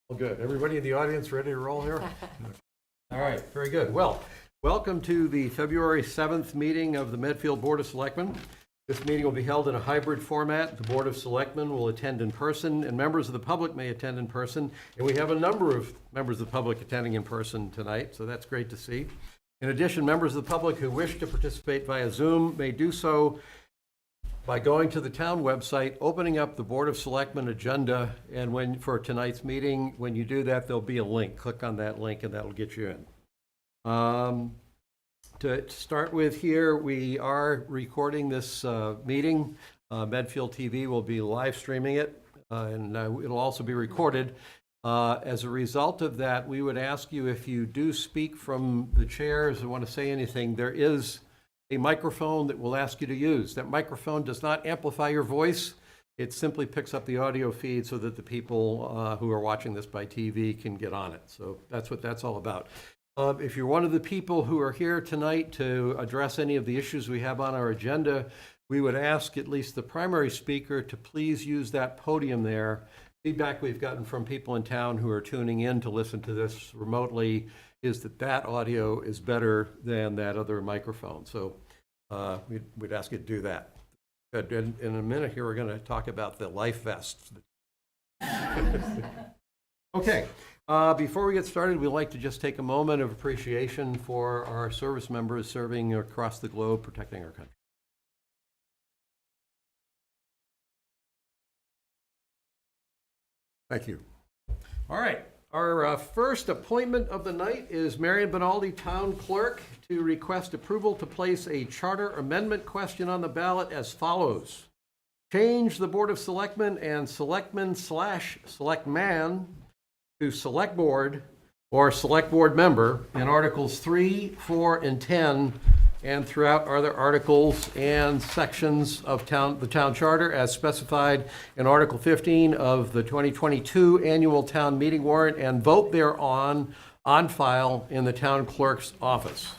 Well, good. Everybody in the audience ready to roll here? All right, very good. Well, welcome to the February 7th meeting of the Medfield Board of Selectmen. This meeting will be held in a hybrid format. The Board of Selectmen will attend in person, and members of the public may attend in person. And we have a number of members of the public attending in person tonight, so that's great to see. In addition, members of the public who wish to participate via Zoom may do so by going to the town website, opening up the Board of Selectmen agenda, and for tonight's meeting, when you do that, there'll be a link. Click on that link and that'll get you in. To start with here, we are recording this meeting. Medfield TV will be live streaming it, and it'll also be recorded. As a result of that, we would ask you, if you do speak from the chairs and want to say anything, there is a microphone that we'll ask you to use. That microphone does not amplify your voice. It simply picks up the audio feed so that the people who are watching this by TV can get on it. So that's what that's all about. If you're one of the people who are here tonight to address any of the issues we have on our agenda, we would ask at least the primary speaker to please use that podium there. Feedback we've gotten from people in town who are tuning in to listen to this remotely is that audio is better than that other microphone. So we'd ask you to do that. In a minute here, we're going to talk about the life vests. Okay. Before we get started, we'd like to just take a moment of appreciation for our service members serving across the globe, protecting our country. Thank you. All right. Our first appointment of the night is Marion Benaldi, Town Clerk, to request approval to place a charter amendment question on the ballot as follows. Change the Board of Selectmen and Selectmen/Selectman to Select Board or Select Board Member in Articles 3, 4, and 10, and throughout other articles and sections of the Town Charter as specified in Article 15 of the 2022 Annual Town Meeting Warrant, and vote thereon on file in the Town Clerk's office.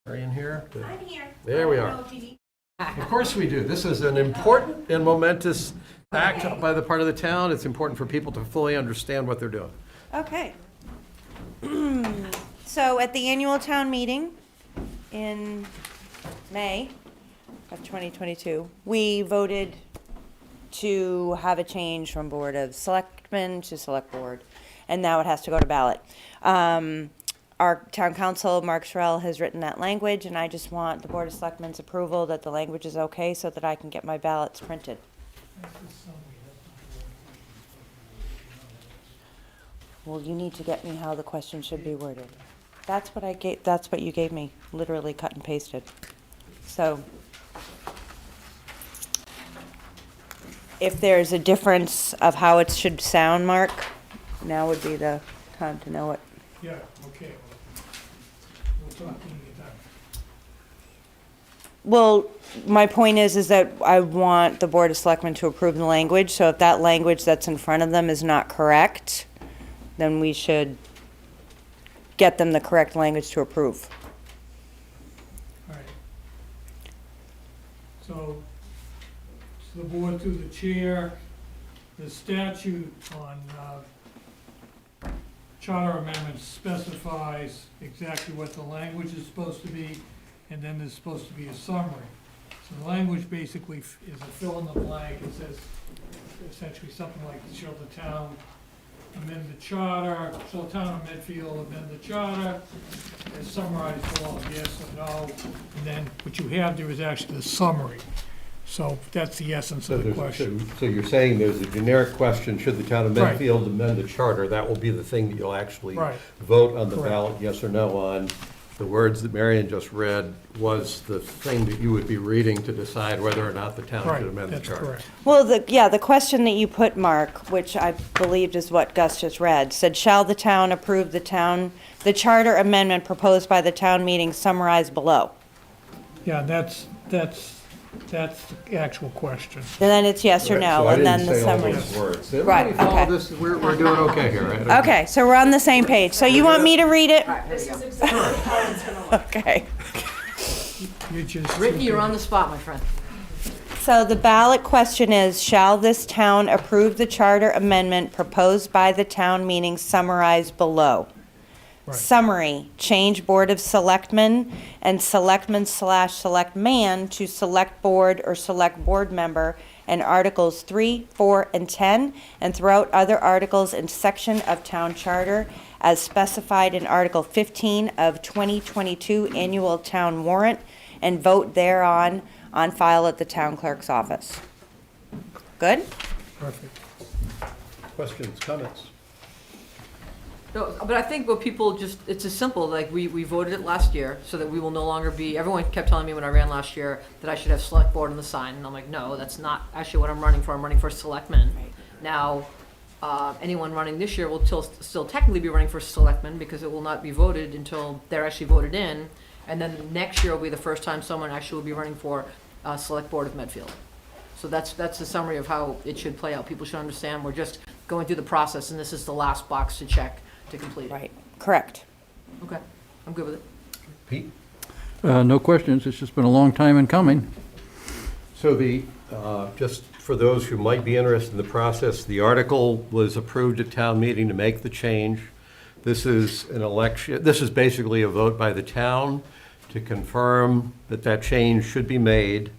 Are you in here? I'm here. There we are. Of course we do. This is an important and momentous act by the part of the town. It's important for people to fully understand what they're doing. Okay. So at the annual town meeting in May of 2022, we voted to have a change from Board of Selectmen to Select Board, and now it has to go to ballot. Our town council, Mark Sherrill, has written that language, and I just want the Board of Selectmen's approval that the language is okay so that I can get my ballots printed. Well, you need to get me how the question should be worded. That's what I gave, that's what you gave me, literally cut and pasted. So if there's a difference of how it should sound, Mark, now would be the time to know it. Yeah, okay. We'll talk when we get done. Well, my point is that I want the Board of Selectmen to approve the language, so if that language that's in front of them is not correct, then we should get them the correct language to approve. All right. So the board through the chair, the statute on charter amendments specifies exactly what the language is supposed to be, and then there's supposed to be a summary. So the language basically is a fill in the blank. It says essentially something like, shall the town amend the charter, shall the town of Medfield amend the charter, as summarized below, yes or no, and then what you have there is actually the summary. So that's the essence of the question. So you're saying there's a generic question, should the town of Right. Medfield amend the charter? That will be the thing that you'll actually Right. vote on the Correct. ballot, yes or no on. The words that Marion just read was the thing that you would be reading to decide whether or not the town Right, should amend the that's charter. correct. Well, the question that you put, Mark, which I believed is what Gus just read, said, shall the town approve the charter amendment proposed by the town meeting summarized below? Yeah, that's the actual question. And then it's yes or Right, no, so I and then didn't the say all summary. those words. Right, Everybody follow okay. this? We're doing okay here, right? Okay, so we're on the same page. So you want me to read it? This is exactly how it's gonna look. Okay. You just. Ricky, you're on the spot, my friend. So the ballot question is, shall this town approve the charter amendment proposed by the town meeting summarized below? Right. Summary, change Board of Selectmen and Selectman/Selectman to Select Board or Select Board Member in Articles 3, 4, and 10, and throughout other articles and section of Town Charter as specified in Article 15 of 2022 Annual Town Warrant, and vote thereon on file at the Town Clerk's office. Good? Perfect. Questions, comments? No, but I think what people just, it's as simple, like, we voted it last year, so that we will no longer be, everyone kept telling me when I ran last year that I should have select board on the sign, and I'm like, no, that's not actually what I'm running for selectmen. Right. Now, anyone running this year will still technically be running for selectmen, because it will not be voted until they're actually voted in, and then next year will be the first time someone actually will be running for, select board of Medfield. So that's the summary of how it should play out. People should understand, we're just going through the process, and this is the last box to check to complete it. Right, correct. Okay, I'm good with it. Pete? No questions, it's just been a long time in coming. So just for those who might be interested in the process, the article was approved at town meeting to make the change. This is an election, this is basically a vote by the town to confirm that that change should be made.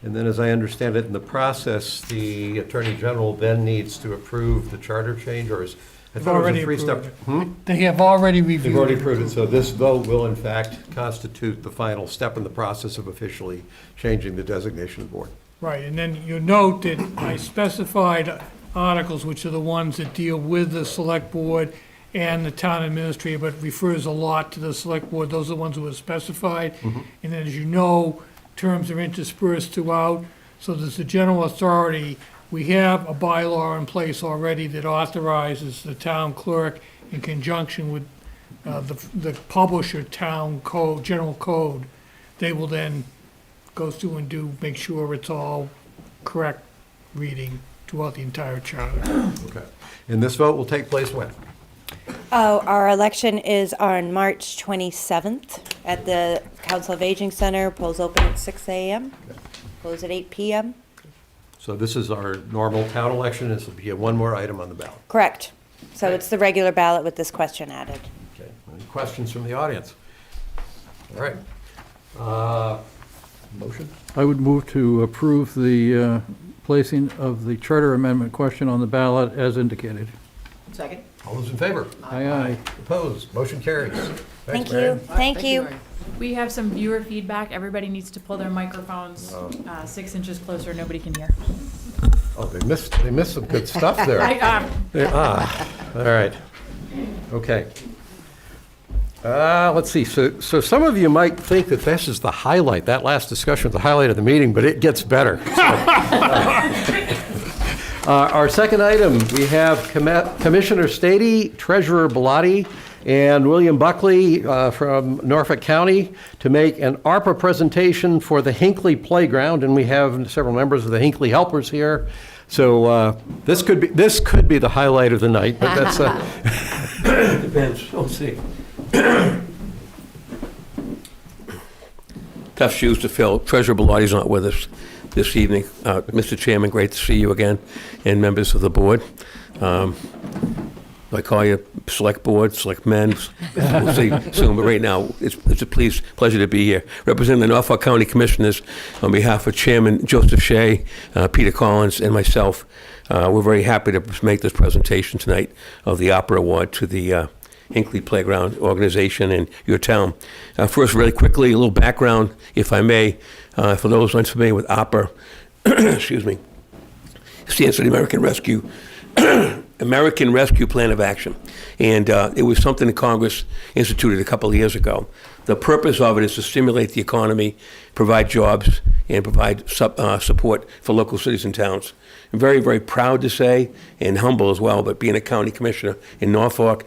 And then, as I understand it, in the process, the Attorney General then needs to approve the charter change, or is, I thought it was a Already three-step. approved They have already They've reviewed already it. approved it, so this vote will in fact constitute the final step in the process of officially changing the designation of the board. Right, and then you note that I specified articles, which are the ones that deal with the select board and the town administrator, but refers a lot to the select board. Those are the ones that were specified. And then, as you know, terms are interspersed throughout. So there's a general authority. We have a bylaw in place already that authorizes the town clerk in conjunction with the publisher town code, general code. They will then go through and make sure it's all correct reading throughout the entire charter. Okay. And this vote will take place when? Oh, our election is on March 27th at the Council of Aging Center. Polls open at 6 a.m., close at 8 p.m. So this is our normal town election, this will be one more item on the ballot. Correct. So it's the regular ballot with this question added. Okay. Any questions from the audience? All right. Motion? I would move to approve the placing of the charter amendment question on the ballot as indicated. Second? All those in favor? Aye, aye. Opposed? Motion carries. Thank Mary. you. Thank you. Mary. We have some viewer feedback. Everybody needs to pull their microphones 6 inches closer. Nobody can hear. Oh, they missed some good stuff there. All right. Okay. Let's see, so some of you might think that this is the highlight, that last discussion was the highlight of the meeting, but it gets better. Our second item, we have Commissioner Stady, Treasurer Bellotti, and William Buckley from Norfolk County to make an ARPA presentation for the Hinckley Playground, and we have several members of the Hinckley Helpers here. So this could be the highlight of the night, but that's depends. We'll see. Tough shoes to fill. Treasurer Bellotti's not with us this evening. Mr. Chairman, great to see you again, and members of the board. I call you Select Board, Select Men. We'll see soon, but right now, it's a pleasure to be here. Representing the Norfolk County Commissioners on behalf of Chairman Joseph Shea, Peter Collins, and myself, we're very happy to make this presentation tonight of the Opera Award to the Hinckley Playground Organization in your town. First, really quickly, a little background, if I may, for those unfamiliar with Opera, excuse me, stands for the American Rescue Plan of Action. And it was something that Congress instituted a couple of years ago. The purpose of it is to stimulate the economy, provide jobs, and provide support for local cities and towns. I'm very, very proud to say, and humble as well, but being a county commissioner in Norfolk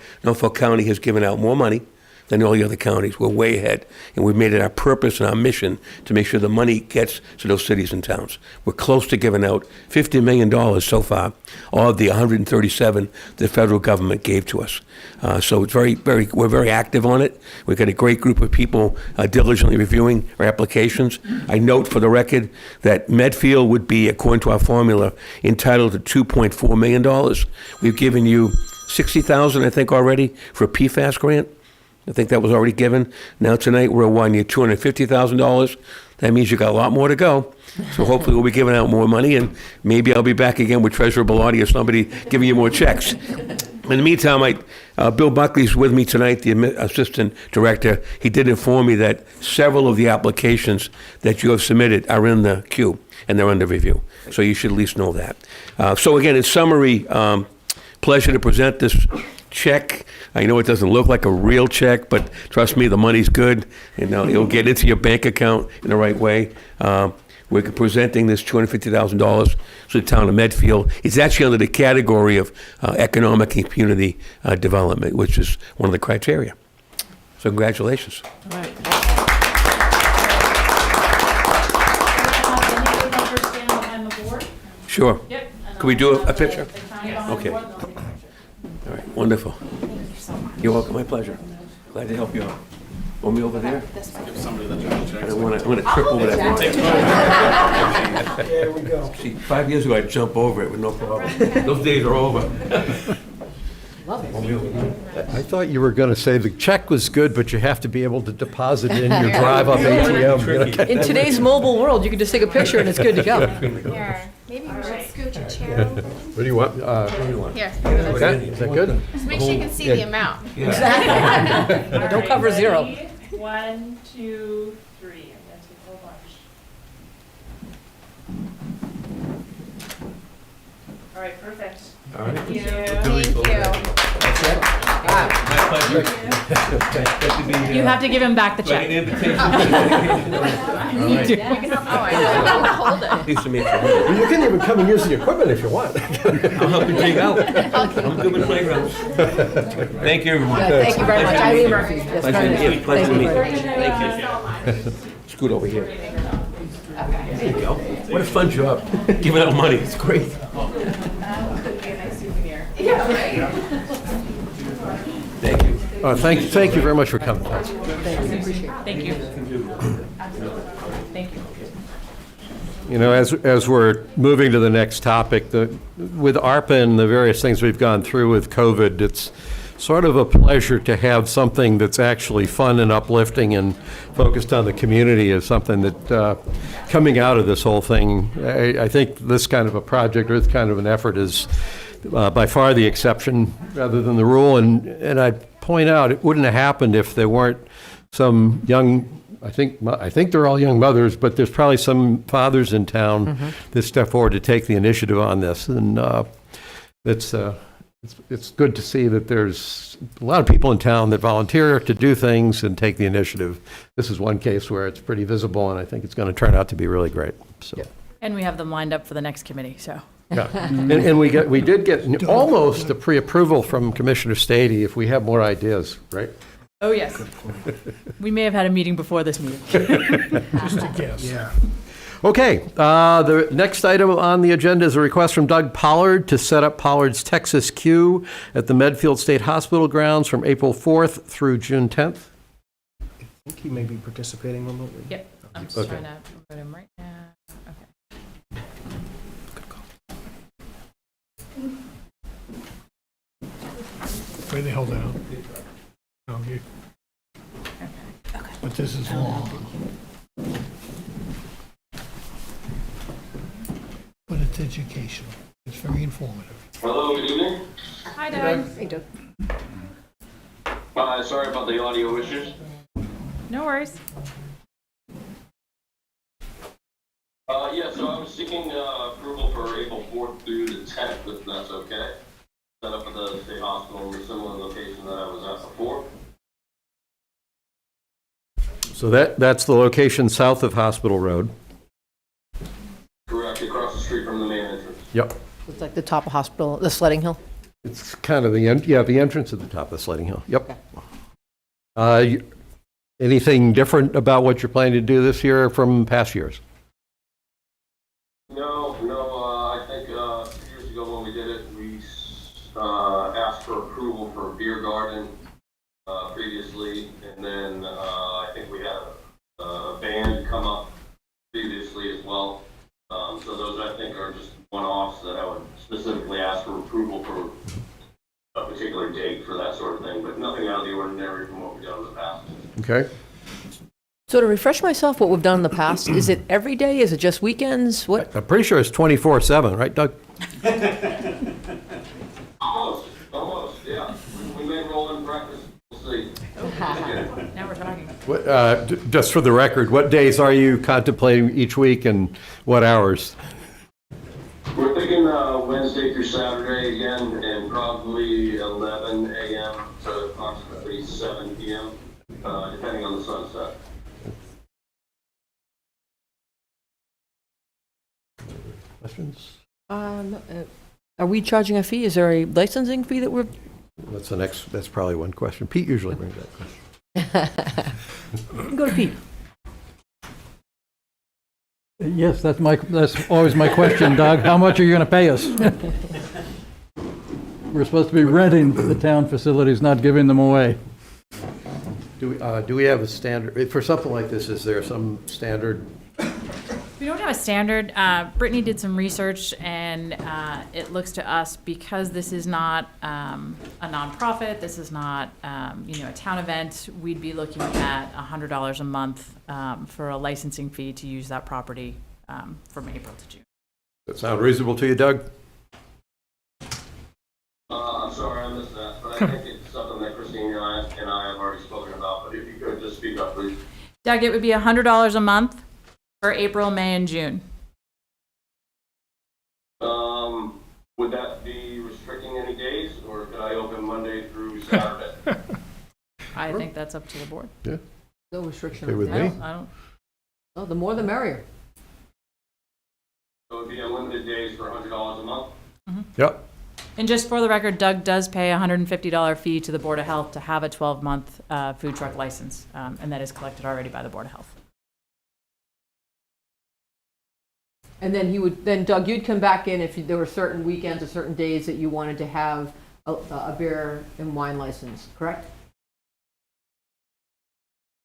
County has given out more money than all the other counties. We're way ahead, and we've made it our purpose and our mission to make sure the money gets to those cities and towns. We're close to giving out $50 million so far, all of the 137 the federal government gave to us. So it's we're very active on it. We've got a great group of people diligently reviewing our applications. I note for the record that Medfield would be, according to our formula, entitled to $2.4 million. We've given you $60,000, I think, already for a PFAS grant. I think that was already given. Now tonight, we're awarding you $250,000. That means you got a lot more to go. So hopefully we'll be giving out more money, and maybe I'll be back again with Treasurer Bellotti or somebody giving you more checks. In the meantime, Bill Buckley's with me tonight, the Assistant Director. He did inform me that several of the applications that you have submitted are in the queue, and they're under review. So you should at least know that. So again, in summary, pleasure to present this check. I know it doesn't look like a real check, but trust me, the money's good, and it'll get into your bank account in the right way. We're presenting this $250,000 to the town of Medfield. It's actually under the category of economic and community development, which is one of the criteria. So congratulations. All right. Sure. Yep. Could we do a picture? Okay. All right, wonderful. You're welcome, my pleasure. Glad to help you out. Want me over there? I want to trip over that. There we go. See, 5 years ago, I'd jump over it with no problem. Those days are over. I thought you were going to say the check was good, but you have to be able to deposit it in your drive-up ATM. You know? In today's mobile world, you can just take a picture and it's good to go. Here, maybe we should scooch a chair over. What do you want? Here, Okay, is that good? just make sure you can see the amount. Exactly. Don't cover zero. 1, 2, 3. I'm gonna take a whole bunch. All right, perfect. All right. Thank you. Thank you. That's it? My pleasure. Good to be here. You have to give him back the Do I check. get an invitation to the vacation? Oh, I know. Hold it. Pleased to meet you. Well, you can even come and use the equipment if you want. I'll help you dig out. I'm good with playgrounds. Thank you, everyone. Thank you very much. Eileen Murphy. Yes, Pleasure very to nice. meet you. Pleasure to Thank meet you you. very much. Thank you. Scoot over here. There you go. What a fun job, giving out money. It's great. Thank you. Thank you very much for coming. Thank you. Thank you. You know, as we're moving to the next topic, with ARPA and the various things we've gone through with COVID, it's sort of a pleasure to have something that's actually fun and uplifting and focused on the community as something that, coming out of this whole thing, I think this kind of a project or this kind of an effort is by far the exception rather than the rule. And I'd point out, it wouldn't have happened if there weren't some young, I think they're all young mothers, but there's probably some fathers in town that step forward to take the initiative on this. And it's good to see that there's a lot of people in town that volunteer to do things and take the initiative. This is one case where it's pretty visible, and I think it's going to turn out to be really great. So. And we have them lined up for the next committee, so. Yeah, and we did get almost a pre-approval from Commissioner Stady if we have more ideas, right? Oh, yes. We may have had a meeting before this meeting. Just a guess. Yeah. Okay, the next item on the agenda is a request from Doug Pollard to set up Pollard's Texas Q at the Medfield State Hospital grounds from April 4th through June 10th. I think he may be participating remotely. Yep, I'm just Okay. trying to put him right now. Okay. Where they hold out. Oh, you. But this is long. But it's educational. It's very informative. Hello, good evening. Hi, Doug. Hey, Doug. Sorry about the audio issues. No worries. Yeah, so I was seeking approval for April 4th through the 10th, if that's okay. Set up at the state hospital in a similar location that I was at before. So that's the location south of Hospital Road. Correct, across the street from the main entrance. Yep. It's like the top of hospital, the sledding hill. It's kind of the entrance at the top of the Sledding Hill. Yep. Anything different about what you're planning to do this year from past years? No, I think, 2 years ago when we did it, we, asked for approval for a beer garden, previously, and then, I think we had a band come up previously as well. So those, I think, are just one-offs that I would specifically ask for approval for a particular date for that sort of thing, but nothing out of the ordinary from what we've done in the past. Okay. So to refresh myself, what we've done in the past, is it every day? Is it just weekends? What? I'm pretty sure it's 24/7, right, Doug? Almost, yeah. We may roll in breakfast, we'll see. Now we're talking. Just for the record, what days are you contemplating each week and what hours? We're thinking Wednesday through Saturday again, and probably 11 a.m. to approximately 7 p.m., depending on the sunset. Questions? Are we charging a fee? Is there a licensing fee that we're? That's probably one question. Pete usually brings that question. Go to Pete. Yes, that's always my question, Doug. How much are you going to pay us? We're supposed to be renting the town facilities, not giving them away. Do we have a standard, for something like this, is there some standard? We don't have a standard. Brittany did some research, and it looks to us, because this is not a nonprofit, this is not a town event, we'd be looking at $100 a month for a licensing fee to use that property from April to June. Does that sound reasonable to you, Doug? I'm sorry I missed that, but I think it's something that Christine and I have already spoken about, but if you could just speak up, please. Doug, it would be $100 a month for April, May, and June. Would that be restricting any days, or could I open Monday through Saturday? I think that's up to the board. Yeah. No restriction. Okay with me? I don't. Oh, the more the merrier. So it'd be unlimited days for $100 a month? Yep. And just for the record, Doug does pay a $150 fee to the Board of Health to have a 12-month food truck license, and that is collected already by the Board of Health. And then Doug, you'd come back in if there were certain weekends or certain days that you wanted to have a beer and wine license, correct?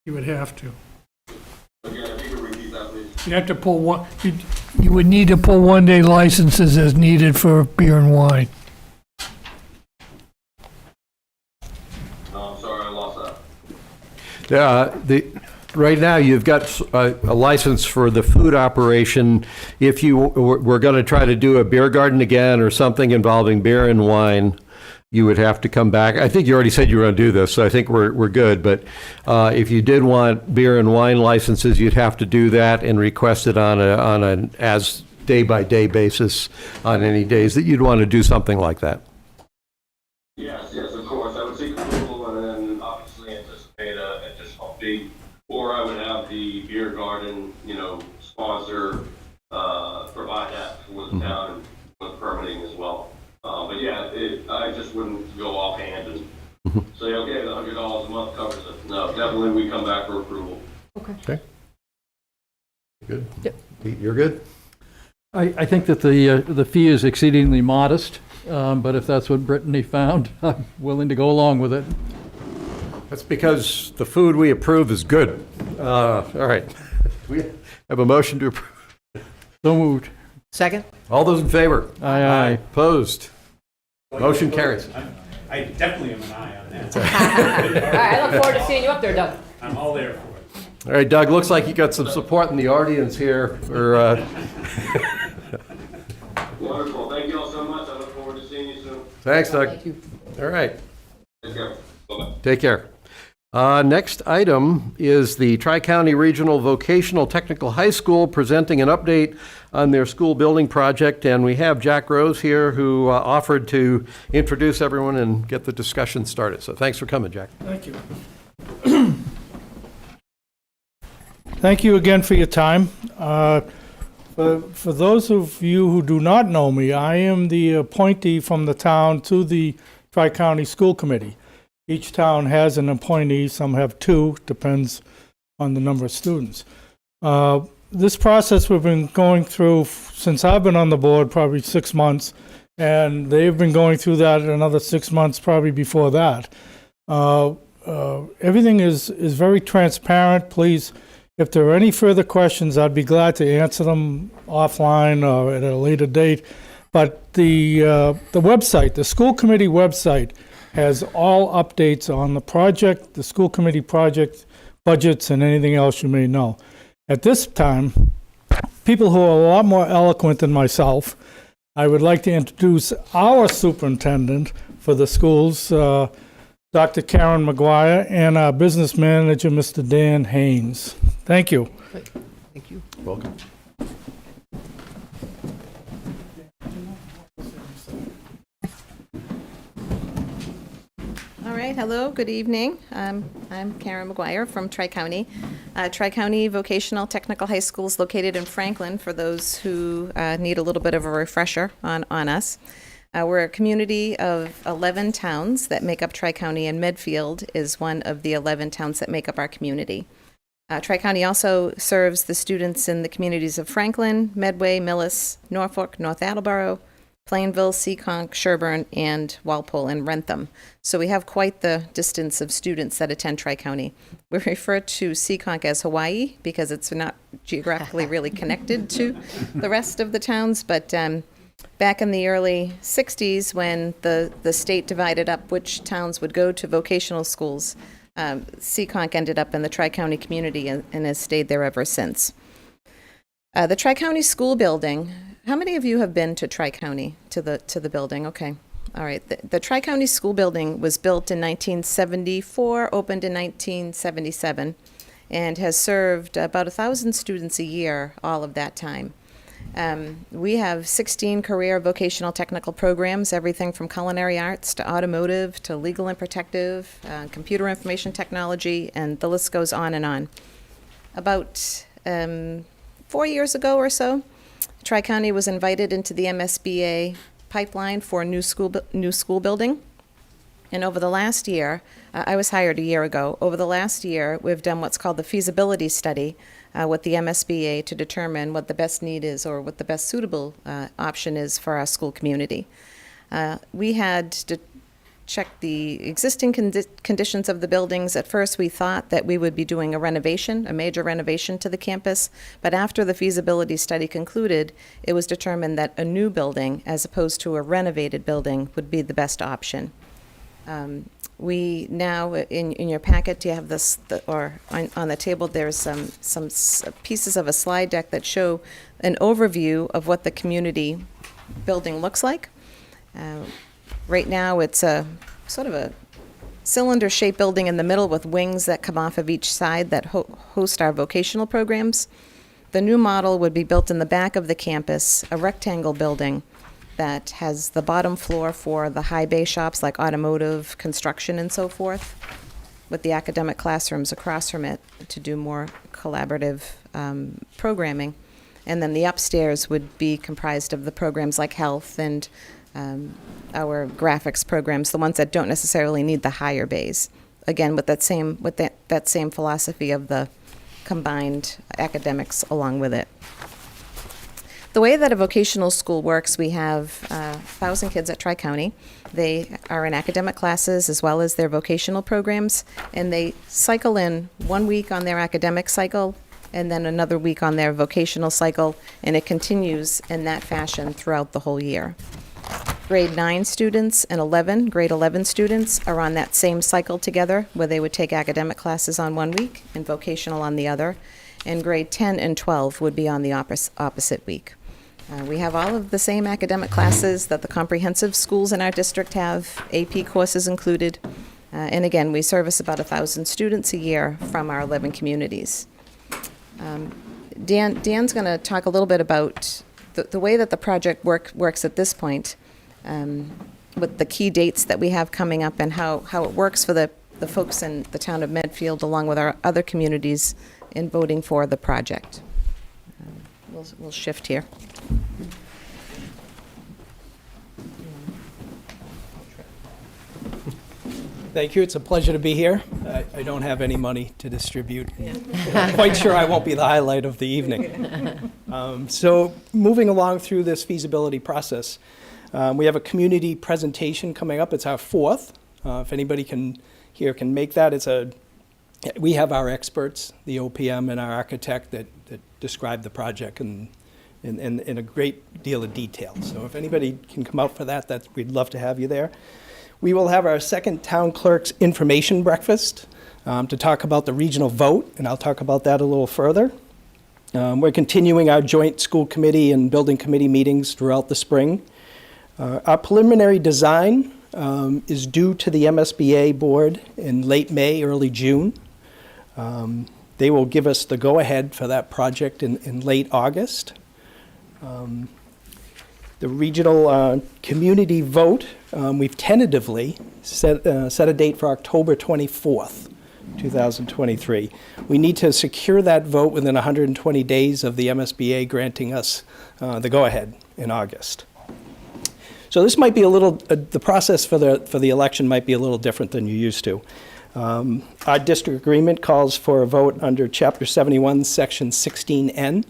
You would have to. Again, if you could repeat that, please. You'd have to pull one, you would need to pull one-day licenses as needed for beer and wine. No, I'm sorry, I lost that. Right now, you've got a license for the food operation. If you were going to try to do a beer garden again or something involving beer and wine, you would have to come back. I think you already said you were going to do this, so I think we're good. But if you did want beer and wine licenses, you'd have to do that and request it on an as day-by-day basis on any days that you'd want to do something like that. Yes, of course. I would seek approval and then obviously anticipate an additional fee. Or I would have the beer garden, sponsor, provide that for the town with permitting as well. But yeah, I just wouldn't go offhand and say, okay, the $100 a month covers it. No, definitely we come back for approval. Okay. Good? Yep. Pete, you're good? I think that the fee is exceedingly modest, but if that's what Brittany found, I'm willing to go along with it. That's because the food we approve is good. All right. We have a motion to approve. So moved. Second? All those in favor? Aye, aye. Opposed? Motion carries. I definitely am an eye on that. All right, I look forward to seeing you up there, Doug. I'm all there for it. All right, Doug, looks like you got some support in the audience here. Wonderful. Thank you all so much. I look forward to seeing you soon. Thanks, Doug. Thank you. All right. Take care. Bye-bye. Take care. Next item is the Tri-County Regional Vocational Technical High School presenting an update on their school building project. And we have Jack Rose here who offered to introduce everyone and get the discussion started. So thanks for coming, Jack. Thank you. Thank you again for your time. For those of you who do not know me, I am the appointee from the town to the Tri-County School Committee. Each town has an appointee, some have two, depends on the number of students. This process we've been going through since I've been on the board, probably 6 months, and they've been going through that another 6 months probably before that. Everything is very transparent. Please, if there are any further questions, I'd be glad to answer them offline or at a later date. But the website, the school committee website, has all updates on the project, the school committee project, budgets, and anything else you may know. At this time, people who are a lot more eloquent than myself, I would like to introduce our superintendent for the schools, Dr. Karen McGuire, and our business manager, Mr. Dan Haynes. Thank you. Thank you. Welcome. All right, hello, good evening. I'm Karen McGuire from Tri-County. Tri-County Vocational Technical High School is located in Franklin, for those who need a little bit of a refresher on us. We're a community of 11 towns that make up Tri-County, and Medfield is one of the 11 towns that make up our community. Tri-County also serves the students in the communities of Franklin, Medway, Millis, Norfolk, North Attleboro, Plainville, Seekonk, Sherburne, and Walpole and Rentham. So we have quite the distance of students that attend Tri-County. We refer to Seekonk as Hawaii because it's not geographically really connected to the rest of the towns, but back in the early 60s, when the state divided up which towns would go to vocational schools, Seekonk ended up in the Tri-County community and has stayed there ever since. The Tri-County school building, how many of you have been to Tri-County, to the building? Okay. All right. The Tri-County school building was built in 1974, opened in 1977, and has served about 1,000 students a year all of that time. We have 16 career vocational technical programs, everything from culinary arts to automotive to legal and protective, computer information technology, and the list goes on and on. About 4 years ago or so, Tri-County was invited into the MSBA pipeline for a new school building. And over the last year, I was hired a year ago. Over the last year, we've done what's called the feasibility study with the MSBA to determine what the best need is or what the best suitable option is for our school community. We had to check the existing conditions of the buildings. At first, we thought that we would be doing a renovation, a major renovation to the campus, but after the feasibility study concluded, it was determined that a new building, as opposed to a renovated building, would be the best option. We now, in your packet, you have this, or on the table, there's some pieces of a slide deck that show an overview of what the community building looks like. Right now, it's a sort of a cylinder-shaped building in the middle with wings that come off of each side that host our vocational programs. The new model would be built in the back of the campus, a rectangle building that has the bottom floor for the high bay shops like automotive, construction, and so forth, with the academic classrooms across from it to do more collaborative programming. And then the upstairs would be comprised of the programs like health and our graphics programs, the ones that don't necessarily need the higher bays. Again, with that same philosophy of the combined academics along with it. The way that a vocational school works, we have 1,000 kids at Tri-County. They are in academic classes as well as their vocational programs, and they cycle in 1 week on their academic cycle and then another week on their vocational cycle, and it continues in that fashion throughout the whole year. Grade 9 students and grade 11 students are on that same cycle together, where they would take academic classes on 1 week and vocational on the other, and grade 10 and 12 would be on the opposite week. We have all of the same academic classes that the comprehensive schools in our district have, AP courses included, and again, we service about 1,000 students a year from our 11 communities. Dan's going to talk a little bit about the way that the project works at this point, with the key dates that we have coming up and how it works for the folks in the town of Medfield along with our other communities in voting for the project. We'll shift here. Thank you. It's a pleasure to be here. I don't have any money to distribute. I'm quite sure I won't be the highlight of the evening. So moving along through this feasibility process, we have a community presentation coming up. It's our fourth. If anybody can make that, we have our experts, the OPM and our architect that describe the project in a great deal of detail. So if anybody can come out for that, we'd love to have you there. We will have our second town clerk's information breakfast to talk about the regional vote, and I'll talk about that a little further. We're continuing our joint school committee and building committee meetings throughout the spring. Our preliminary design is due to the MSBA board in late May, early June. They will give us the go-ahead for that project in late August. The regional community vote, we've tentatively set a date for October 24th, 2023. We need to secure that vote within 120 days of the MSBA granting us the go-ahead in August. So this might be a little, the process for the election might be a little different than you're used to. Our district agreement calls for a vote under Chapter 71, Section 16N.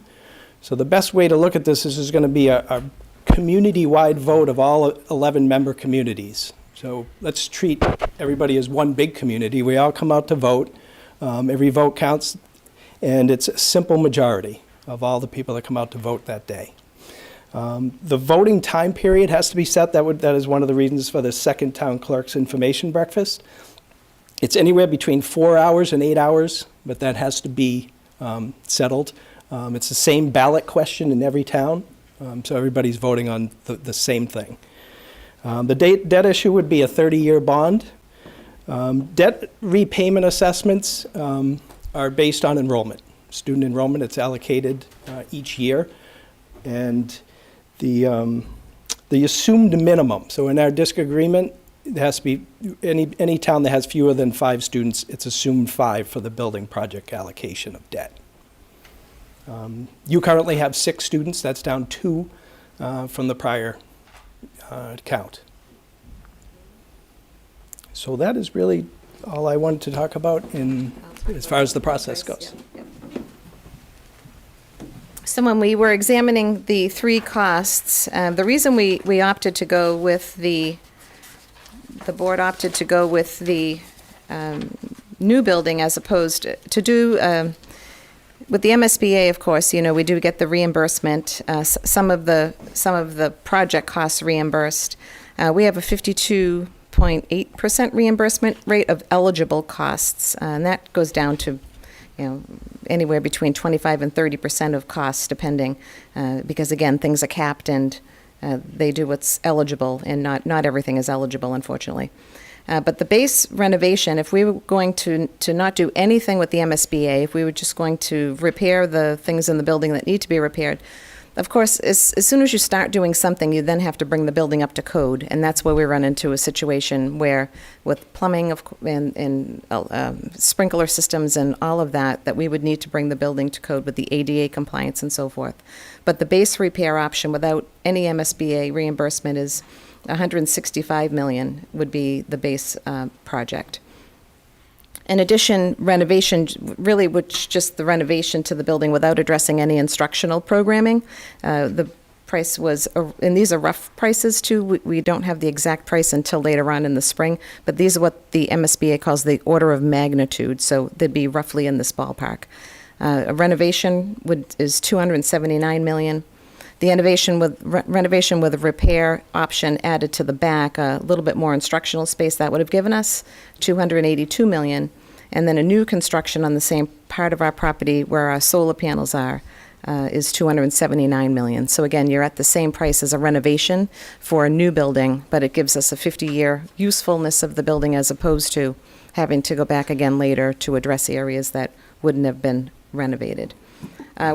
So the best way to look at this is there's going to be a community-wide vote of all 11 member communities. So let's treat everybody as one big community. We all come out to vote. Every vote counts, and it's a simple majority of all the people that come out to vote that day. The voting time period has to be set. That is one of the reasons for the second town clerk's information breakfast. It's anywhere between 4 hours and 8 hours, but that has to be settled. It's the same ballot question in every town, so everybody's voting on the same thing. The debt issue would be a 30-year bond. Debt repayment assessments are based on enrollment. Student enrollment, it's allocated each year. And the assumed minimum, so in our district agreement, it has to be, any town that has fewer than 5 students, it's assumed 5 for the building project allocation of debt. You currently have 6 students, that's down 2 from the prior count. So that is really all I wanted to talk about as far as the process goes. So when we were examining the 3 costs, the reason we opted to go with the board opted to go with the new building as opposed to do, with the MSBA, of course, we do get the reimbursement, some of the project costs reimbursed. We have a 52.8% reimbursement rate of eligible costs, and that goes down to anywhere between 25 and 30% of costs, depending, because again, things are capped and they do what's eligible, and not everything is eligible, unfortunately. But the base renovation, if we were going to not do anything with the MSBA, if we were just going to repair the things in the building that need to be repaired, of course, as soon as you start doing something, you then have to bring the building up to code, and that's where we run into a situation where, with plumbing and sprinkler systems and all of that we would need to bring the building to code with the ADA compliance and so forth. But the base repair option without any MSBA reimbursement is $165 million would be the base project. In addition, renovation, really, which just the renovation to the building without addressing any instructional programming. The price was, and these are rough prices too. We don't have the exact price until later on in the spring, but these are what the MSBA calls the order of magnitude, so they'd be roughly in this ballpark. A renovation is $279 million. The renovation with a repair option added to the back, a little bit more instructional space, that would have given us $282 million. And then a new construction on the same part of our property where our solar panels are is $279 million. So again, you're at the same price as a renovation for a new building, but it gives us a 50-year usefulness of the building as opposed to having to go back again later to address areas that wouldn't have been renovated.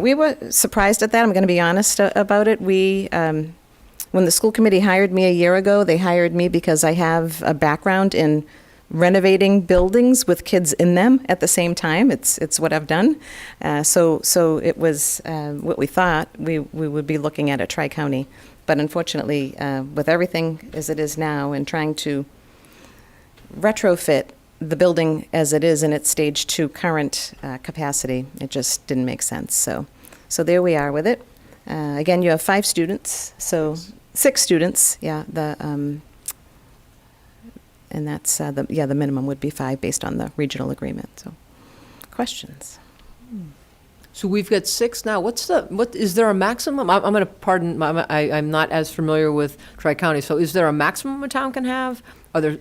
We were surprised at that. I'm going to be honest about it. When the school committee hired me a year ago, they hired me because I have a background in renovating buildings with kids in them at the same time. It's what I've done. So it was what we thought we would be looking at Tri-County. But unfortunately, with everything as it is now and trying to retrofit the building as it is in its stage 2 current capacity. It just didn't make sense. So there we are with it. Again, you have 5 students, so 6 students, yeah, and that's, the minimum would be 5 based on the regional agreement, so. Questions? So we've got 6 now. What is there a maximum? I'm going to pardon, I'm not as familiar with Tri-County, so is there a maximum a town can have? Are there,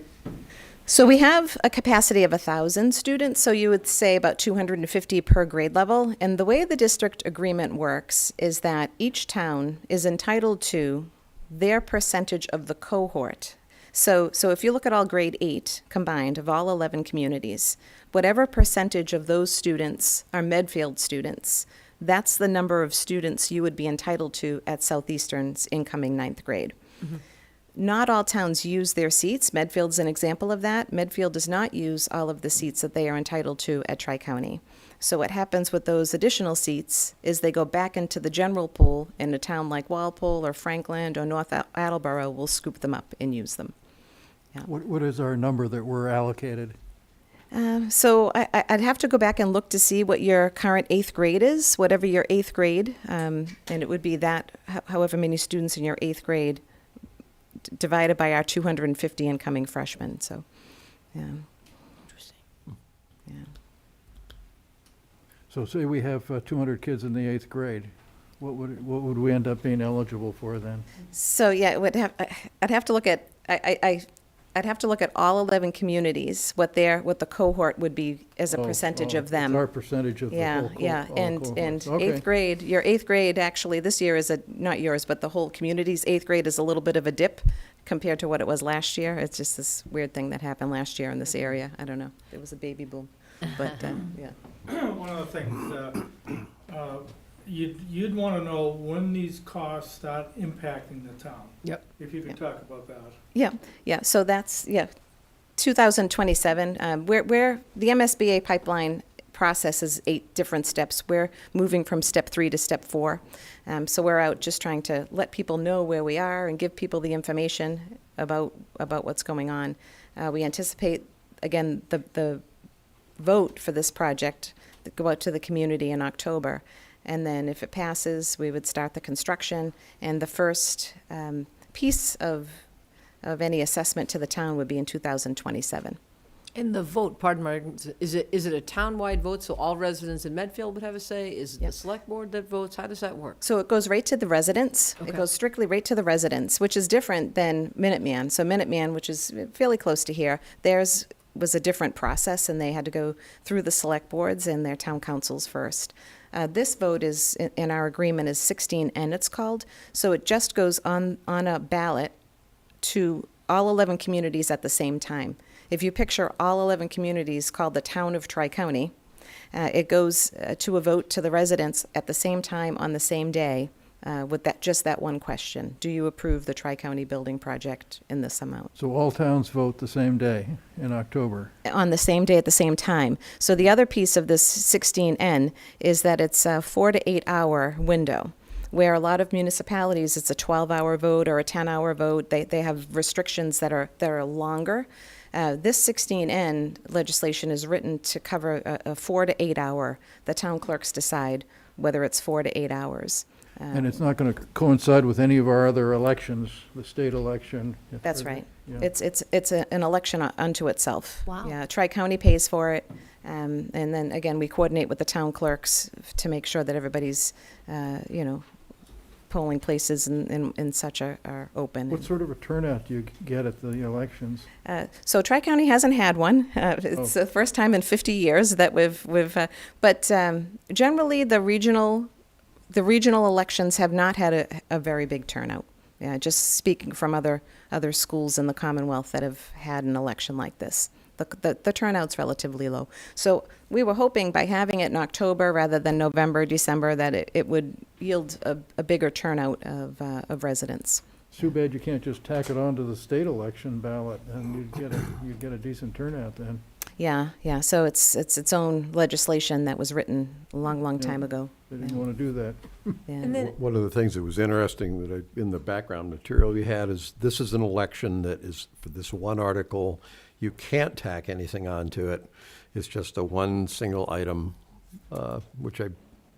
So we have a capacity of 1,000 students, so you would say about 250 per grade level. And the way the district agreement works is that each town is entitled to their percentage of the cohort. So if you look at all grade 8 combined of all 11 communities, whatever percentage of those students are Medfield students, that's the number of students you would be entitled to at Southeastern's incoming 9th grade. Not all towns use their seats. Medfield's an example of that. Medfield does not use all of the seats that they are entitled to at Tri-County. So what happens with those additional seats is they go back into the general pool, and a town like Walpole or Franklin or North Attleboro will scoop them up and use them. What is our number that we're allocated? So I'd have to go back and look to see what your current 8th grade is, whatever your 8th grade, and it would be that, however many students in your 8th grade divided by our 250 incoming freshmen, so, yeah. interesting. Yeah. So say we have 200 kids in the 8th grade. What would we end up being eligible for then? So, yeah, I'd have to look at, I'd have to look at all 11 communities, what the cohort would be as a percentage of them. It's our percentage of the whole Yeah, and cohorts. 8th grade, your 8th grade actually this year is not yours, but the whole community's 8th grade is a little bit of a dip compared to what it was last year. It's just this weird thing that happened last year in this area. I don't know. It was a baby boom, but, yeah. One of the things, you'd want to know when these costs start impacting the town. Yep. If you could talk about that. Yeah, so that's, 2027. Where the MSBA pipeline process is 8 different steps. We're moving from step 3 to step 4. So we're out just trying to let people know where we are and give people the information about what's going on. We anticipate, again, the vote for this project to go out to the community in October. And then if it passes, we would start the construction, and the first piece of any assessment to the town would be in 2027. And the vote, pardon my ignorance, is it a town-wide vote, so all residents in Medfield would have a say? Is it the select board that votes? How does that work? So it goes right to the residents. Okay. It goes strictly right to the residents, which is different than Minuteman. So Minuteman, which is fairly close to here, theirs was a different process, and they had to go through the select boards and their town councils first. This vote is, in our agreement, is 16N, it's called. So it just goes on a ballot to all 11 communities at the same time. If you picture all 11 communities called the town of Tri-County, it goes to a vote to the residents at the same time on the same day with that one question. Do you approve the Tri-County building project in this amount? So all towns vote the same day in October. On the same day at the same time. So the other piece of this 16N is that it's a 4 to 8 hour window, where a lot of municipalities, it's a 12-hour vote or a 10-hour vote. They have restrictions that are longer. This 16N legislation is written to cover a 4 to 8 hour. The town clerks decide whether it's 4 to 8 hours. And it's not going to coincide with any of our other elections, the state election. That's right. Yeah. It's an election unto itself. Wow. Yeah, Tri-County pays for it, and then again we coordinate with the town clerks to make sure that everybody's, polling places and such are open. What sort of a turnout do you get at the elections? So Tri-County hasn't had one. It's the first time in 50 years that we've. But generally, the regional elections have not had a very big turnout. Yeah, just speaking from other schools in the Commonwealth that have had an election like this, the turnout's relatively low. So we were hoping by having it in October rather than November, December, that it would yield a bigger turnout of residents. It's too bad you can't just tack it onto the state election ballot, and you'd get a decent turnout then. Yeah. So it's its own legislation that was written a long time ago. They didn't want to do that. Yeah. And then, One of the things that was interesting that in the background material we had is this is an election that is, for this one article, you can't tack anything onto it. It's just a one single item, which I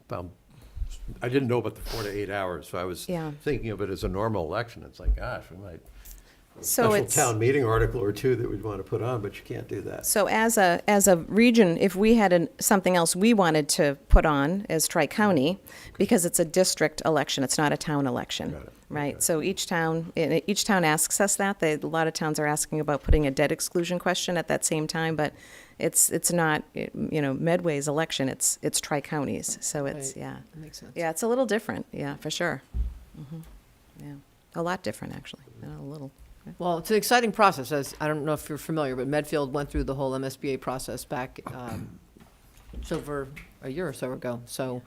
found, I didn't know about the 4 to 8 hours, so I was Yeah. thinking of it as a normal election. It's like, gosh, we might, So special it's, town meeting article or two that we'd want to put on, but you can't do that. so as a region, if we had something else we wanted to put on as Tri-County, because it's a district election, it's not a town election. Got it. Right, Okay. so each town asks us that. A lot of towns are asking about putting a debt exclusion question at that same time, but it's not, Medway's election, it's Tri-Counties, so it's, Right. yeah. That makes sense. Yeah, it's a little different, yeah, for sure. Yeah, a lot different, actually, not a little. Well, it's an exciting process, as, I don't know if you're familiar, but Medfield went through the whole MSBA process back, just over a year or so ago. So,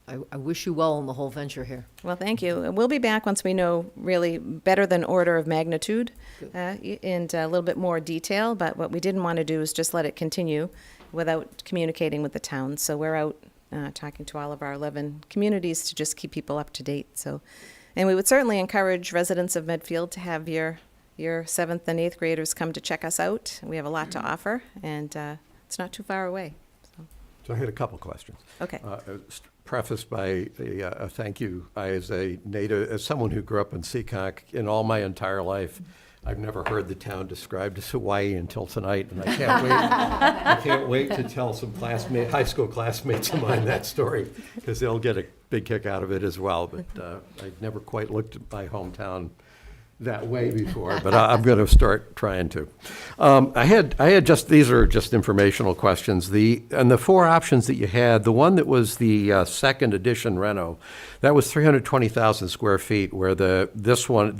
I wish you well in the whole venture here. Well, thank you. We'll be back once we know really better than order of magnitude and a little bit more detail, but what we didn't want to do is just let it continue without communicating with the town. So we're out talking to all of our 11 communities to just keep people up to date. So, and we would certainly encourage residents of Medfield to have your 7th and 8th graders come to check us out. We have a lot to offer, and it's not too far away. So I had a couple questions. Okay. Prefaced by a thank you. As someone who grew up in Seekonk, in all my entire life, I've never heard the town described as Hawaii until tonight, and I can't wait. I can't wait to tell some high school classmates of mine that story, because they'll get a big kick out of it as well. But I've never quite looked at my hometown that way before, but I'm going to start trying to. I had just, these are just informational questions. And the 4 options that you had, the one that was the second edition reno, that was 320,000 square feet, where the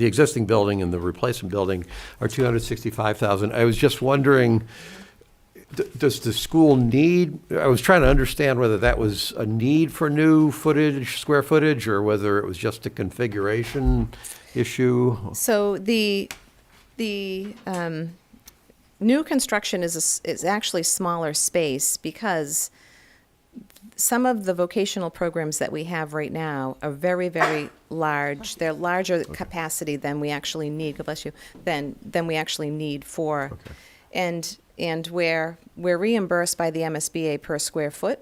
existing building and the replacement building are 265,000. I was just wondering, does the school need, I was trying to understand whether that was a need for new square footage, or whether it was just a configuration issue. So the new construction is actually smaller space, because some of the vocational programs that we have right now are very, very large. They're larger capacity than we actually need. God bless you. Than we actually need for, and where we're reimbursed by the MSBA per square foot.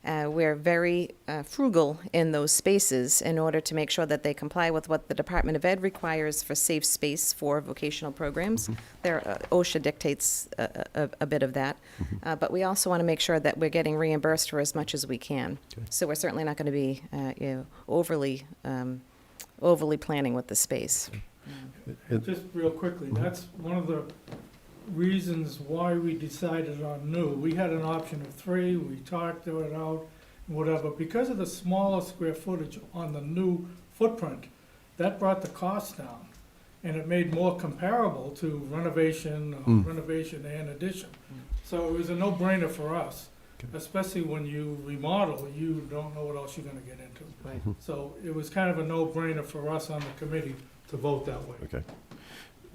We're very frugal in those spaces in order to make sure that they comply with what the Department of Ed requires for safe space for vocational programs. OSHA dictates a bit of that. But we also want to make sure that we're getting reimbursed for as much as we can. Okay. So we're certainly not going to be overly planning with the space. Just real quickly, that's one of the reasons why we decided on new. We had an option of 3, we talked it out, whatever. Because of the smaller square footage on the new footprint, that brought the cost down. And it made more comparable to renovation and addition. So it was a no-brainer for us, especially when you remodel, you don't know what else you're gonna get into. Right. So it was kind of a no-brainer for us on the committee to vote that way. Okay.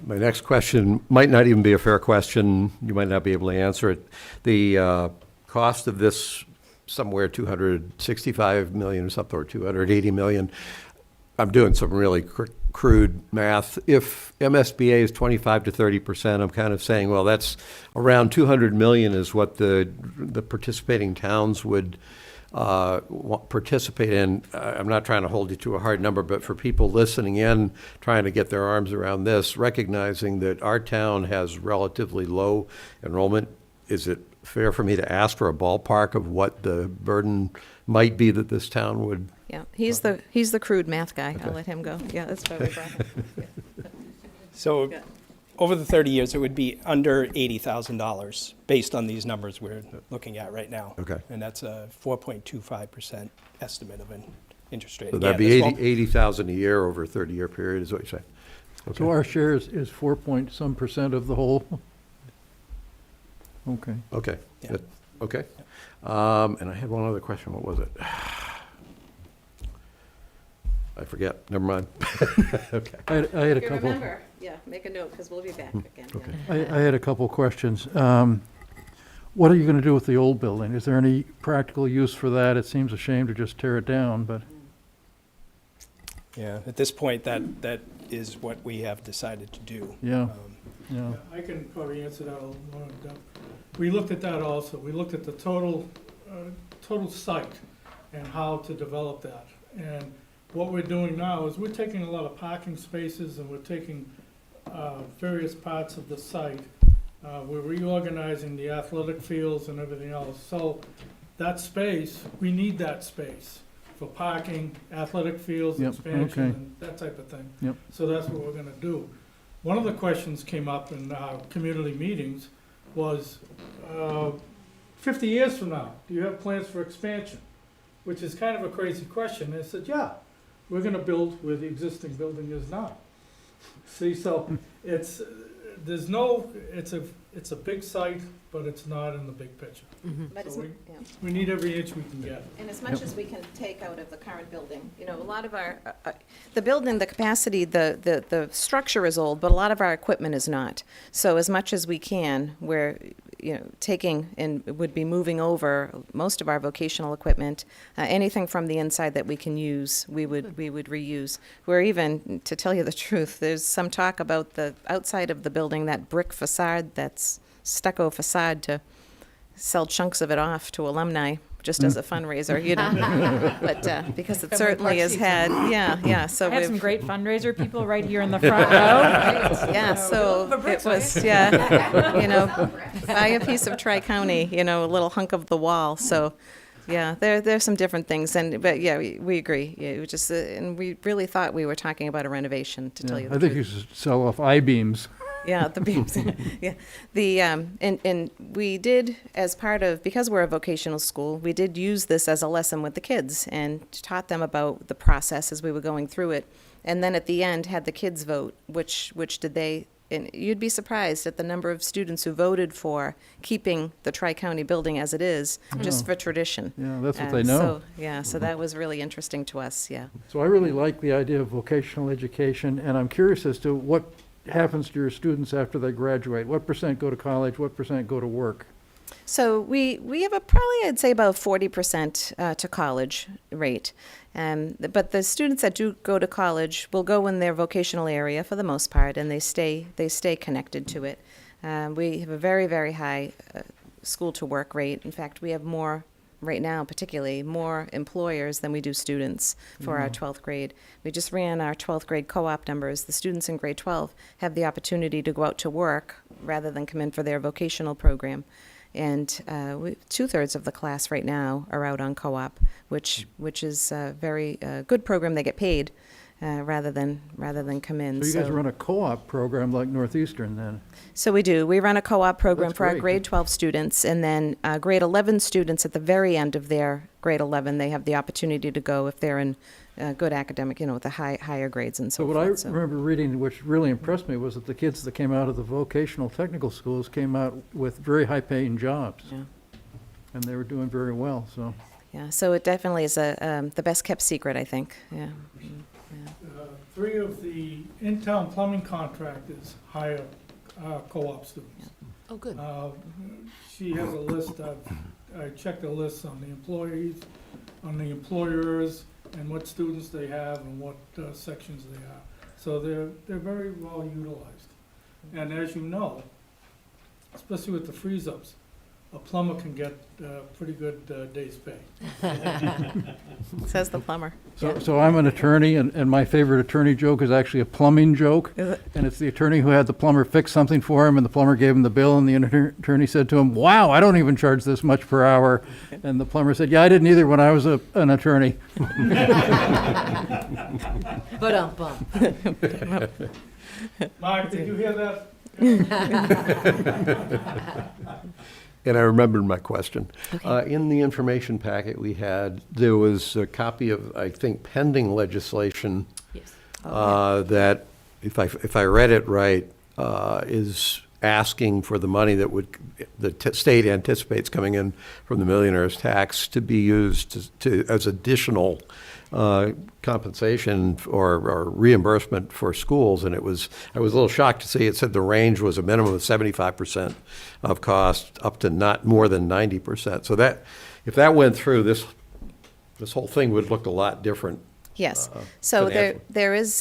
My next question might not even be a fair question. You might not be able to answer it. The cost of this, somewhere 265 million or something, or 280 million. I'm doing some really crude math. If MSBA is 25 to 30%, I'm kind of saying, well, that's around 200 million is what the participating towns would participate in. I'm not trying to hold you to a hard number, but for people listening in, trying to get their arms around this, recognizing that our town has relatively low enrollment, is it fair for me to ask for a ballpark of what the burden might be that this town would? Yeah, he's the crude math guy. Okay. I'll let him go. Yeah, that's probably right. So Yeah. over the 30 years, it would be under $80,000 based on these numbers we're looking at right now. Okay. And that's a 4.25% estimate of an interest rate. So that'd Again, be this won't- 80,000 a year over a 30-year period, is what you're saying? Okay. So our share is 4 point some% of the whole? Okay. Okay, Yeah. good. Okay. And I had one other question. What was it? I forget. Never mind. Okay. I had a If you couple. remember, yeah, make a note, because we'll be back again. Okay. I had a couple questions. What are you going to do with the old building? Is there any practical use for that? It seems a shame to just tear it down, but, Yeah, at this point, that is what we have decided to do. yeah. Yeah. I can probably answer that a little more in depth. We looked at that also. We looked at the total site and how to develop that. And what we're doing now is we're taking a lot of parking spaces and we're taking various parts of the site. We're reorganizing the athletic fields and everything else. So that space, we need that space for parking, athletic fields, Yep, expansion, okay. and that type of thing. Yep. So that's what we're gonna do. One of the questions came up in our community meetings was, 50 years from now, do you have plans for expansion? Which is kind of a crazy question. And I said, yeah, we're gonna build where the existing building is now. See, so it's a big site, but it's not in the big picture. But So it's- we- yeah. We need every inch we can get. And as much as we can take out of the current building, you know, a lot of our, the building, the capacity, the structure is old, but a lot of our equipment is not. So as much as we can, we're, you know, taking and would be moving over most of our vocational equipment, anything from the inside that we can use, we would reuse. We're even, to tell you the truth, there's some talk about the outside of the building, that brick facade, that's stucco facade, to sell chunks of it off to alumni, just as a fundraiser, you know. But, because it Come with certainly has proxies. had, yeah, so I have some we've, great fundraiser people right here in the front row. yeah, so it was, yeah, you know, buy a piece of Tri-County, you know, a little hunk of the wall, so, yeah, there's some different things, but yeah, we agree. Yeah, it was just, and we really thought we were talking about a renovation, to tell you the I truth. think you should sell off I-beams. Yeah, the beams, yeah. The, and we did, as part of, because we're a vocational school, we did use this as a lesson with the kids and taught them about the process as we were going through it. And then at the end, had the kids vote, which did they, and you'd be surprised at the number of students who voted for keeping the Tri-County building as it is, just for tradition. Yeah, that's what they know. So, yeah, so that was really interesting to us, yeah. So I really like the idea of vocational education, and I'm curious as to what happens to your students after they graduate. What % go to college? What % go to work? So we have a probably, I'd say, about 40% to college rate. But the students that do go to college will go in their vocational area for the most part, and they stay connected to it. We have a very, very high school to work rate. In fact, we have more, right now particularly, more employers than we do students for our 12th grade. We just ran our 12th grade co-op numbers. The students in grade 12 have the opportunity to go out to work rather than come in for their vocational program. And 2/3 of the class right now are out on co-op, which is a very good program. They get paid rather than come in. So you guys run a co-op program like Northeastern then? So we do. We run a co-op program That's for our great. grade 12 students, and then grade 11 students at the very end of their grade 11, they have the opportunity to go if they're in good academic, you know, with the higher grades and so So forth. what I so. remember reading, which really impressed me, was that the kids that came out of the vocational technical schools came out with very high-paying jobs. Yeah. And they were doing very well, so. Yeah, so it definitely is the best-kept secret, I think, yeah. 3 of the in-town plumbing contractors hire co-op students. Oh, good. She has a list I checked the list on the employees, on the employers, and what students they have and what sections they are. So they're very well utilized. And as you know, especially with the freeze-ups, a plumber can get pretty good day's pay. Says the plumber. So I'm an attorney, and my favorite attorney joke is actually a plumbing joke. Is it? And it's the attorney who had the plumber fix something for him, and the plumber gave him the bill, and the attorney said to him, "Wow, I don't even charge this much per hour." And the plumber said, "Yeah, I didn't either when I was an attorney." Ba-dum-bum. Mark, did you hear that? And I remembered my question. In the information packet we had, there was a copy of, I think, pending legislation Yes. that, if I read it right, is asking for the money that the state anticipates coming in from the millionaire's tax to be used as additional compensation or reimbursement for schools. And I was a little shocked to see it said the range was a minimum of 75% of cost up to not more than 90%. So that, if that went through, this whole thing would look a lot different. Yes. So financially. there is,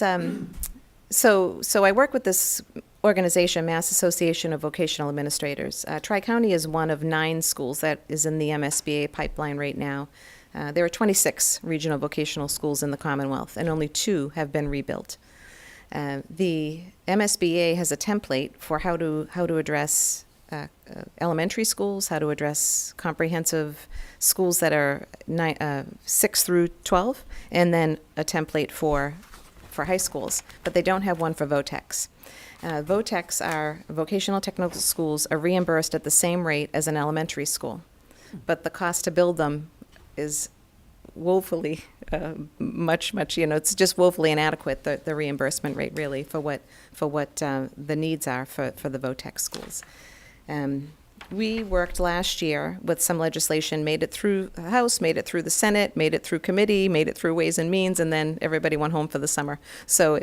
so I work with this organization, Mass Association of Vocational Administrators. Tri-County is one of 9 schools that is in the MSBA pipeline right now. There are 26 regional vocational schools in the Commonwealth, and only 2 have been rebuilt. The MSBA has a template for how to address elementary schools, how to address comprehensive schools that are 6 through 12, and then a template for high schools, but they don't have one for VOTECs. VOTECs are vocational technical schools are reimbursed at the same rate as an elementary school, but the cost to build them is woefully much, it's just woefully inadequate, the reimbursement rate really for what the needs are for the VOTEC schools. We worked last year with some legislation, made it through the House, made it through the Senate, made it through committee, made it through Ways and Means, and then everybody went home for the summer. So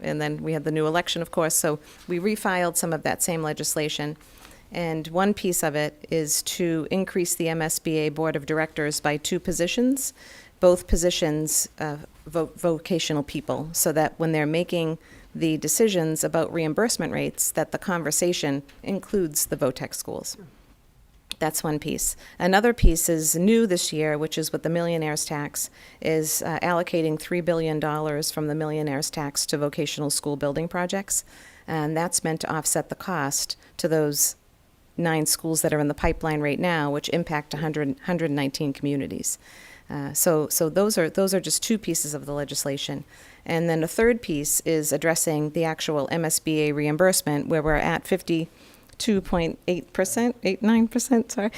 and then we had the new election, of course, so we refiled some of that same legislation. And one piece of it is to increase the MSBA Board of Directors by 2 positions, both positions vocational people, so that when they're making the decisions about reimbursement rates, that the conversation includes the VOTEC schools. That's one piece. Another piece is new this year, which is with the millionaire's tax, is allocating $3 billion from the millionaire's tax to vocational school building projects. And that's meant to offset the cost to those 9 schools that are in the pipeline right now, which impact 119 communities. So those are just 2 pieces of the legislation. And then a third piece is addressing the actual MSBA reimbursement, where we're at 52.8%, 89%, sorry,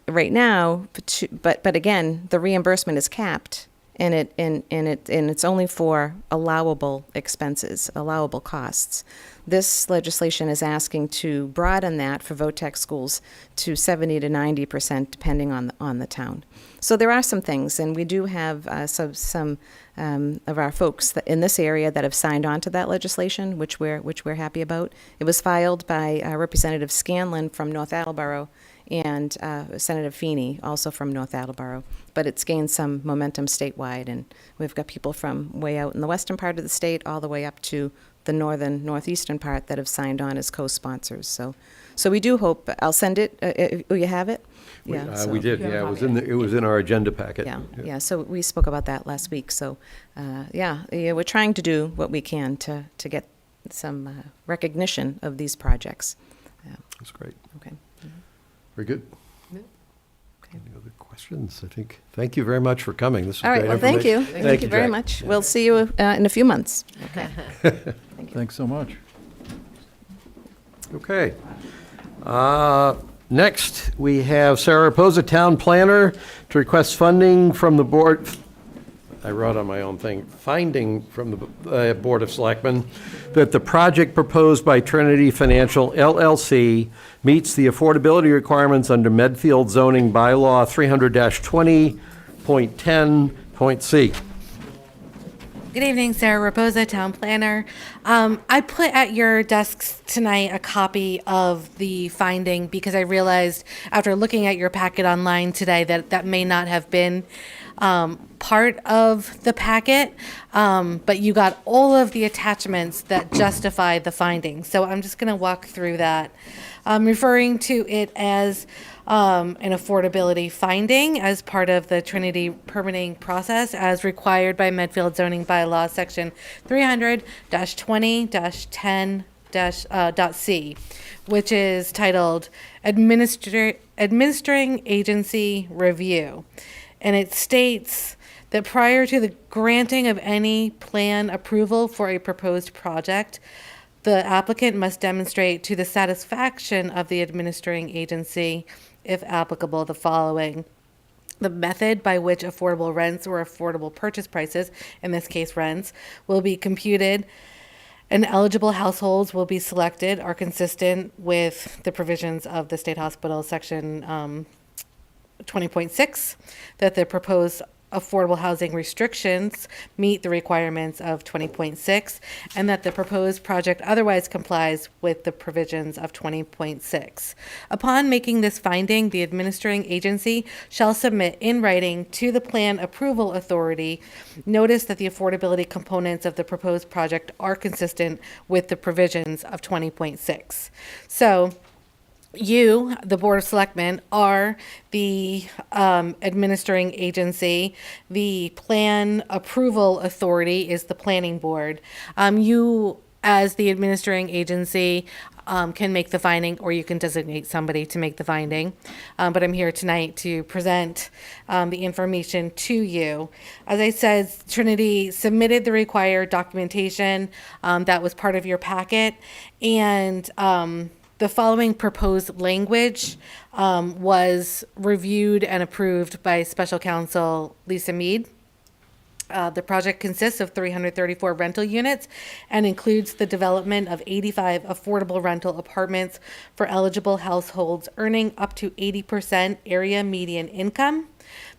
right now. But again, the reimbursement is capped, and it's only for allowable expenses, allowable costs. This legislation is asking to broaden that for VOTEC schools to 70 to 90%, depending on the town. So there are some things, and we do have some of our folks in this area that have signed on to that legislation, which we're happy about. It was filed by Representative Scanlon from North Attleboro and Senator Feeney, also from North Attleboro. But it's gained some momentum statewide, and we've got people from way out in the western part of the state all the way up to the northeastern part that have signed on as co-sponsors. So we do hope. I'll send it. You have it? Yeah, We did, yeah. It was in our agenda packet. Yeah. So we spoke about that last week. So, we're trying to do what we can to get some recognition of these projects. That's great. Okay. Very good. Yeah. Okay. Any other questions? I think, thank you very much for coming. This is All right. great Well, thank you. information. Thank you very Jack. much. We'll see you in a few months. Thanks so much. Okay. Next, we have Sarah Raposa, Town Planner, to request funding from the board. I wrote on my own thing, finding from the Board of Selectmen that the project proposed by Trinity Financial LLC meets the affordability requirements under Medfield zoning bylaw 300-20.10.c. Good evening, Sarah Raposa, Town Planner. I put at your desks tonight a copy of the finding because I realized after looking at your packet online today that may not have been part of the packet, but you got all of the attachments that justify the findings. So I'm just going to walk through that. I'm referring to it as an affordability finding as part of the Trinity permitting process as required by Medfield zoning bylaw section 300-20-10-.c, which is titled Administering Agency Review. And it states that prior to the granting of any plan approval for a proposed project, the applicant must demonstrate to the satisfaction of the administering agency, if applicable, the following: the method by which affordable rents or affordable purchase prices, in this case rents, will be computed and eligible households will be selected are consistent with the provisions of the State Hospital section 20.6, that the proposed affordable housing restrictions meet the requirements of 20.6, and that the proposed project otherwise complies with the provisions of 20.6. Upon making this finding, the administering agency shall submit in writing to the Plan Approval Authority notice that the affordability components of the proposed project are consistent with the provisions of 20.6. So, you, the Board of Selectmen, are the administering agency. The Plan Approval Authority is the Planning Board. You, as the administering agency, can make the finding, or you can designate somebody to make the finding. But I'm here tonight to present the information to you. As I said, Trinity submitted the required documentation that was part of your packet, and the following proposed language was reviewed and approved by Special Counsel Lisa Mead. The project consists of 334 rental units and includes the development of 85 affordable rental apartments for eligible households earning up to 80% area median income.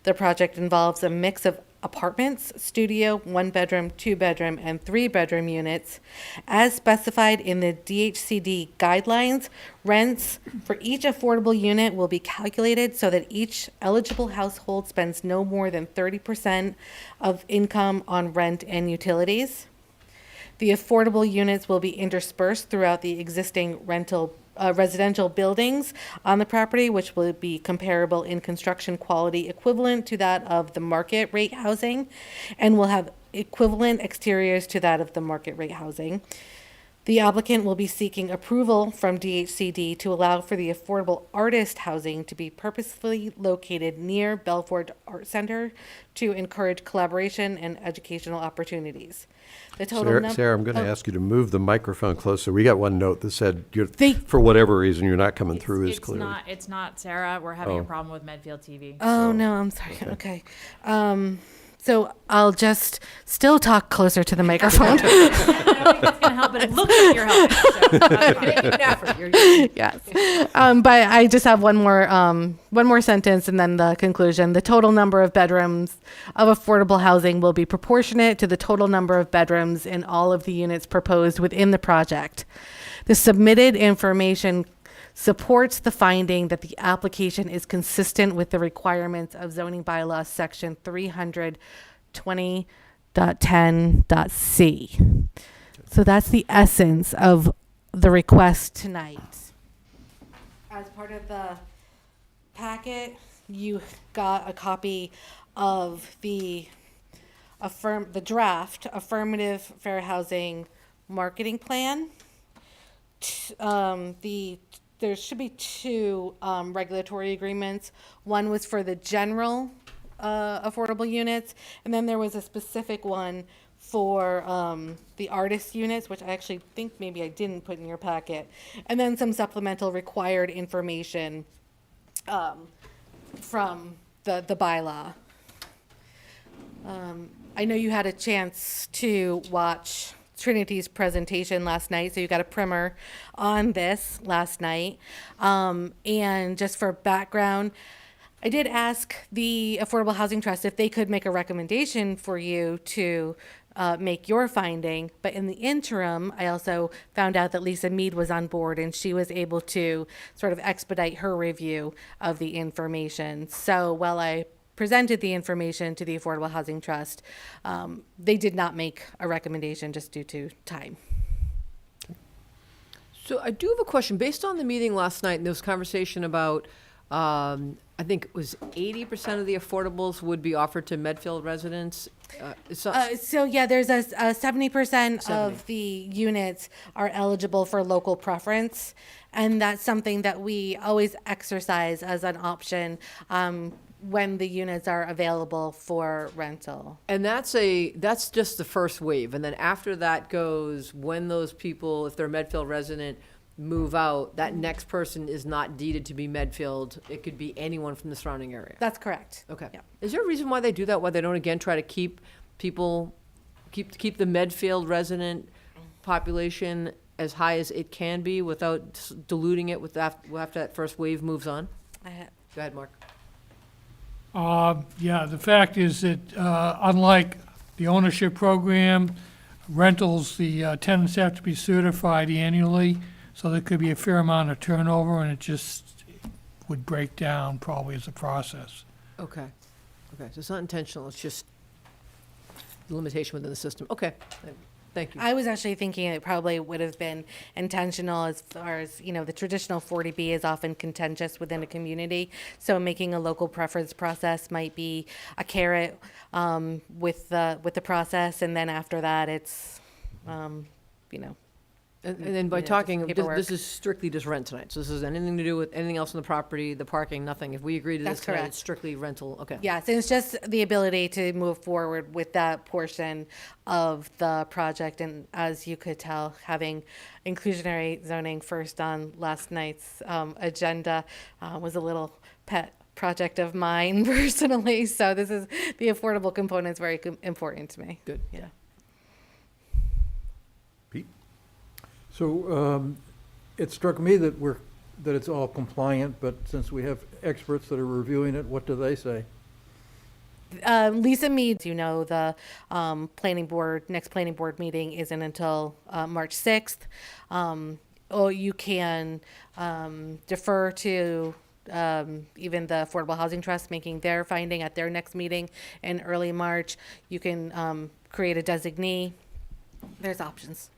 The project involves a mix of apartments, studio, 1-bedroom, 2-bedroom, and 3-bedroom units. As specified in the DHCD guidelines, rents for each affordable unit will be calculated so that each eligible household spends no more than 30% of income on rent and utilities. The affordable units will be interspersed throughout the existing residential buildings on the property, which will be comparable in construction quality equivalent to that of the market rate housing, and will have equivalent exteriors to that of the market rate housing. The applicant will be seeking approval from DHCD to allow for the affordable artist housing to be purposefully located near Belford Art Center to encourage collaboration and educational opportunities. The total Sarah, I'm going to oh. ask you to move the microphone closer. We got one note that said, They- for whatever reason, you're not coming through as clearly. It's not, Sarah. We're having Oh. a problem with Medfield TV. Oh, no, I'm sorry. Okay. So I'll just still talk closer to the microphone. I don't think that's gonna help, but it looks like you're helping. So, make an effort. Yes. But I just have one more sentence and then the conclusion. The total number of bedrooms of affordable housing will be proportionate to the total number of bedrooms in all of the units proposed within the project. The submitted information supports the finding that the application is consistent with the requirements of zoning bylaws section 320.10.c. So that's the essence of the request tonight. As part of the packet, you got a copy of the draft affirmative fair housing marketing plan. There should be two regulatory agreements. One was for the general affordable units, and then there was a specific one for the artist units, which I actually think maybe I didn't put in your packet, and then some supplemental required information from the bylaw. I know you had a chance to watch Trinity's presentation last night, so you got a primer on this last night. And just for background, I did ask the Affordable Housing Trust if they could make a recommendation for you to make your finding, but in the interim, I also found out that Lisa Mead was on board and she was able to sort of expedite her review of the information. So while I presented the information to the Affordable Housing Trust, they did not make a recommendation just due to time. So I do have a question. Based on the meeting last night, and there was conversation about, I think it was 80% of the affordables would be offered to Medfield residents. So yeah, there's a 70% of the units are eligible for local preference, and that's something that we always exercise as an option when the units are available for rental. And that's just the first wave. And then after that goes, when those people, if they're a Medfield resident, move out, that next person is not deeded to be Medfield. It could be anyone from the surrounding area. That's correct. Okay. Yeah. Is there a reason why they do that? Why they don't again try to keep people, keep the Medfield resident population as high as it can be without diluting it with after that first wave moves on? Go ahead, Mark. Yeah, the fact is that unlike the ownership program, rentals, the tenants have to be certified annually, so there could be a fair amount of turnover, and it just would break down probably as a process. Okay, okay, so it's not intentional, it's just limitation within the system. Okay, thank you. I was actually thinking it probably would have been intentional as far as, the traditional 40B is often contentious within a community. So making a local preference process might be a carrot with the process. And then after that, it's, And then by just talking, paperwork. this is strictly just rent tonight, so this is anything to do with anything else on the property, the parking, nothing. If we agree to this That's tonight, correct. it's strictly rental, okay. yes, and it's just the ability to move forward with that portion of the project. And as you could tell, having inclusionary zoning first on last night's agenda was a little pet project of mine personally. So this is, the affordable component is very important to me. Good, Yeah. Pete? So it struck me that it's all compliant, but since we have experts that are reviewing it, what do they say? Lisa Meads, the next planning board meeting isn't until March 6th. Or you can defer to even the Affordable Housing Trust making their finding at their next meeting in early March. You can create a designee. There's options.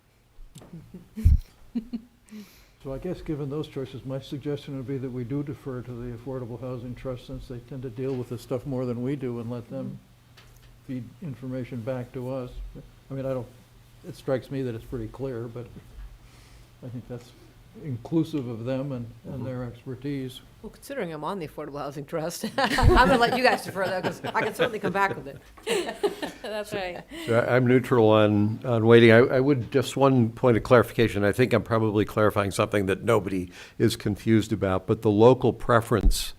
So I guess, given those choices, my suggestion would be that we do defer to the Affordable Housing Trust, since they tend to deal with this stuff more than we do, and let them feed information back to us. I mean, it strikes me that it's pretty clear, but I think that's inclusive of them and their expertise. Well, considering I'm on the Affordable Housing Trust, I'm gonna let you guys defer that, because I can certainly come back with it. That's right. So I'm neutral on waiting. I would, just one point of clarification. I think I'm probably clarifying something that nobody is confused about, but the local preference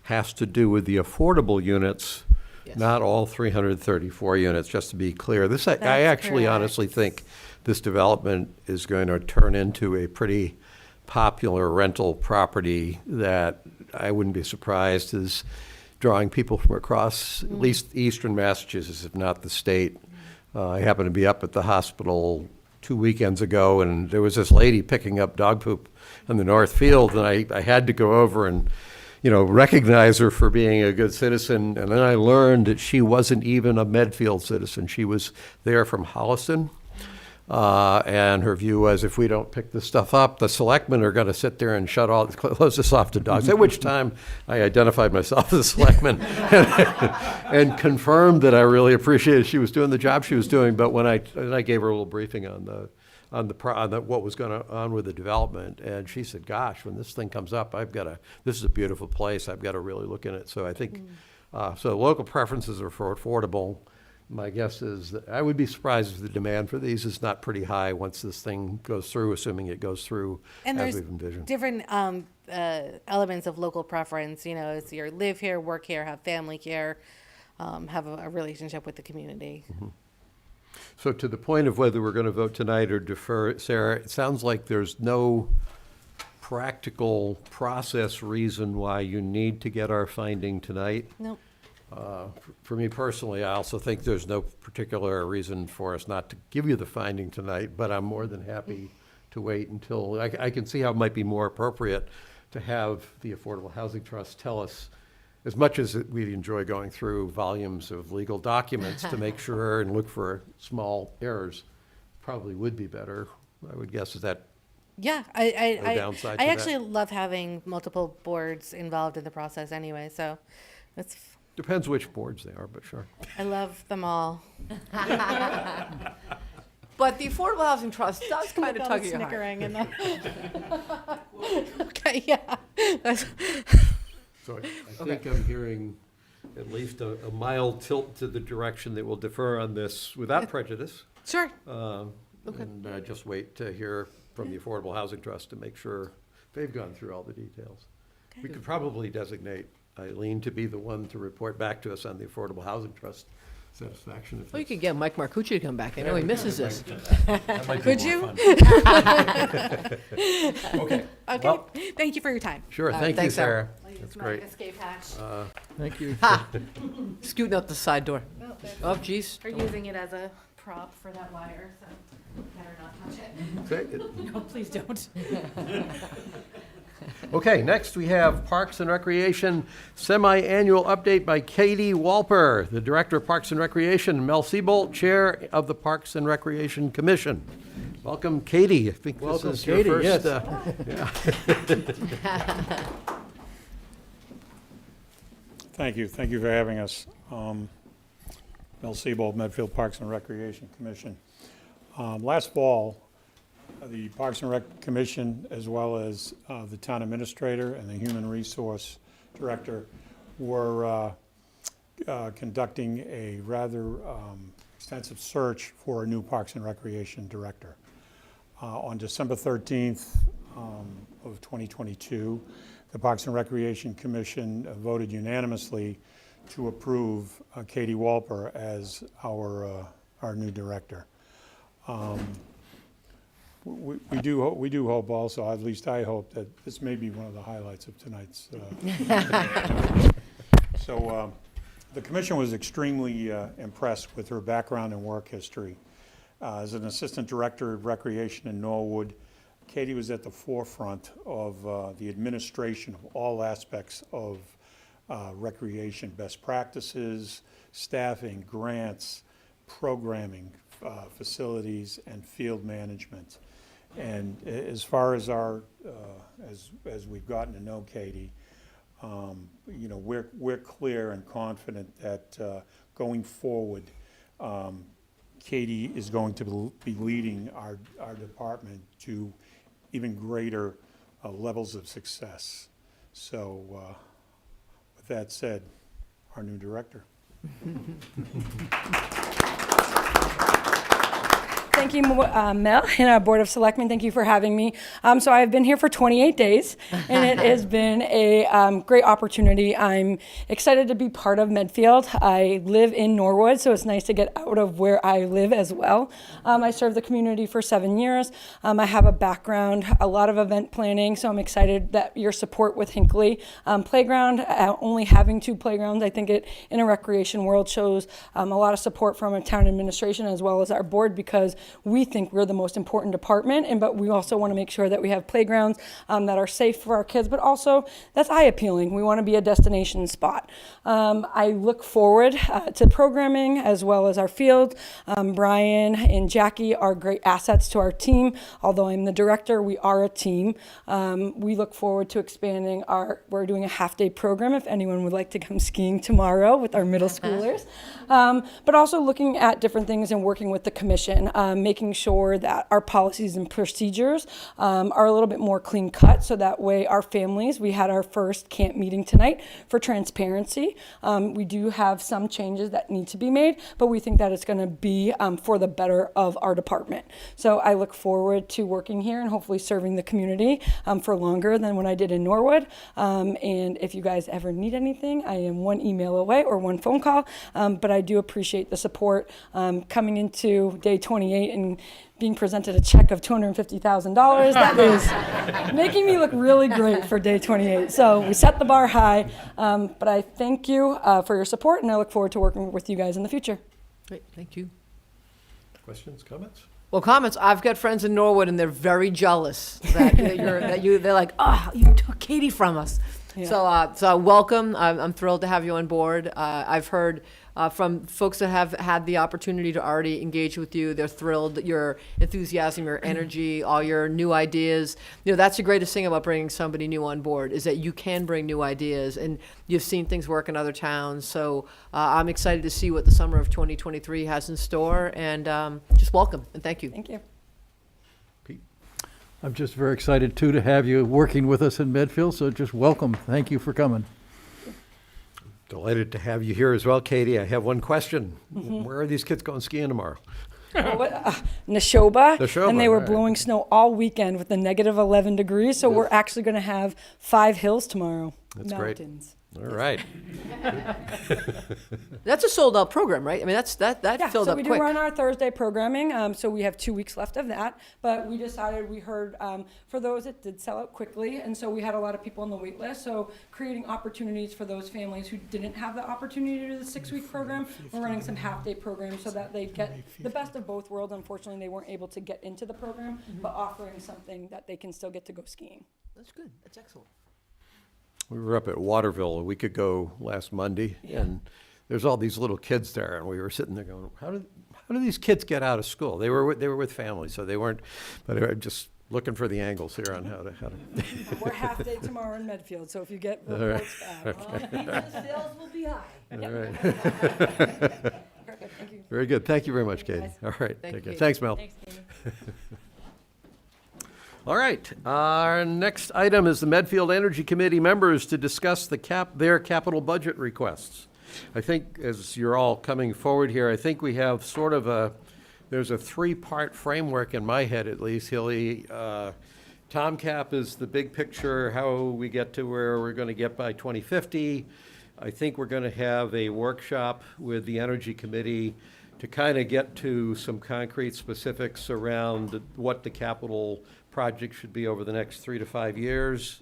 has to do with the affordable units, Yes. not all 334 units, just to be clear. I That's actually correct. honestly think this development is going to turn into a pretty popular rental property that I wouldn't be surprised is drawing people from across at least eastern Massachusetts, if not the state. I happened to be up at the hospital 2 weekends ago, and there was this lady picking up dog poop in the North Field, and I had to go over and recognize her for being a good citizen. And then I learned that she wasn't even a Medfield citizen. She was there from Holliston. And her view was, if we don't pick this stuff up, the selectmen are going to sit there and close this off to dogs. At which time I identified myself as a selectman and confirmed that I really appreciated she was doing the job she was doing. But when I gave her a little briefing on what was going on with the development, and she said, "Gosh, when this thing comes up, this is a beautiful place. I've got to really look in it." So I think so. Local preferences are for affordable. My guess is that I would be surprised if the demand for these is not pretty high once this thing goes through, assuming it goes through And as there's we've envisioned. different elements of local preference. Is you live here, work here, have family here, have a relationship with the community. So to the point of whether we're going to vote tonight or defer, Sarah, it sounds like there's no practical process reason why you need to get our finding tonight. Nope. For me personally, I also think there's no particular reason for us not to give you the finding tonight, but I'm more than happy to wait until, I can see how it might be more appropriate to have the Affordable Housing Trust tell us, as much as we enjoy going through volumes of legal documents to make sure and look for small errors, probably would be better, I would guess. Is that Yeah, no downside to I that? actually love having multiple boards involved in the process anyway, so it's, Depends which boards they are, but sure. I love them all. But the Affordable Housing Trust does kind of tug at your heart. Snickering and the. Okay, yeah. So I think I'm hearing at least a mild tilt to the direction that we'll defer on this without prejudice. Sure. And just wait to hear from the Affordable Housing Trust to make sure they've gone through all the details. We could probably designate Eileen to be the one to report back to us on the Affordable Housing Trust satisfaction. If Well, you that's- could get Mike Marcucci to come back. I know he misses this. that might be Could more you? fun. Okay. Okay, Well, thank you for your time. sure. Thank you, thanks, Sarah. Sarah. That's great. Escape hatch. Thank you. Scooting out the side door. Oh, geez. We're using it as a prop for that wire, so better not touch it. Okay. No, please don't. Okay, next we have Parks and Recreation Semi-Annual Update by Katie Walper, the Director of Parks and Recreation, Mel Seabolt, Chair of the Parks and Recreation Commission. Welcome, Katie. I think Welcome, this is your Katie, first. yes. Thank you for having us. Mel Seabold, Medfield Parks and Recreation Commission. Last fall, the Parks and Rec Commission, as well as the town administrator and the human resource director, were conducting a rather extensive search for a new Parks and Recreation director. On December 13th of 2022, the Parks and Recreation Commission voted unanimously to approve Katie Walper as our new director. We do hope also, at least I hope, that this may be one of the highlights of tonight's. So the commission was extremely impressed with her background and work history. As an assistant director of recreation in Norwood, Katie was at the forefront of the administration of all aspects of recreation, best practices, staffing, grants, programming, facilities, and field management. And as far as our, as we've gotten to know Katie, you know, we're clear and confident that going forward, Katie is going to be leading our department to even greater levels of success. So with that said, our new director. Thank you, Mel, and our Board of Selectmen. Thank you for having me. So I've been here for 28 days, and it has been a great opportunity. I'm excited to be part of Medfield. I live in Norwood, so it's nice to get out of where I live as well. I served the community for 7 years. I have a background, a lot of event planning, so I'm excited that your support with Hinckley Playground, only having 2 playgrounds, I think it, in a recreation world, shows a lot of support from a town administration as well as our board, because we think we're the most important department, but we also want to make sure that we have playgrounds that are safe for our kids, but also that's eye appealing. We want to be a destination spot. I look forward to programming as well as our field. Brian and Jackie are great assets to our team. Although I'm the director, we are a team. We look forward to expanding we're doing a half-day program if anyone would like to come skiing tomorrow with our middle schoolers. But also looking at different things and working with the commission. Making sure that our policies and procedures are a little bit more clean cut, so that way our families, we had our first camp meeting tonight for transparency. We do have some changes that need to be made, but we think that it's going to be for the better of our department. So I look forward to working here and hopefully serving the community for longer than what I did in Norwood. And if you guys ever need anything, I am 1 email away or 1 phone call, but I do appreciate the support coming into day 28 and being presented a check of $250,000. That is making me look really great for day 28. So we set the bar high, but I thank you for your support, and I look forward to working with you guys in the future. Great, thank you. Questions, comments? Well, comments. I've got friends in Norwood, and they're very jealous that they're like, oh, you took Katie from us. Yeah. So welcome. I'm thrilled to have you on board. I've heard from folks that have had the opportunity to already engage with you. They're thrilled that your enthusiasm, your energy, all your new ideas. You know, that's the greatest thing about bringing somebody new on board, is that you can bring new ideas, and you've seen things work in other towns. So I'm excited to see what the summer of 2023 has in store, and just welcome and thank you. Thank you. I'm just very excited, too, to have you working with us in Medfield, so just welcome. Thank you for coming. Delighted to have you here as well, Katie. I have one question. Where are these kids going skiing tomorrow? Neshoba, and they were all right. blowing snow all weekend with the -11 degrees, so we're actually going to have 5 hills tomorrow. That's great. mountains. All right. That's a sold-out program, right? I mean, that Yeah, filled so up we quick. do run our Thursday programming, so we have 2 weeks left of that. But we decided, we heard, for those, it did sell out quickly, and so we had a lot of people on the wait list. So creating opportunities for those families who didn't have the opportunity to do the 6-week program, we're running some half-day programs so that they get the best of both worlds. Unfortunately, they weren't able to get into the program, but offering something that they can still get to go skiing. That's good. That's excellent. We were up at Waterville a week ago last Monday, and there's all these little kids there, and we were sitting there going, how do these kids get out of school? They were with families, so they weren't, but I'm just looking for the angles here on how to. We're half-day tomorrow in Medfield, so if you get All right. reports back. Sales will be high. All right. Perfect, thank you. Very good. Thank you very much, Katie. All right. Thank Take you, care. Katie. Thanks, Mel. Thanks, Katie. All right, our next item is the Medfield Energy Committee members to discuss their capital budget requests. I think as you're all coming forward here, I think we have sort of there's a 3-part framework in my head at least, Hilly. TomCap is the big picture, how we get to where we're going to get by 2050. I think we're going to have a workshop with the Energy Committee to kind of get to some concrete specifics around what the capital project should be over the next 3 to 5 years.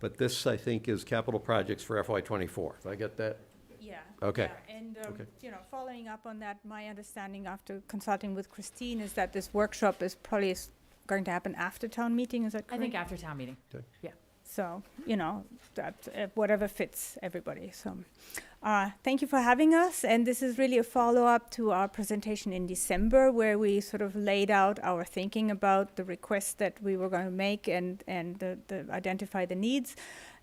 But this, I think, is capital projects for FY24. Did I get that? Yeah. Okay. Yeah. And, Okay. following up on that, my understanding after consulting with Christine is that this workshop is probably going to happen after town meeting, is that I correct? think after town meeting. Okay. Yeah. So, that whatever fits everybody. So, thank you for having us. And this is really a follow-up to our presentation in December, where we sort of laid out our thinking about the requests that we were going to make and identify the needs.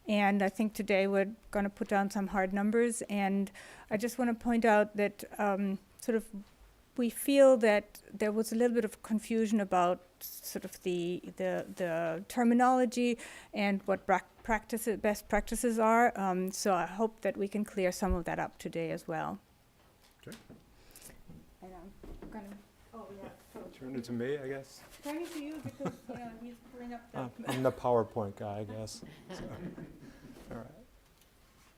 And I think today we're going to put down some hard numbers. And I just want to point out that we feel that there was a little bit of confusion about sort of the terminology and what best practices are. So I hope that we can clear some of that up today as well. Okay. And I'm gonna, Turn it to me, I guess. turning to you because he's pulling up the. I'm the PowerPoint guy, I guess. So, all right.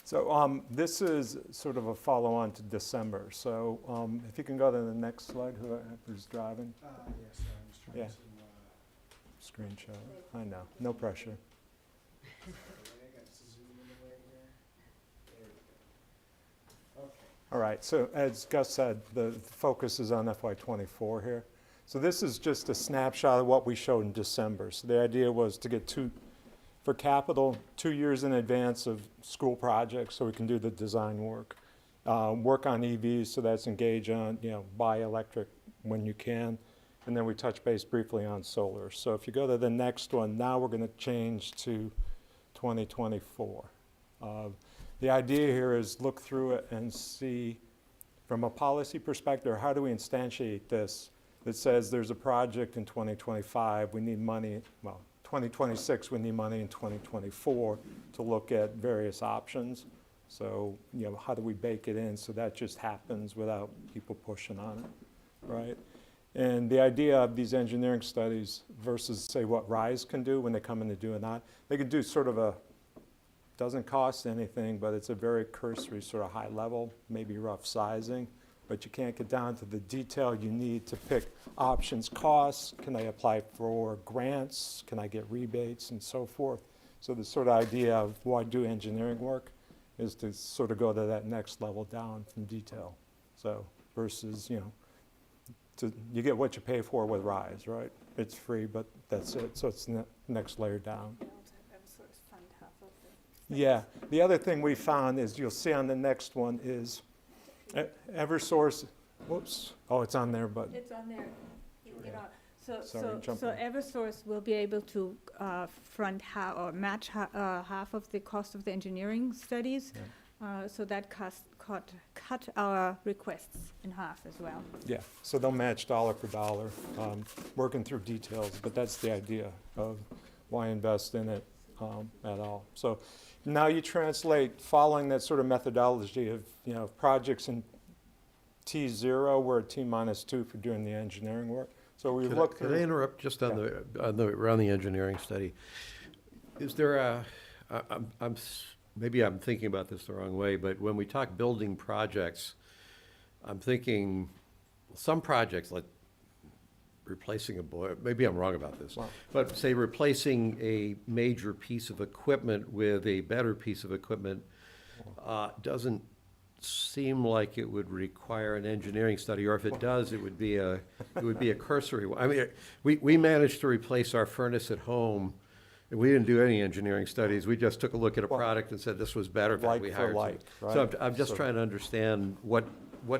So this is sort of a follow-on to December. So if you can go to the next slide, whoever's driving. Yes, I was trying Yeah. to. Screenshot. I know, no pressure. All right, so as Gus said, the focus is on FY24 here. So this is just a snapshot of what we showed in December. So the idea was to get for capital, 2 years in advance of school projects so we can do the design work. Work on EVs, so that's engage on, buy electric when you can. And then we touch base briefly on solar. So if you go to the next one, now we're going to change to 2024. The idea here is look through it and see, from a policy perspective, how do we instantiate this that says there's a project in 2025, we need money, 2026, we need money in 2024 to look at various options. So, how do we bake it in so that just happens without people pushing on it, right? And the idea of these engineering studies versus, say, what RISE can do when they come in to do that, they can do sort of doesn't cost anything, but it's a very cursory sort of high level, maybe rough sizing, but you can't get down to the detail you need to pick options, costs, can I apply for grants, can I get rebates, and so forth. So the sort of idea of why do engineering work is to sort of go to that next level down from detail. So versus, you get what you pay for with RISE, right? It's free, but that's it. So it's next layer down. Yeah. The other thing we found is you'll see on the next one is Eversource. Whoops. Oh, it's on there, but. It's on there. So jumping. Eversource will be able to front half or match half of the cost of the engineering studies. Yeah. So that cut our requests in half as well. Yeah, so they'll match dollar for dollar, working through details, but that's the idea of why invest in it at all. So now you translate, following that sort of methodology of, projects in T0, we're at T-2 for doing the engineering work. So we look through. Could I interrupt just around the engineering study? Is there I'm maybe I'm thinking about this the wrong way, but when we talk building projects, I'm thinking some projects like replacing a boiler, maybe I'm wrong about this, but say replacing a major piece of equipment with a better piece of equipment doesn't seem like it would require an engineering study, or if it does, it would be a cursory one. I mean, we managed to replace our furnace at home, and we didn't do any engineering studies. We just took a look at a product and said this was better. Like we for hired like, someone. So right? I'm just So- trying to understand what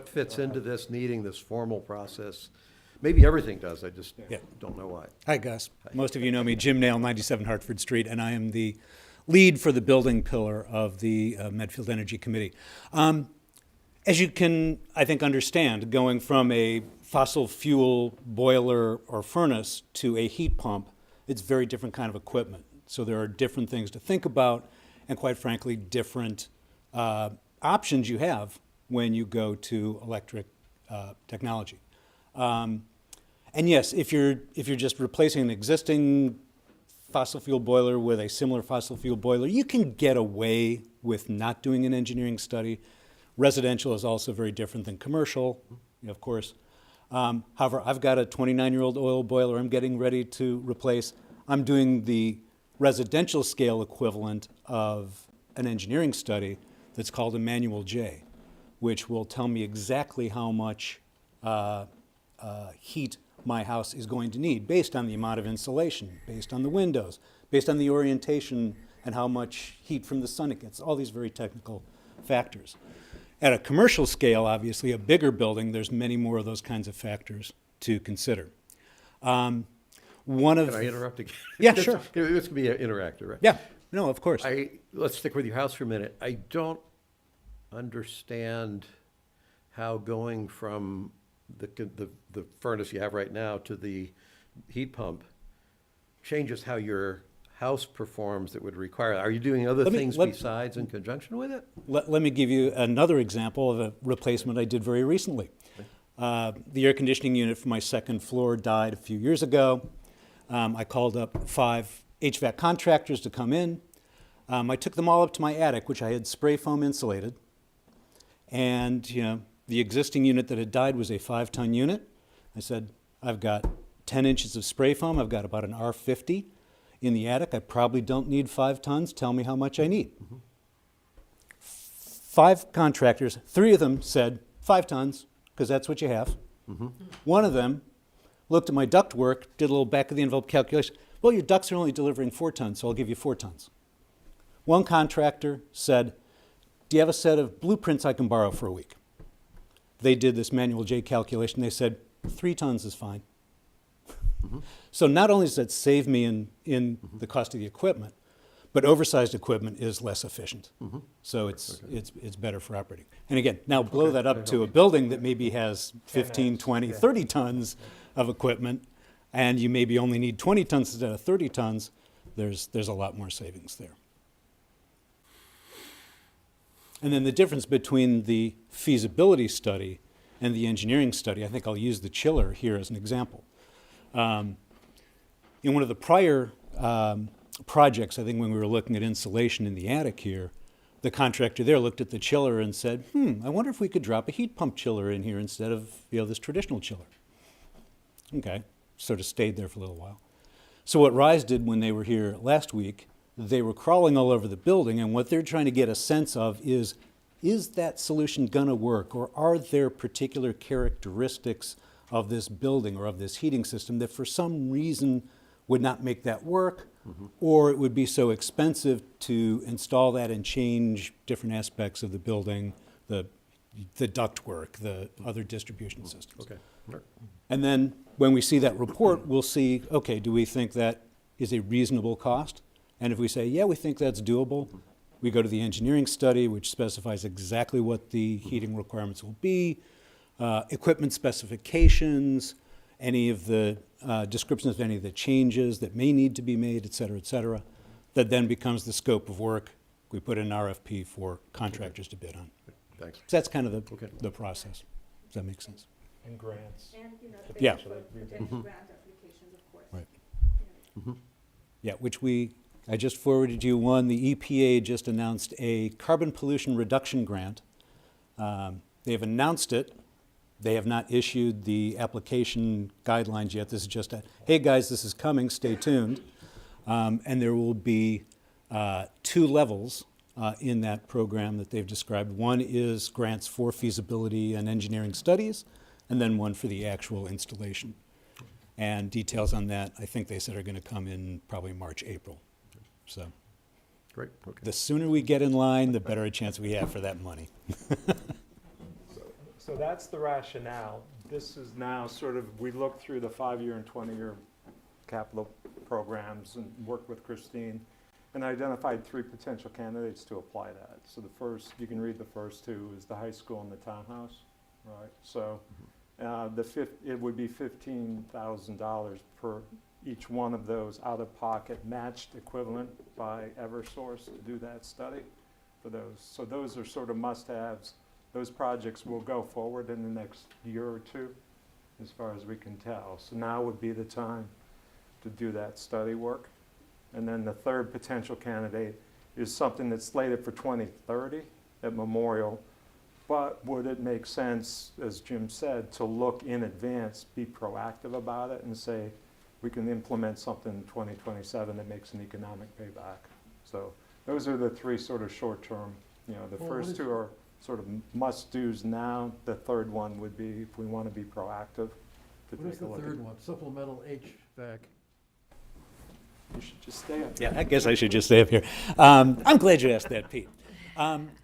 fits into this, needing this formal process. Maybe everything does, I just don't know why. Hi, Gus. Most of you know me, Jim Nail, 97 Hartford Street, and I am the lead for the building pillar of the Medfield Energy Committee. As you can, I think, understand, going from a fossil fuel boiler or furnace to a heat pump, it's very different kind of equipment. So there are different things to think about, and quite frankly, different options you have when you go to electric technology. And yes, if you're just replacing an existing fossil fuel boiler with a similar fossil fuel boiler, you can get away with not doing an engineering study. Residential is also very different than commercial, of course. However, I've got a 29-year-old oil boiler I'm getting ready to replace. I'm doing the residential scale equivalent of an engineering study that's called a Manual J, which will tell me exactly how much heat my house is going to need based on the amount of insulation, based on the windows, based on the orientation and how much heat from the sun it gets, all these very technical factors. At a commercial scale, obviously, a bigger building, there's many more of those kinds of factors to consider. Can I interrupt again? Yeah, sure. This could be interactive, right? Yeah, no, of course. Let's stick with your house for a minute. I don't understand how going from the furnace you have right now to the heat pump changes how your house performs that would require. Are you doing other things besides in conjunction with it? Let me give you another example of a replacement I did very recently. The air conditioning unit for my second floor died a few years ago. I called up 5 HVAC contractors to come in. I took them all up to my attic, which I had spray foam insulated. And, the existing unit that had died was a 5-ton unit. I said, I've got 10 inches of spray foam. I've got about an R50 in the attic. I probably don't need 5 tons. Tell me how much I need. 5 contractors, 3 of them said 5 tons, because that's what you have. One of them looked at my duct work, did a little back of the envelope calculation. Well, your ducts are only delivering 4 tons, so I'll give you 4 tons. One contractor said, do you have a set of blueprints I can borrow for a week? They did this Manual J calculation. They said 3 tons is fine. So not only does that save me in the cost of the equipment, but oversized equipment is less efficient. So it's better for operating. And again, now blow that up to a building that maybe has 15, 20, 30 tons of equipment, and you maybe only need 20 tons instead of 30 tons. There's a lot more savings there. And then the difference between the feasibility study and the engineering study, I think I'll use the chiller here as an example. In one of the prior projects, I think when we were looking at insulation in the attic here, the contractor there looked at the chiller and said, I wonder if we could drop a heat pump chiller in here instead of this traditional chiller. Okay, sort of stayed there for a little while. So what Rise did when they were here last week, they were crawling all over the building, and what they're trying to get a sense of is that solution going to work, or are there particular characteristics of this building or of this heating system that for some reason would not make that work, or it would be so expensive to install that and change different aspects of the building, the ductwork, the other distribution systems. Okay. And then when we see that report, we'll see, okay, do we think that is a reasonable cost? And if we say, yeah, we think that's doable, we go to the engineering study, which specifies exactly what the heating requirements will be, equipment specifications, any of the descriptions of any of the changes that may need to be made, et cetera, that then becomes the scope of work. We put in an RFP for contractors to bid on. Thanks. So that's kind of the process. Does that make sense? And grants. Yeah. Grant applications, of course. Right. Yeah, which we I just forwarded you one. The EPA just announced a carbon pollution reduction grant. They have announced it. They have not issued the application guidelines yet. This is just a, hey guys, this is coming, stay tuned. And there will be 2 levels in that program that they've described. One is grants for feasibility and engineering studies, and then one for the actual installation. And details on that, I think they said, are going to come in probably March, April. So Great, okay. the sooner we get in line, the better a chance we have for that money. So that's the rationale. This is now sort of, we looked through the 5-year and 20-year capital programs and worked with Christine and identified 3 potential candidates to apply that. So the first, you can read the first 2, is the high school and the townhouse, right? So it would be $15,000 per each one of those out-of-pocket matched equivalent by Eversource to do that study for those. So those are sort of must-haves. Those projects will go forward in the next year or 2, as far as we can tell. So now would be the time to do that study work. And then the third potential candidate is something that's slated for 2030 at Memorial. But would it make sense, as Jim said, to look in advance, be proactive about it, and say, we can implement something in 2027 that makes an economic payback? So those are the 3 sort of short-term, the first 2 are sort of must-dos now. The third one would be, if we want to be proactive, to What is take the a look at. third one? Supplemental HVAC. You should just stay up. Yeah, I guess I should just stay up here. I'm glad you asked that, Pete.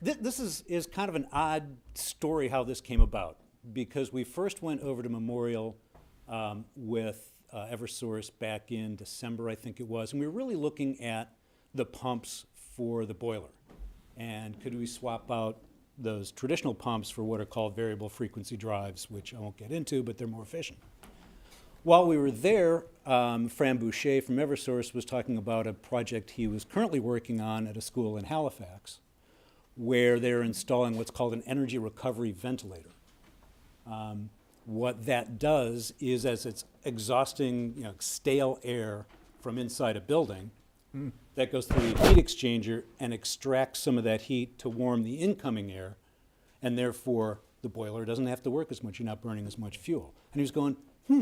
This is kind of an odd story how this came about, because we first went over to Memorial with Eversource back in December, I think it was, and we were really looking at the pumps for the boiler. And could we swap out those traditional pumps for what are called variable frequency drives, which I won't get into, but they're more efficient. While we were there, Fran Boucher from Eversource was talking about a project he was currently working on at a school in Halifax, where they're installing what's called an energy recovery ventilator. What that does is, as it's exhausting stale air from inside a building, that goes through the heat exchanger and extracts some of that heat to warm the incoming air, and therefore the boiler doesn't have to work as much. You're not burning as much fuel. And he was going,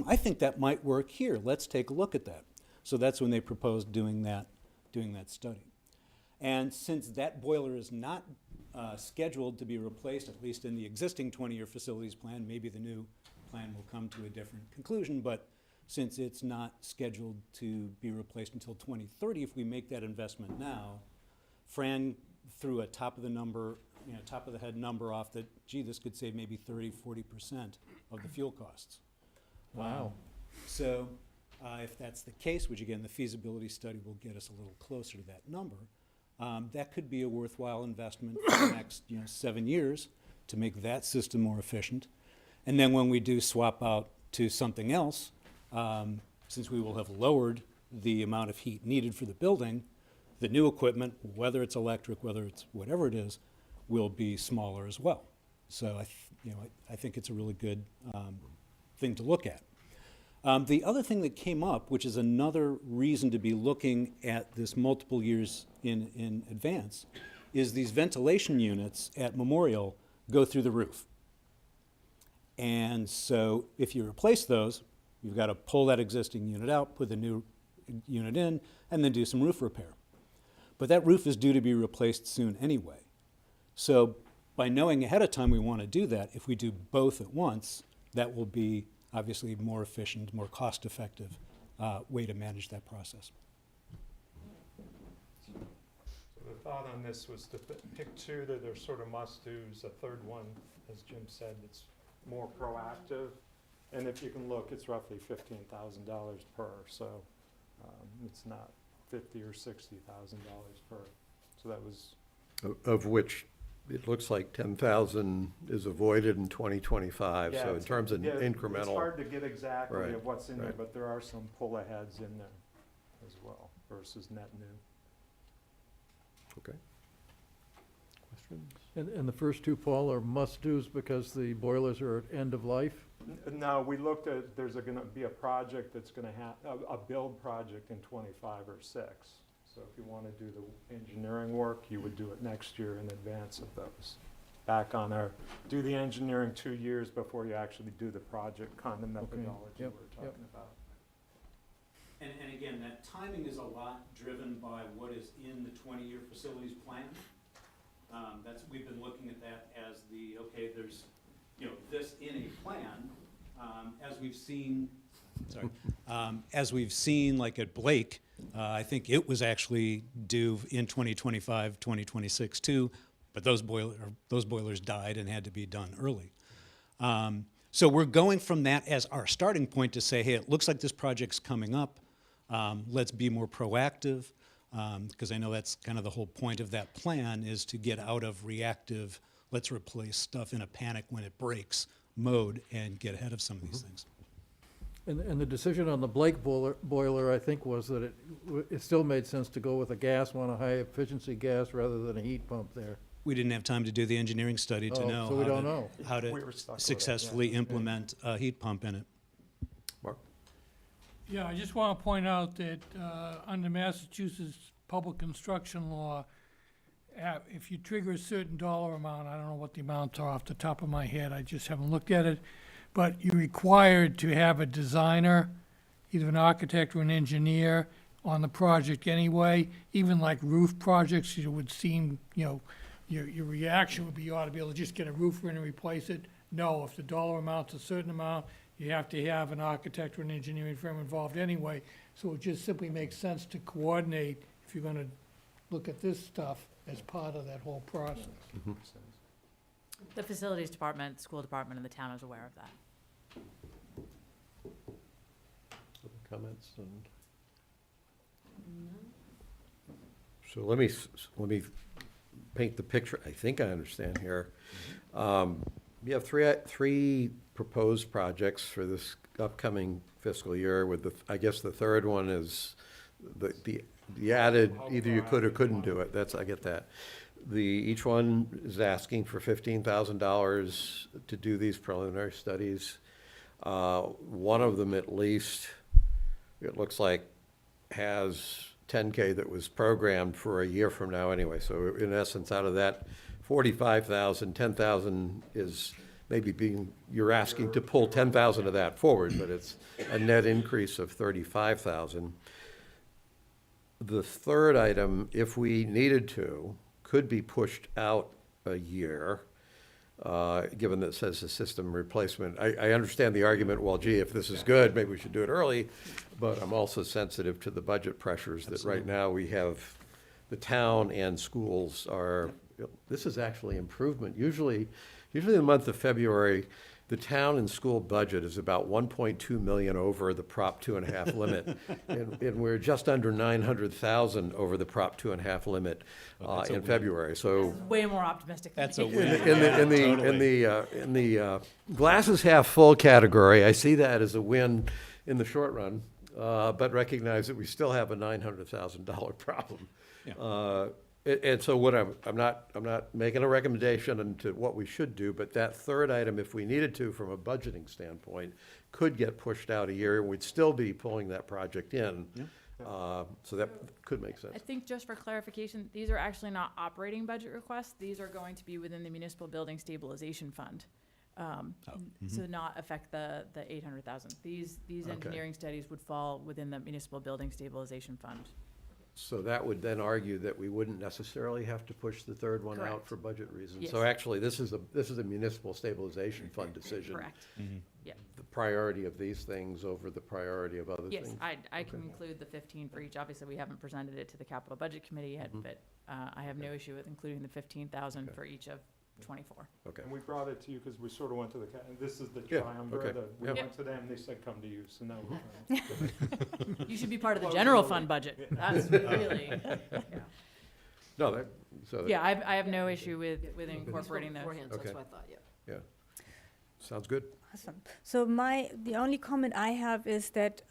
I think that might work here. Let's take a look at that. So that's when they proposed doing that study. And since that boiler is not scheduled to be replaced, at least in the existing 20-year facilities plan, maybe the new plan will come to a different conclusion, but since it's not scheduled to be replaced until 2030, if we make that investment now, Fran threw a top of the head number off that, gee, this could save maybe 30-40% of the fuel costs. Wow. So if that's the case, which again, the feasibility study will get us a little closer to that number, that could be a worthwhile investment for the next 7 years to make that system more efficient. And then when we do swap out to something else, since we will have lowered the amount of heat needed for the building, the new equipment, whether it's electric, whether it's whatever it is, will be smaller as well. So I think it's a really good thing to look at. The other thing that came up, which is another reason to be looking at this multiple years in advance, is these ventilation units at Memorial go through the roof. And so if you replace those, you've got to pull that existing unit out, put the new unit in, and then do some roof repair. But that roof is due to be replaced soon anyway. So by knowing ahead of time we want to do that, if we do both at once, that will be obviously more efficient, more cost-effective way to manage that process. So the thought on this was to pick 2 that are sort of must-dos. A third one, as Jim said, that's more proactive. And if you can look, it's roughly $15,000 per. So it's not $50,000 or $60,000 per. So that was, Of which it looks like 10,000 is avoided in 2025, yeah, so in terms of incremental. It's hard to get exactly Right, of what's in there, right. but there are some pull-aheads in there as well versus net new. Okay. Questions? And the first 2, Paul, are must-dos because the boilers are at end of life? No, we looked at, there's going to be a project that's going to have, a build project in 25 or 6. So if you want to do the engineering work, you would do it next year in advance of those. Back on our, do the engineering 2 years before you actually do the project, kind of methodology Yep, we're talking about. And again, that timing is a lot driven by what is in the 20-year facilities plan. We've been looking at that as okay, there's, this in a plan, as we've seen, as we've seen like at Blake, I think it was actually due in 2025, 2026 too, but those boilers died and had to be done early. So we're going from that as our starting point to say, hey, it looks like this project's coming up. Let's be more proactive, because I know that's kind of the whole point of that plan, is to get out of reactive, let's replace stuff in a panic when it breaks mode and get ahead of some of these things. And the decision on the Blake boiler, I think, was that it still made sense to go with a gas one, a high-efficiency gas, rather than a heat pump there. We didn't have time to do the engineering study to know so we don't know. how We to were stuck with it, successfully implement a heat pump in it. Mark? Yeah, I just want to point out that under Massachusetts public construction law, if you trigger a certain dollar amount, I don't know what the amounts are off the top of my head, I just haven't looked at it, but you're required to have a designer, either an architect or an engineer, on the project anyway. Even like roof projects, it would seem, your reaction would be you ought to be able to just get a roofer in and replace it. No, if the dollar amount's a certain amount, you have to have an architect or an engineering firm involved anyway. So it just simply makes sense to coordinate if you're gonna look at this stuff as part of that whole process. The facilities department, school department, and the town is aware of that. Comments and? So let me paint the picture. I think I understand here. We have three proposed projects for this upcoming fiscal year. With I guess the third one is the added. Either you could or couldn't do it. I get that. Each one is asking for $15,000 to do these preliminary studies. One of them, at least, it looks like, has $10K that was programmed for a year from now anyway. So in essence, out of that $45,000, $10,000 is maybe you're asking to pull $10,000 of that forward, but it's a net increase of $35,000. The third item, if we needed to, could be pushed out a year, given that it says a system replacement. I understand the argument, well, gee, if this is good, maybe we should do it early, but I'm also sensitive to the budget pressures that right now we have. The town and schools this is actually improvement. Usually in the month of February, the town and school budget is about 1.2 million over the Prop 2.5 limit. And we're just under 900,000 over the Prop 2.5 limit in February. So Way more optimistic than That's a me. win. in the glasses half full category, I see that as a win in the short run, but recognize that we still have a $900,000 problem. Yeah. And so what I'm not making a recommendation into what we should do, but that third item, if we needed to, from a budgeting standpoint, could get pushed out a year, and we'd still be pulling that project in. So that could make sense. I think just for clarification, these are actually not operating budget requests. These are going to be within the municipal building stabilization fund. So not affect the 800,000. These engineering studies would fall within the municipal building stabilization fund. So that would then argue that we wouldn't necessarily have to push the third one out Correct. for budget reasons. Yes. So actually, this is a municipal stabilization fund decision. Correct. Yeah. The priority of these things over the priority of other Yes, things. I can include the 15 for each. Obviously, we haven't presented it to the capital budget committee yet, but I have no issue with including the 15,000 for each of 24. Okay. And we brought it to you because we sort of went to and this is the Yeah, triumvirate. okay. We Yeah. went to them, they said, come to you, so now we're trying. You should be part of the general fund budget. That's really, No, yeah, I have no issue with incorporating those. Beforehand, so that's Okay. what I thought, yeah. sounds good. Awesome. So the only comment I have is that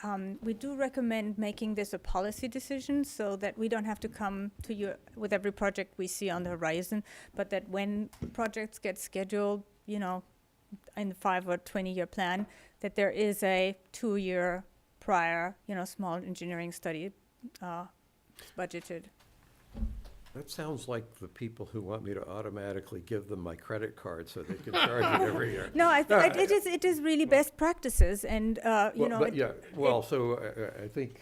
we do recommend making this a policy decision so that we don't have to come to you with every project we see on the horizon, but that when projects get scheduled, in the 5 or 20-year plan, that there is a 2-year prior, small engineering study It's budgeted. That sounds like the people who want me to automatically give them my credit card so they can charge it every year. No, it is really best practices, and you know. But yeah, well, so I think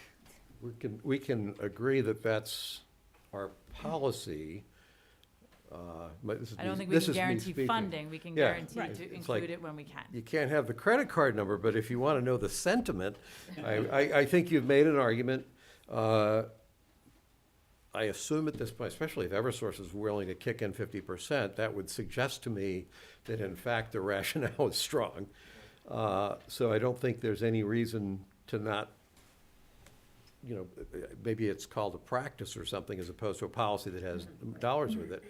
we can agree that that's our policy. But this is I don't me- think we this can is me guarantee speaking. funding. We can Yeah, guarantee Right. to it's like include it when we can. You can't have the credit card number, but if you want to know the sentiment, I think you've made an argument. I assume at this point, especially if Eversource is willing to kick in 50%, that would suggest to me that in fact the rationale is strong. So I don't think there's any reason to not, you know, maybe it's called a practice or something as opposed to a policy that has dollars with it.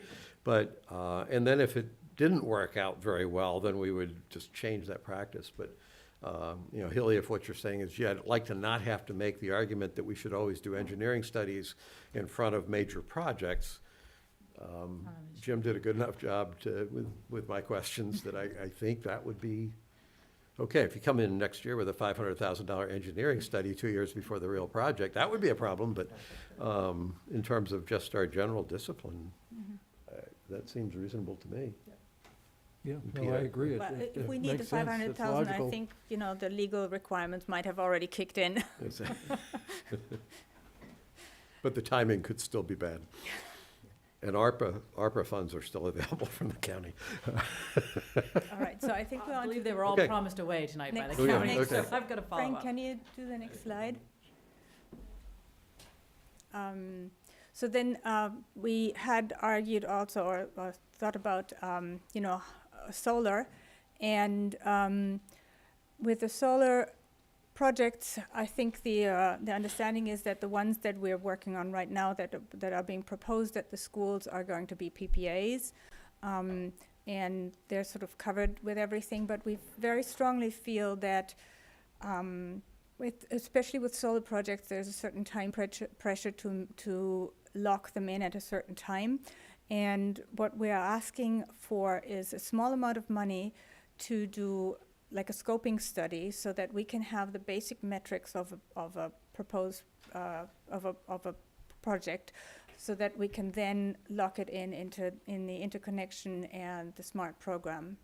But, and then if it didn't work out very well, then we would just change that practice. But, you know, Hilly, if what you're saying is, yeah, I'd like to not have to make the argument that we should always do engineering studies in front of major projects. Jim did a good enough job with my questions that I think that would be okay. If you come in next year with a $500,000 engineering study 2 years before the real project, that would be a problem. But in terms of just our general discipline, that seems reasonable to me. Yeah, no, I agree. But It if we need the makes sense. It's 500,000, I logical. think, you know, the legal requirements might have already kicked in. But the timing could still be bad. And ARPA funds are still available from the county. All right, so I think we're I on to believe they the were all Okay. promised away tonight by the next, Oh, yeah, county, next, so okay. I've got to follow Frank, up. can you do the next slide? So then we had argued also, or thought about, you know, solar. And with the solar projects, I think the understanding is that the ones that we're working on right now that are being proposed at the schools are going to be PPAs. And they're sort of covered with everything, but we very strongly feel that especially with solar projects, there's a certain time pressure to lock them in at a certain time. And what we are asking for is a small amount of money to do like a scoping study so that we can have the basic metrics of a proposed, of a project, so that we can then lock it in the interconnection and the SMART program.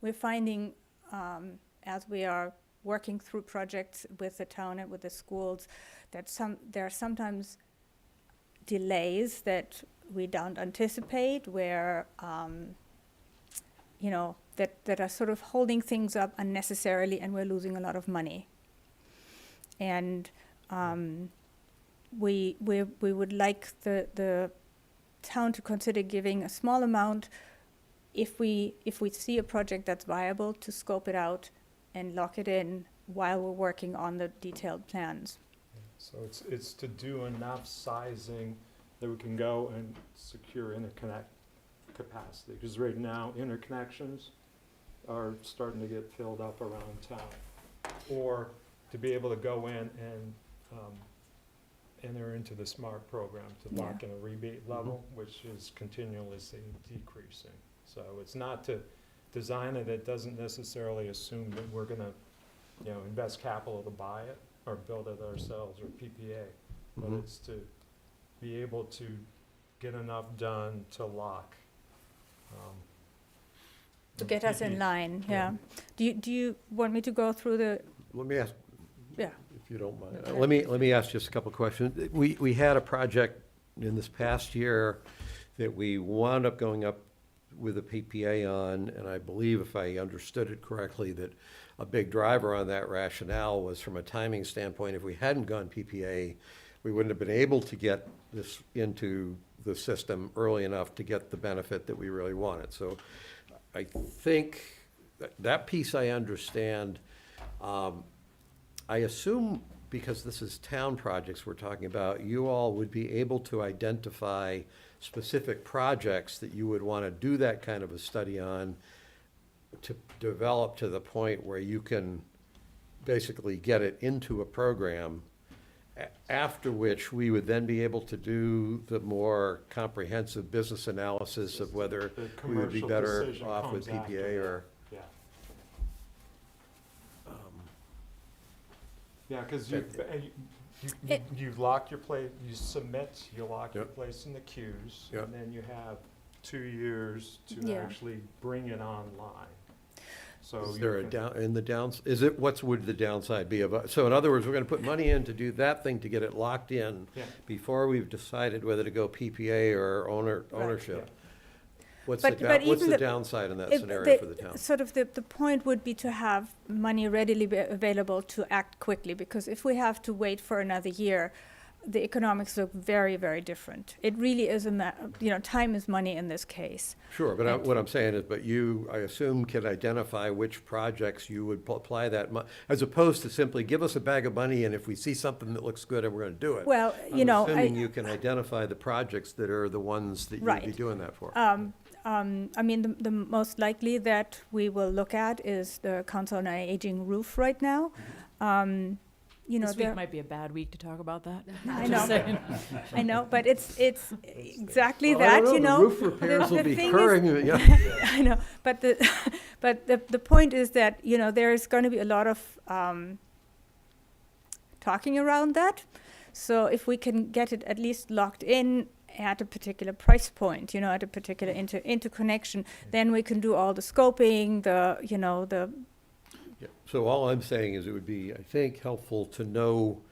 We're finding, as we are working through projects with the town and with the schools, that there are sometimes delays that we don't anticipate, where you know, that are sort of holding things up unnecessarily, and we're losing a lot of money. And we would like the town to consider giving a small amount if we see a project that's viable, to scope it out and lock it in while we're working on the detailed plans. So it's to do enough sizing that we can go and secure interconnect capacity, because right now interconnections are starting to get filled up around town. Or to be able to go in and enter into the SMART program to lock in a rebate level, which is continuously decreasing. So it's not to design it, it doesn't necessarily assume that we're gonna, you know, invest capital to buy it or build it ourselves or PPA. But it's to be able to get enough done to lock. To get us in line, yeah. Do you want me to go through the, Let me ask, yeah. if you don't mind, let me ask just a couple questions. We had a project in this past year that we wound up going up with a PPA on, and I believe, if I understood it correctly, that a big driver on that rationale was from a timing standpoint. If we hadn't gone PPA, we wouldn't have been able to get this into the system early enough to get the benefit that we really wanted. So I think that piece I understand. I assume, because this is town projects we're talking about, you all would be able to identify specific projects that you would want to do that kind of a study on to develop to the point where you can basically get it into a program, after which we would then be able to do the more comprehensive business analysis of whether The we would be commercial better decision off with comes after PPA or. Yeah. Yeah, because You lock your place, you submit, you lock your Yep. place in the queues, Yep. and then you have 2 years to Yeah. actually bring it online. So Is you there a can- is it, would the downside be of, so in other words, we're gonna put money in to do that thing to get it locked in Yeah. before we've decided whether to go PPA or ownership. What's But what's even the the- downside in that If scenario for the town? Sort of the point would be to have money readily available to act quickly, because if we have to wait for another year, the economics look very, very different. It really is time is money in this case. Sure, but what I'm saying is, but you, I assume, can identify which projects you would apply that as opposed to simply give us a bag of money and if we see something that looks good and we're gonna do it. Well, I'm assuming you can identify the projects that are the ones that you'd be Right. doing that for. I mean, the most likely that we will look at is the Council on Aging roof right now. This week might be a bad week to talk about that. I Just know, saying. I know, but it's exactly Well, I that, don't know, the roof repairs will be thing is- occurring, yeah. I know, but the point is that, there's going to be a lot of talking around that. So if we can get it at least locked in at a particular price point, at a particular interconnection, then we can do all the scoping, the Yeah. So all I'm saying is it would be, I think, helpful to know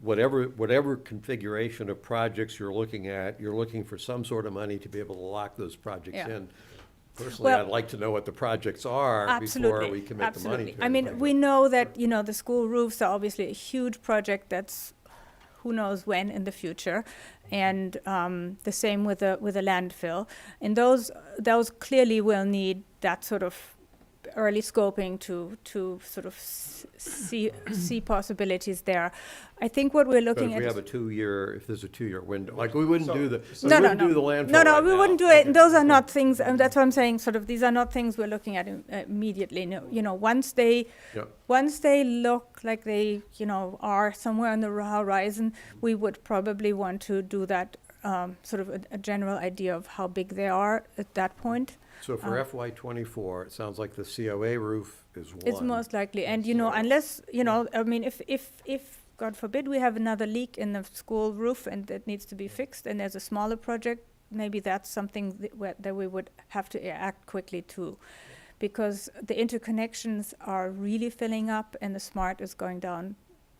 whatever configuration of projects you're looking for some sort of money to be able to lock those projects Yeah. in. Personally, Well, I'd like to know what the projects are before we commit the money to I mean, anything. we know that, the school roofs are obviously a huge project that's who knows when in the future. And the same with the landfill. And those clearly will need that sort of early scoping to sort of see possibilities there. I think what we're But looking if at. we have if there's a 2-year window, like we wouldn't do the No, landfill No, right we now. wouldn't do it. Those are not things, and that's what I'm saying, sort of, these are not things we're looking at immediately. No, once they look like they, are somewhere on the horizon, we would probably want to do that, sort of a general idea of how big they are at that point. So for FY '24, it sounds like the COA roof is one. It's most likely, and unless, I mean, if God forbid we have another leak in the school roof and that needs to be fixed, and there's a smaller project, maybe that's something that we would have to act quickly too, because the interconnections are really filling up and the SMART is going down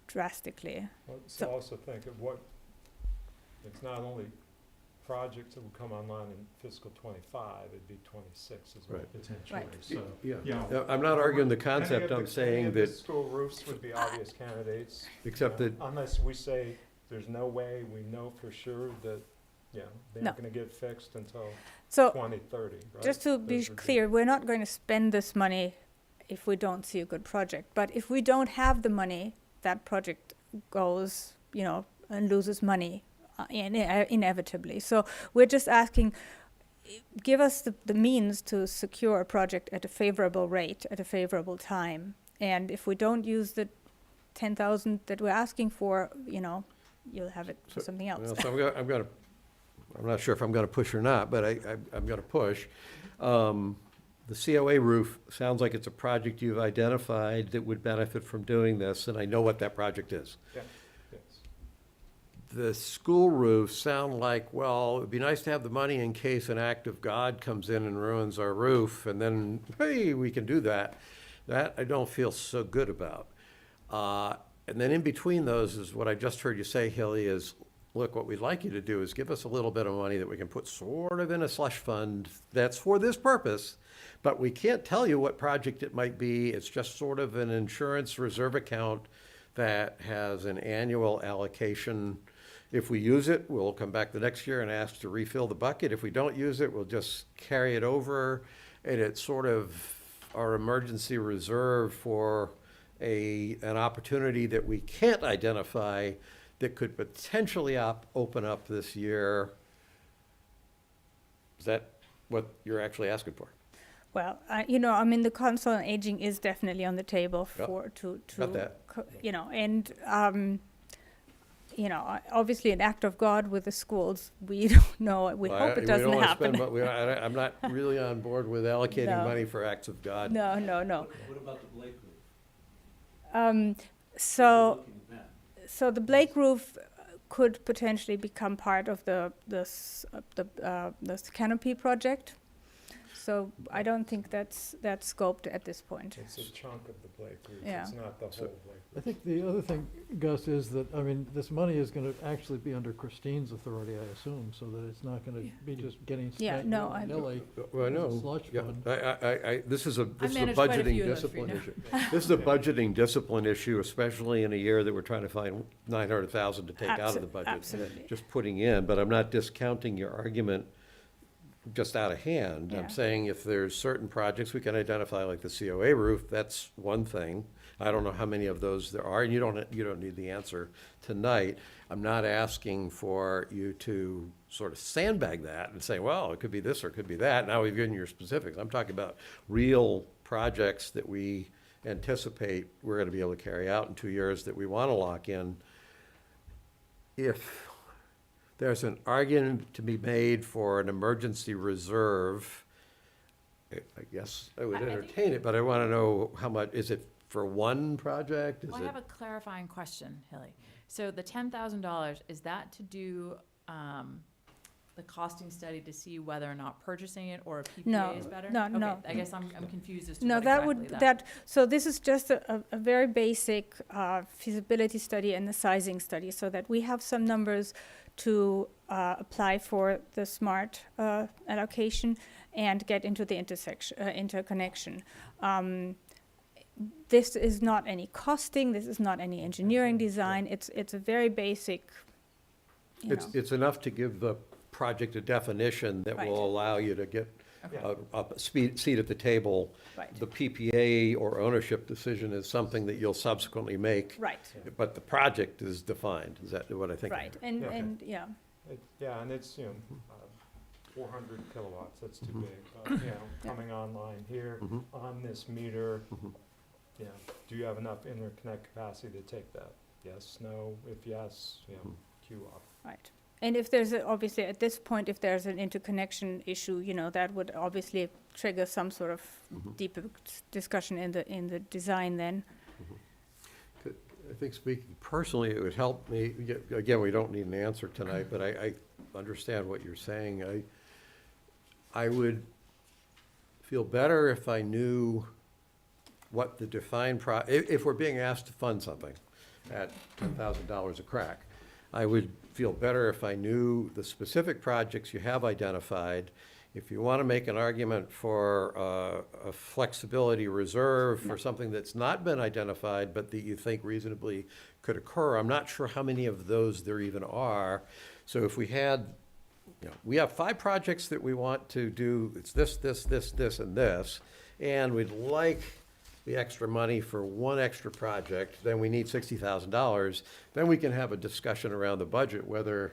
drastically. So also think of it's not only projects that will come online in fiscal '25, it'd be '26 as well, Right. potentially. Right. So, Yeah. you know, Yeah, I'm not arguing the any concept, of I'm the- saying any of the that, school roofs would be obvious candidates. except you that, know, unless we say there's no way, we know for sure that, they're No. not gonna get fixed until So 2030, right? just to be Those would clear, we're not going to spend this money if we don't see a good project. But if we don't have the money, that project goes, and loses money inevitably. So we're just asking, give us the means to secure a project at a favorable rate, at a favorable time. And if we don't use the 10,000 that we're asking for, you'll have it for something else. well, so I'm not sure if I'm gonna push or not, but I'm gonna push. The COA roof sounds like it's a project you've identified that would benefit from doing this, and I know what that project is. Yeah, yes. The school roofs sound like, well, it'd be nice to have the money in case an act of God comes in and ruins our roof, and then, hey, we can do that. That I don't feel so good about. And then in between those is what I just heard you say, Hilly, is, look, what we'd like you to do is give us a little bit of money that we can put sort of in a slush fund that's for this purpose, but we can't tell you what project it might be. It's just sort of an insurance reserve account that has an annual allocation. If we use it, we'll come back the next year and ask to refill the bucket. If we don't use it, we'll just carry it over. And it's sort of our emergency reserve for an opportunity that we can't identify that could potentially open up this year. Is that what you're actually asking for? Well, I mean, the Council on Aging is definitely on the table Yep. to Got that. and obviously an act of God with the schools. We don't know. We hope it doesn't We don't wanna happen. spend, but I'm not really on board with allocating No. money for acts of God. No. What about the Blake Group? So, so the Blake roof could potentially become part of the canopy project. So I don't think that's scoped at this point. It's a chunk of the Blake roof, Yeah. it's not the whole Blake I roof. think the other thing, Gus, is that, I mean, this money is gonna actually be under Christine's authority, I assume, so that it's not gonna be just getting Yeah, spent no, I- willy-nilly. Well, I know. It's a slush Yeah, fund. this is a managed quite a budgeting few of those for you discipline now. issue. This is a budgeting discipline issue, especially in a year that we're trying to find 900,000 to take out of the budget. Absolutely. Just putting in, but I'm not discounting your argument just out of hand. Yeah. I'm saying if there's certain projects we can identify, like the COA roof, that's one thing. I don't know how many of those there are, and you don't need the answer tonight. I'm not asking for you to sort of sandbag that and say, well, it could be this or it could be that. Now we've given you your specifics. I'm talking about real projects that we anticipate we're gonna be able to carry out in 2 years that we wanna lock in. If there's an argument to be made for an emergency reserve, I guess I would I think- entertain it, but I want to know how much, is it for one project? Is Well, I it? have a clarifying question, Hilly. So the $10,000, is that to do the costing study to see whether or not purchasing it or a No, PPA is better? no, Okay, no. I guess I'm confused as to No, what that exactly would, that, so this is just a very basic feasibility study and the sizing study, so that we have some numbers to apply for the smart allocation and get into the interconnection. This is not any costing, this is not any engineering design, it's a very basic, you know. It's enough to give the project a definition that Right. will allow you to get Okay. a seat at the table. Right. The PPA or ownership decision is something that you'll subsequently make. Right. But the project is defined. Is that what I think? Right, and, Yeah. and, yeah, Yeah, and it's, 400 kilowatts, that's too Mhm. big, but, coming online here, Mhm. on this meter, Mhm. do you have enough interconnect capacity to take that? Yes, no, if yes, Mhm. queue up. right. And if there's, obviously, at this point, if there's an interconnection issue, that would obviously trigger some sort of Mhm. deeper discussion in the design then. I think speaking personally, it would help me, again, we don't need an answer tonight, but I understand what you're saying. I would feel better if I knew what the defined if we're being asked to fund something at $10,000 a crack, I would feel better if I knew the specific projects you have identified. If you want to make an argument for a flexibility reserve for something that's not been identified, but that you think reasonably could occur, I'm not sure how many of those there even are. So if we had, we have 5 projects that we want to do, it's this, and this, and we'd like the extra money for one extra project, then we need $60,000, then we can have a discussion around the budget, whether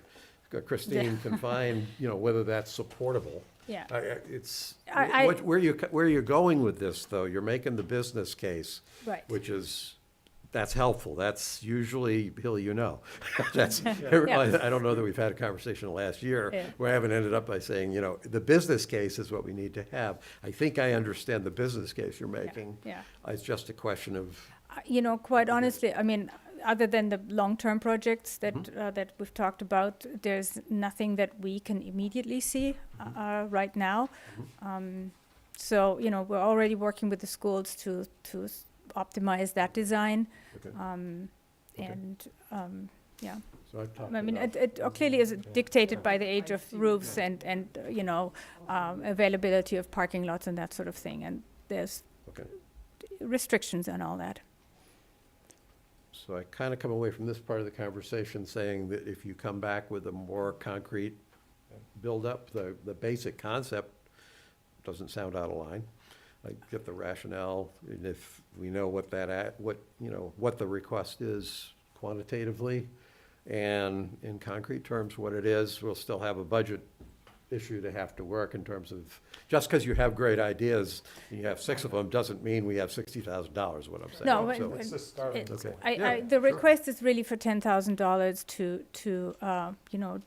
Christine can find, whether that's supportable. Yeah. It's, I- where you're going with this, though, you're making the business case. Right. Which is, that's helpful. That's usually, Hilly, that's, Yeah. I don't know that we've had a conversation last year Yeah. where I haven't ended up by saying, the business case is what we need to have. I think I understand the business case you're making. Yeah. It's just a question of, Quite honestly, I mean, other than the long-term projects that that we've talked about, there's nothing that we can immediately see right now. So, we're already working with the schools to optimize that design. Okay. And, yeah. so I've talked I mean, about. it clearly is dictated by the age of roofs and availability of parking lots and that sort of thing. And there's Okay. restrictions and all that. So I kind of come away from this part of the conversation saying that if you come back with a more concrete build-up, the basic concept doesn't sound out of line. I get the rationale, and if we know what what the request is quantitatively, and in concrete terms what it is, we'll still have a budget issue to have to work in terms of, just because you have great ideas, and you have 6 of them, doesn't mean we have $60,000, what I'm saying. No, but So- It's the starting It's- point. the request is really for $10,000 to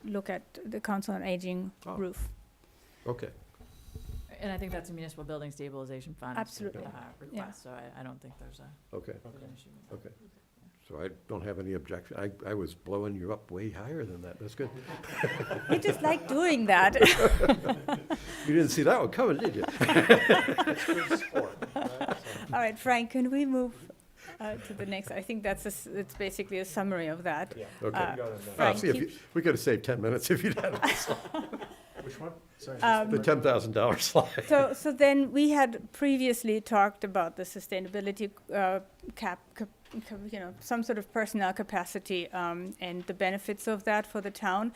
look at the Council on Aging Oh. roof. Okay, And I think that's a municipal building stabilization fund. Absolutely. Request, so I don't think there's okay. an issue with that. Okay. So I don't have any objection. I was blowing you up way higher than that. That's good. We just like doing that. You didn't see that one coming, did you? All right, Frank, can we move to the next? I think it's basically a summary of that. Okay. Frank, See, keep- we could have saved 10 minutes if you'd had it. Which one? Sorry. The $10,000 slide. So then we had previously talked about the sustainability some sort of personnel capacity and the benefits of that for the town.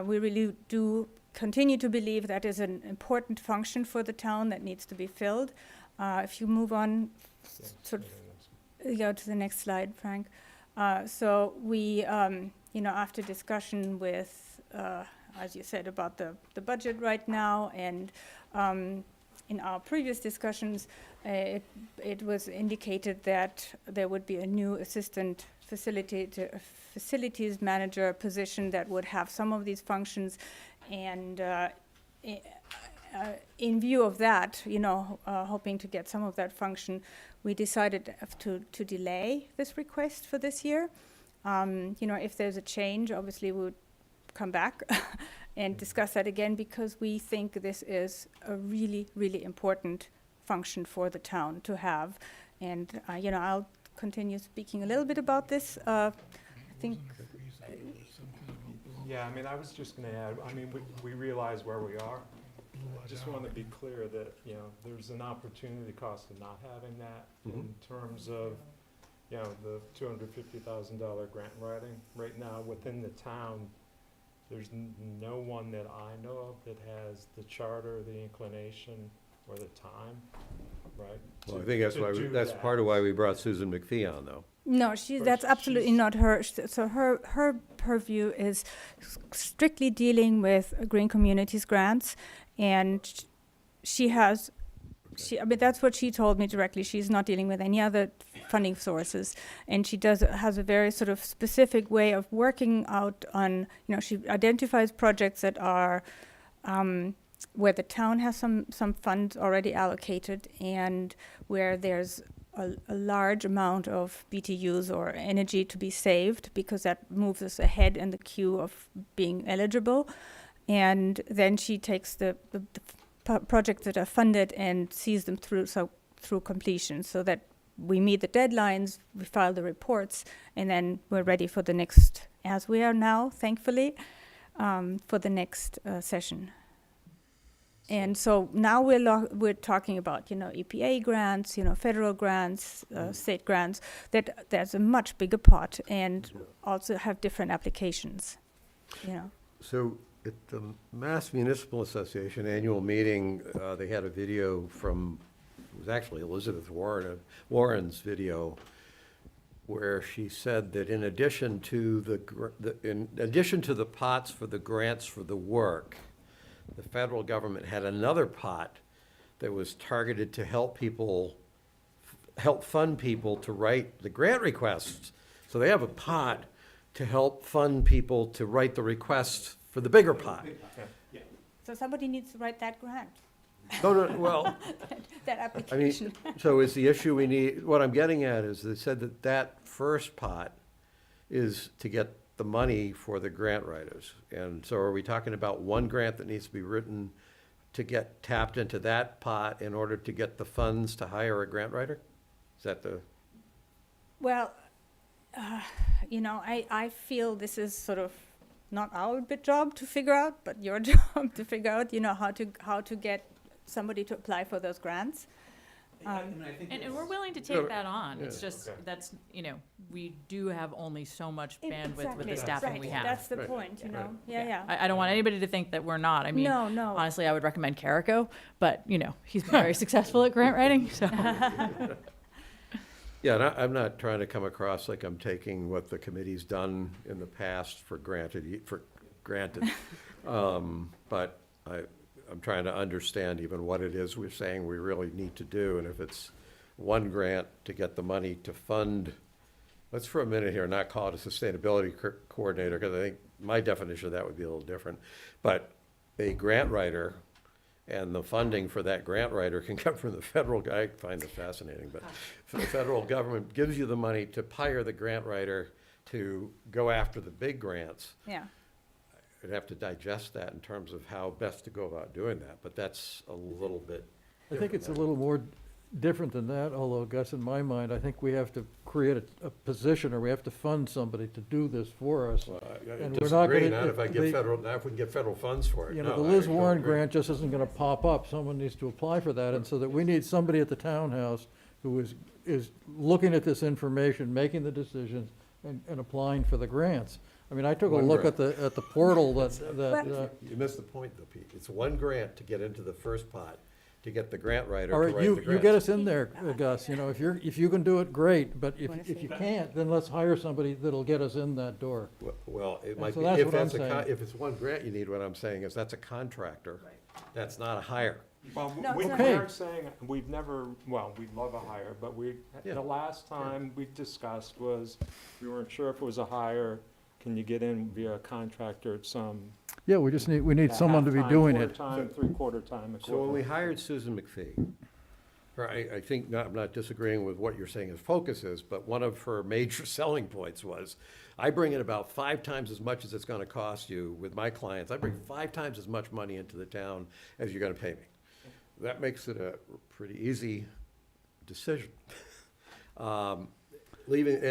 We really do continue to believe that is an important function for the town that needs to be filled. If you move on, go to the next slide, Frank. So we, after discussion with, as you said, about the budget right now, and in our previous discussions, it was indicated that there would be a new assistant facilities manager position that would have some of these functions, and in view of that, hoping to get some of that function, we decided to delay this request for this year. If there's a change, obviously we would come back and discuss that again, because we think this is a really, really important function for the town to have. And, I'll continue speaking a little bit about this. I think. Yeah, I mean, I was just gonna add, I mean, we realize where we are. I just want to be clear that, there's an opportunity cost of not having that in terms of, the $250,000 grant writing. Right now, within the town, there's no one that I know of that has the charter, the inclination, or the time, right? Well, I think that's part of why we brought Susan McPhee on, though. No, that's absolutely not her. So her purview is strictly dealing with green communities grants, and I mean, that's what she told me directly. She's not dealing with any other funding sources, and she has a very sort of specific way of working out on, she identifies projects that are where the town has some funds already allocated, and where there's a large amount of BTUs or energy to be saved, because that moves us ahead in the queue of being eligible. And then she takes the projects that are funded and sees them through completion, so that we meet the deadlines, we file the reports, and then we're ready for the next, as we are now, thankfully, for the next session. And so now we're talking about, EPA grants, federal grants, state grants, that there's a much bigger pot and also have different applications, So at the Mass Municipal Association annual meeting, they had a video from, it was actually Elizabeth Warren's video, where she said that in addition to the pots for the grants for the work, the federal government had another pot that was targeted to help fund people to write the grant requests. So they have a pot to help fund people to write the requests for the bigger pot. So somebody needs to write that grant. No, well, that I application. mean, so is the issue we need, what I'm getting at is they said that first pot is to get the money for the grant writers. And so are we talking about one grant that needs to be written to get tapped into that pot in order to get the funds to hire a grant writer? Is that the? Well, I feel this is sort of not our job to figure out, but your job to figure out, how to get somebody to apply for those grants. And we're willing to take that on. It's just, that's, we do have only so much bandwidth with the staffing we have. That's the point, Yeah. I don't want anybody to think that we're not. I mean, No. honestly, I would recommend Carrico, but, he's been very successful at grant writing, so. Yeah, and I'm not trying to come across like I'm taking what the committee's done in the past for granted. But I'm trying to understand even what it is we're saying we really need to do. And if it's one grant to get the money to fund, let's for a minute here not call it a sustainability coordinator, because I think my definition of that would be a little different. But a grant writer And the funding for that grant writer can come from the federal guy. I find this fascinating, but the federal government gives you the money to hire the grant writer to go after the big grants. Yeah. I'd have to digest that in terms of how best to go about doing that, but that's a little bit I think it's a different. little more different than that, although Gus, in my mind, I think we have to create a position, or we have to fund somebody to do this for us. Well, I And we're not disagree, gonna- not if I the- get federal, not if we can get federal funds for it. You know, No, the I Liz don't Warren agree. grant just isn't gonna pop up. Someone needs to apply for that, and so that we need somebody at the townhouse who is looking at this information, making the decisions, and applying for the grants. I mean, I took a One look grant. at the portal that, You missed the point though, Pete. It's one grant to get into the first pot, to get the grant writer all to right, write you the get grants. us in there, Gus, you know, if you can do it, great, but if you can't, then let's hire somebody that'll get us in that door. Well, it And might so be, that's if what I'm that's saying. if it's one grant you need, what I'm saying is that's a contractor. That's not a hire. Well, No, we it's Okay. aren't saying, we've never, well, we'd love a hire, but Yeah. the last time we discussed was, we weren't sure if it was a hire, can you get in via a contractor at some. Yeah, we need someone to be half-time, doing it. quarter-time, three-quarter time So when we equivalent. hired Susan McPhee, I think, I'm not disagreeing with what you're saying his focus is, but one of her major selling points was, I bring in about 5 times as much as it's gonna cost you with my clients. I bring 5 times as much money into the town as you're gonna pay me. That makes it a pretty easy decision. And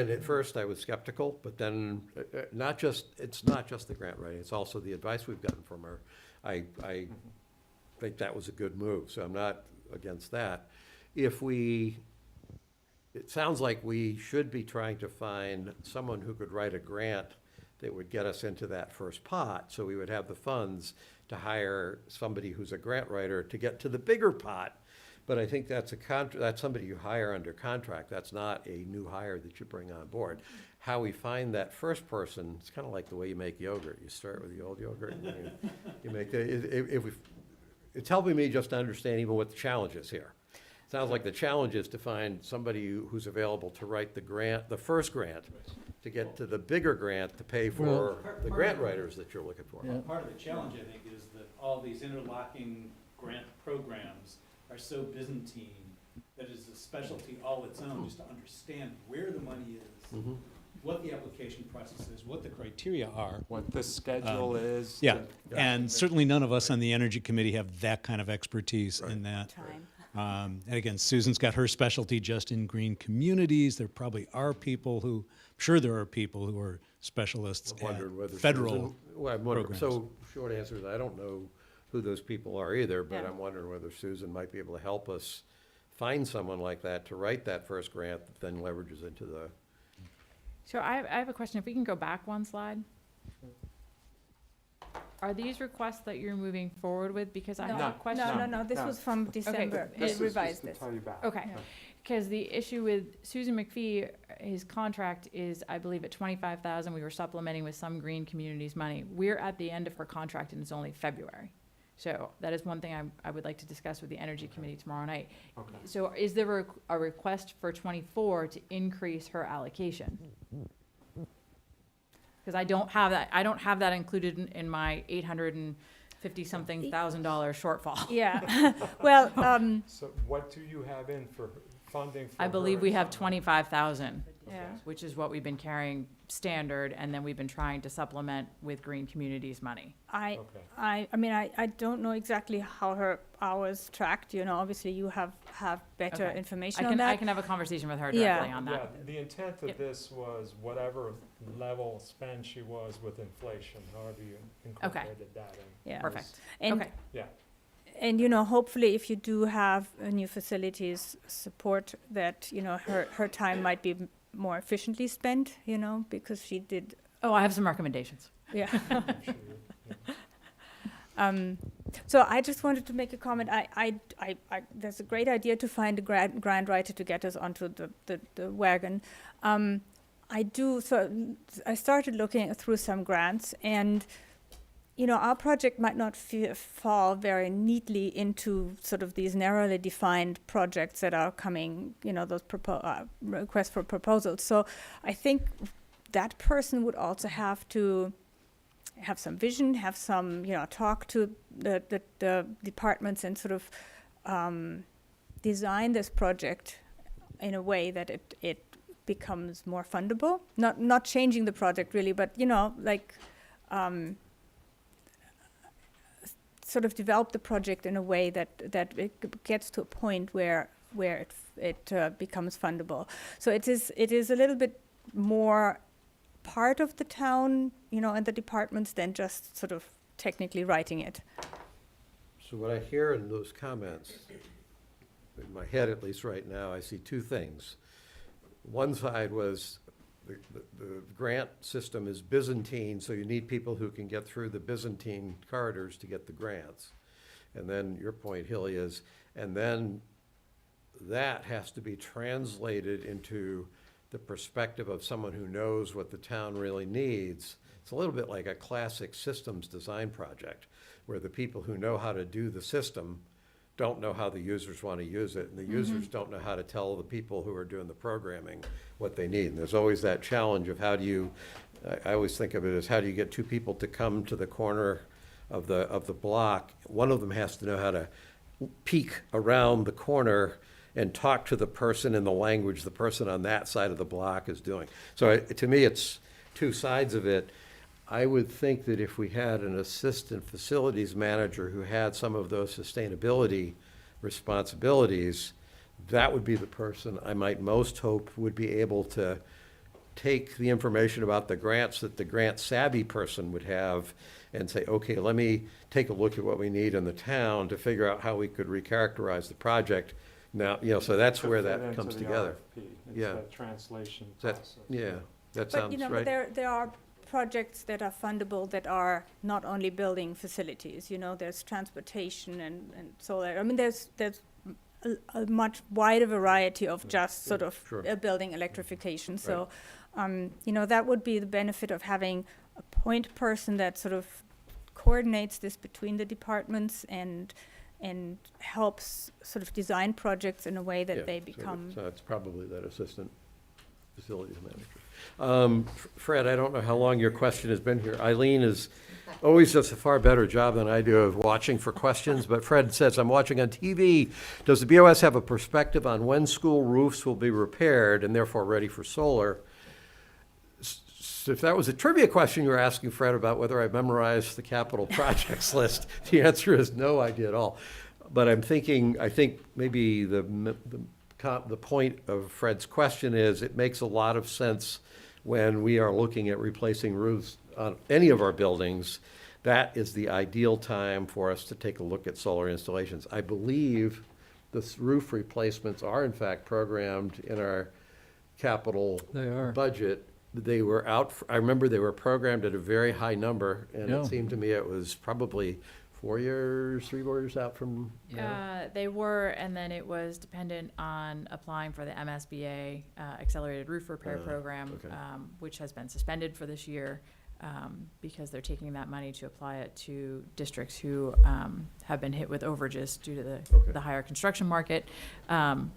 at first I was skeptical, but then, it's not just the grant writing, it's also the advice we've gotten from her. I think that was a good move, so I'm not against that. It sounds like we should be trying to find someone who could write a grant that would get us into that first pot, so we would have the funds to hire somebody who's a grant writer to get to the bigger pot. But I think that's that's somebody you hire under contract, that's not a new hire that you bring on board. How we find that first person, it's kind of like the way you make yogurt, you start with the old yogurt, and then you make it's helping me just to understand even what the challenge is here. Sounds like the challenge is to find somebody who's available to write the first grant, to get to the bigger grant to pay for the grant writers that you're looking for. Yeah. Part of the challenge, I think, is that all these interlocking grant programs are so Byzantine that it's a specialty all its own, just to understand where the money is, Mhm. what the application process is, what the criteria are. What the schedule is. Yeah, the- and certainly none of us on the Energy Committee have that kind of expertise in that. Time. And again, Susan's got her specialty just in green communities. There probably are people who, I'm sure there are people who are specialists I'm wondering whether at federal Susan- well, I'm wondering- programs. So, short answer is, I don't know who those people are either, but Yeah. I'm wondering whether Susan might be able to help us find someone like that to write that first grant that then leverages into the, So I have a question. If we can go back one slide. Are these requests that you're moving forward with? Because I No, have a question. No, this No. was from December. This It is revised just to this. tell you back. Okay, because the issue with Susan McPhee, his contract is, I believe, at 25,000. We were supplementing with some green communities money. We're at the end of her contract and it's only February. So that is one thing I would like to discuss with the Energy Committee tomorrow night. Okay. So is there a request for 24 to increase her allocation? Because I don't have that included in my $850-something thousand shortfall. Yeah, well, So what do you have in for funding for I believe her? we have 25,000, yeah. which is what we've been carrying standard, and then we've been trying to supplement with green communities money. I Okay. mean, I don't know exactly how her hours tracked, you know, obviously you have better Okay. information I on can that. have a conversation with her Yeah. directly on Yeah, that. the intent of Yep. this was whatever level spend she was with inflation, however you incorporated that in. Yeah. Perfect. And, Okay. Yeah. and, you know, hopefully if you do have new facilities support that, you know, her time might be more efficiently spent, you know, because she did, Oh, I have some recommendations. yeah. I'm sure you- yeah. So I just wanted to make a comment. There's a great idea to find a grant writer to get us onto the wagon. I started looking through some grants, and you know, our project might not fall very neatly into sort of these narrowly defined projects that are coming, you know, those requests for proposals. So I think that person would also have to have some vision, have some, talk to the departments and sort of design this project in a way that it becomes more fundable. Not changing the project really, but sort of develop the project in a way that it gets to a point where it becomes fundable. So it is a little bit more part of the town, and the departments than just sort of technically writing it. So what I hear in those comments, in my head at least right now, I see two things. One side was the grant system is Byzantine, so you need people who can get through the Byzantine corridors to get the grants. And then your point, Hilly, is, and then that has to be translated into the perspective of someone who knows what the town really needs. It's a little bit like a classic systems design project, where the people who know how to do the system don't know how the users want to use it, and the users don't know how to tell the people who are doing the programming what they need. And there's always that challenge of how do you, I always think of it as how do you get two people to come to the corner of the block. One of them has to know how to peek around the corner and talk to the person in the language the person on that side of the block is doing. So to me, it's two sides of it. I would think that if we had an assistant facilities manager who had some of those sustainability responsibilities, that would be the person I might most hope would be able to take the information about the grants that the grant savvy person would have and say, okay, let me take a look at what we need in the town to figure out how we could recharacterize the project. Now, so that's To where fit that into comes the together. RFP. It's Yeah. that translation That, process. yeah, that But, sounds right. but there are projects that are fundable that are not only building facilities, there's transportation and solar. I mean, there's a much wider variety of just sort of Sure. building electrification. So, that would be the benefit of having a point person that sort of coordinates this between the departments and helps sort of design projects in a way that Yeah, they become. So it's probably that assistant facilities manager. Fred, I don't know how long your question has been here. Eileen is always does a far better job than I do of watching for questions, but Fred says, I'm watching on TV. Does the BOS have a perspective on when school roofs will be repaired and therefore ready for solar? So if that was a trivia question you were asking, Fred, about whether I memorized the capital projects list, the answer is no idea at all. But I think maybe the point of Fred's question is it makes a lot of sense when we are looking at replacing roofs on any of our buildings. That is the ideal time for us to take a look at solar installations. I believe the roof replacements are in fact programmed in our capital They are. budget. They were I remember they were programmed at a very high number, and Yeah. it seemed to me it was probably 3 years out from now. They were, and then it was dependent on applying for the MSBA Accelerated Roof Repair Program, okay. which has been suspended for this year because they're taking that money to apply it to districts who have been hit with overages due to the higher construction market.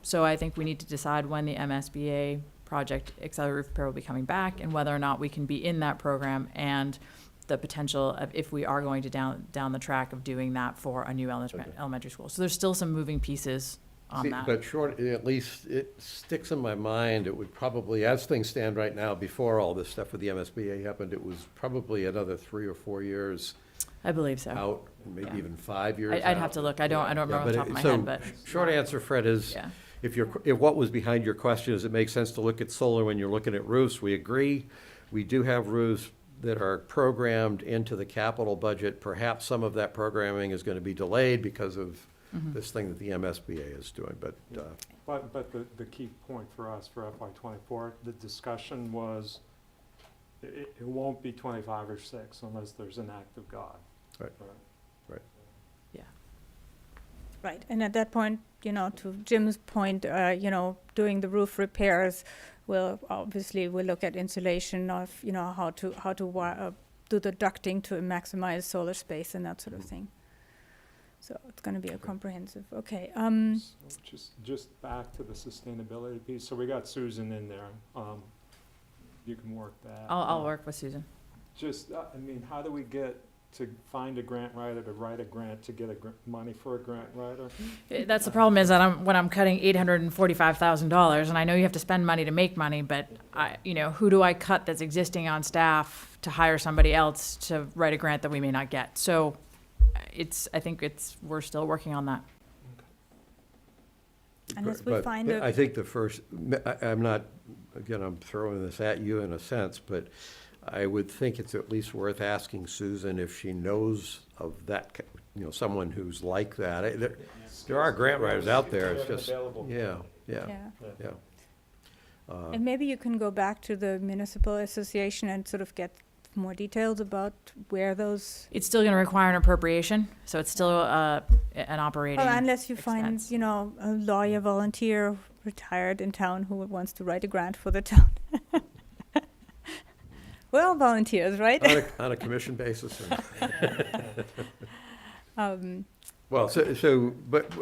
So I think we need to decide when the MSBA project Accelerated Roof Repair will be coming back and whether or not we can be in that program and the potential of if we are going to down the track of doing that for a new elementary school. So there's still some moving pieces on that. But at least it sticks in my mind, it would probably, as things stand right now, before all this stuff with the MSBA happened, it was probably another 3 or 4 years I believe so. out, maybe Yeah. even 5 years I'd out. have to look. I don't remember off the top of my head, but Short answer, Fred, is yeah. if what was behind your question is it makes sense to look at solar when you're looking at roofs, we agree. We do have roofs that are programmed into the capital budget. Perhaps some of that programming is going to be delayed because of this thing that the MSBA is doing, but. But the key point for us for FY '24, the discussion was, it won't be 25 or 6 unless there's an act of God. Right. Yeah. Right, and at that point, to Jim's point, doing the roof repairs, we'll look at insulation of, how to do the ducting to maximize solar space and that sort of thing. So it's going to be a comprehensive, okay. So just back to the sustainability piece. So we got Susan in there. You can work that. I'll work with Susan. just, I mean, how do we get to find a grant writer, to write a grant, to get money for a grant writer? That's the problem is that when I'm cutting $845,000, and I know you have to spend money to make money, but who do I cut that's existing on staff to hire somebody else to write a grant that we may not get? So we're still working on that. Unless we But find a. I think I'm throwing this at you in a sense, but I would think it's at least worth asking Susan if she knows of that, someone who's like that. There are grant writers out there, it's just, yeah. And maybe you can go back to the municipal association and sort of get more details about where those. It's still going to require an appropriation, so it's still an operating Well, unless you expense. find, a lawyer volunteer retired in town who wants to write a grant for the town. We're all volunteers, right? On a commission basis? Or? Um, Well, but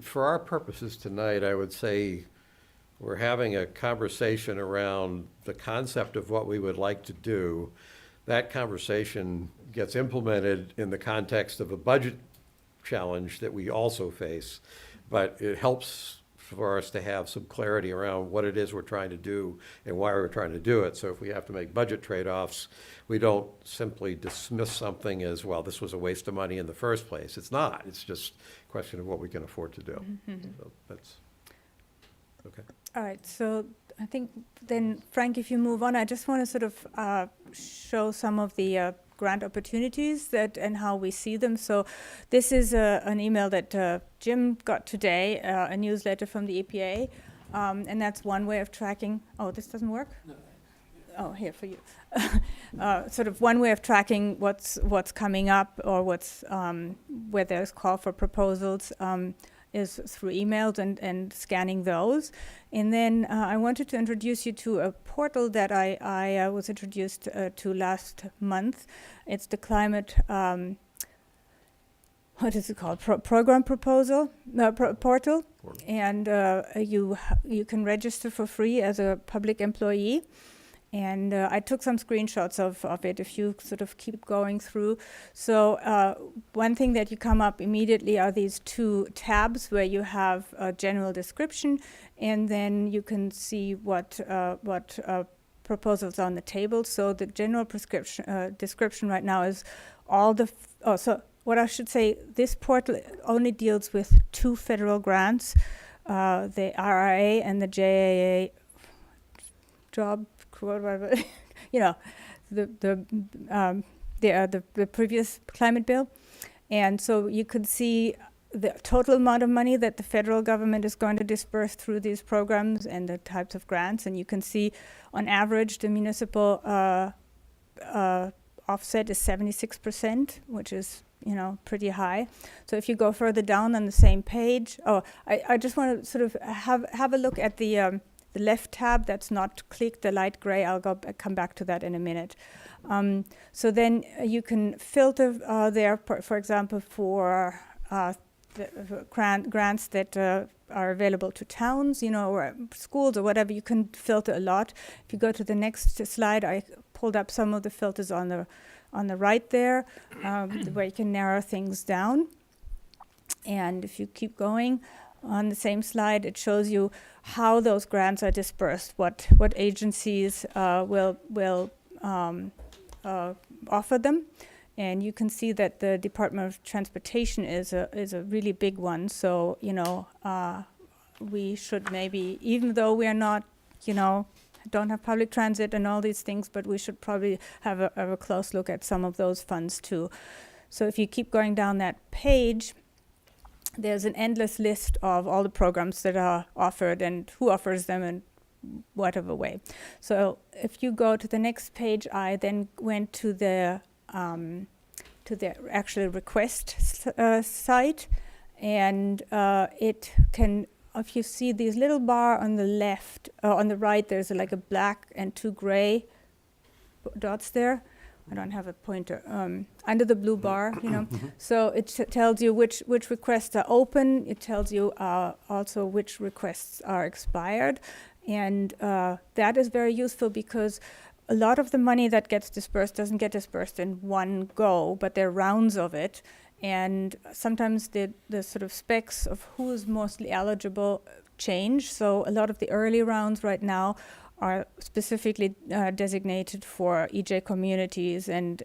for our purposes tonight, I would say we're having a conversation around the concept of what we would like to do. That conversation gets implemented in the context of a budget challenge that we also face, but it helps for us to have some clarity around what it is we're trying to do and why we're trying to do it. So if we have to make budget trade-offs, we don't simply dismiss something as, well, this was a waste of money in the first place. It's not. It's just a question of what we can afford to do. So that's, okay. All right, so I think then, Frank, if you move on, I just want to sort of show some of the grant opportunities and how we see them. So this is an email that Jim got today, a newsletter from the EPA, and that's one way of tracking. Oh, this doesn't work? No. Oh, here for you. Sort of one way of tracking what's coming up or what's where there's call for proposals is through emails and scanning those. And then I wanted to introduce you to a portal that I was introduced to last month. It's the climate, what is it called? Program proposal portal. And you can register for free as a public employee. And I took some screenshots of it if you sort of keep going through. So one thing that you come up immediately are these two tabs where you have a general description, and then you can see what proposals are on the table. So the general description right now is all the, so what I should say, this portal only deals with 2 federal grants, the RRA and the JAA job, whatever, the previous climate bill. And so you could see the total amount of money that the federal government is going to disperse through these programs and the types of grants. And you can see on average the municipal offset is 76%, which is pretty high. So if you go further down on the same page, I just want to sort of have a look at the left tab that's not clicked, the light gray. I'll come back to that in a minute. So then you can filter there, for example, for the grants that are available to towns, or schools or whatever. You can filter a lot. If you go to the next slide, I pulled up some of the filters on the right there, where you can narrow things down. And if you keep going, on the same slide, it shows you how those grants are dispersed, what agencies will offer them. And you can see that the Department of Transportation is a really big one. So, we should maybe, even though we are not, don't have public transit and all these things, but we should probably have a close look at some of those funds too. So if you keep going down that page, there's an endless list of all the programs that are offered and who offers them in whatever way. So if you go to the next page, I then went to the actual request site, and it can, if you see these little bar on the left, on the right, there's like a black and 2 gray dots there. I don't have a pointer, under the blue bar, So it tells you which requests are open. It tells you also which requests are expired. And that is very useful because a lot of the money that gets dispersed doesn't get dispersed in one go, but there are rounds of it. And sometimes the sort of specs of who is mostly eligible change. So a lot of the early rounds right now are specifically designated for EJ communities and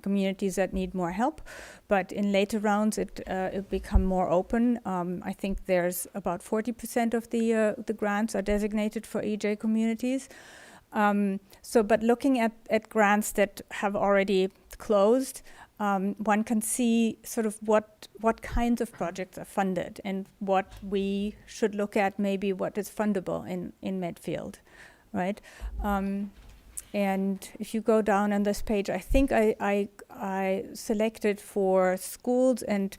communities that need more help. But in later rounds, it become more open. I think there's about 40% of the grants are designated for EJ communities. But looking at grants that have already closed, one can see sort of what kinds of projects are funded and what we should look at, maybe what is fundable in Medfield, right? And if you go down on this page, I think I selected for schools and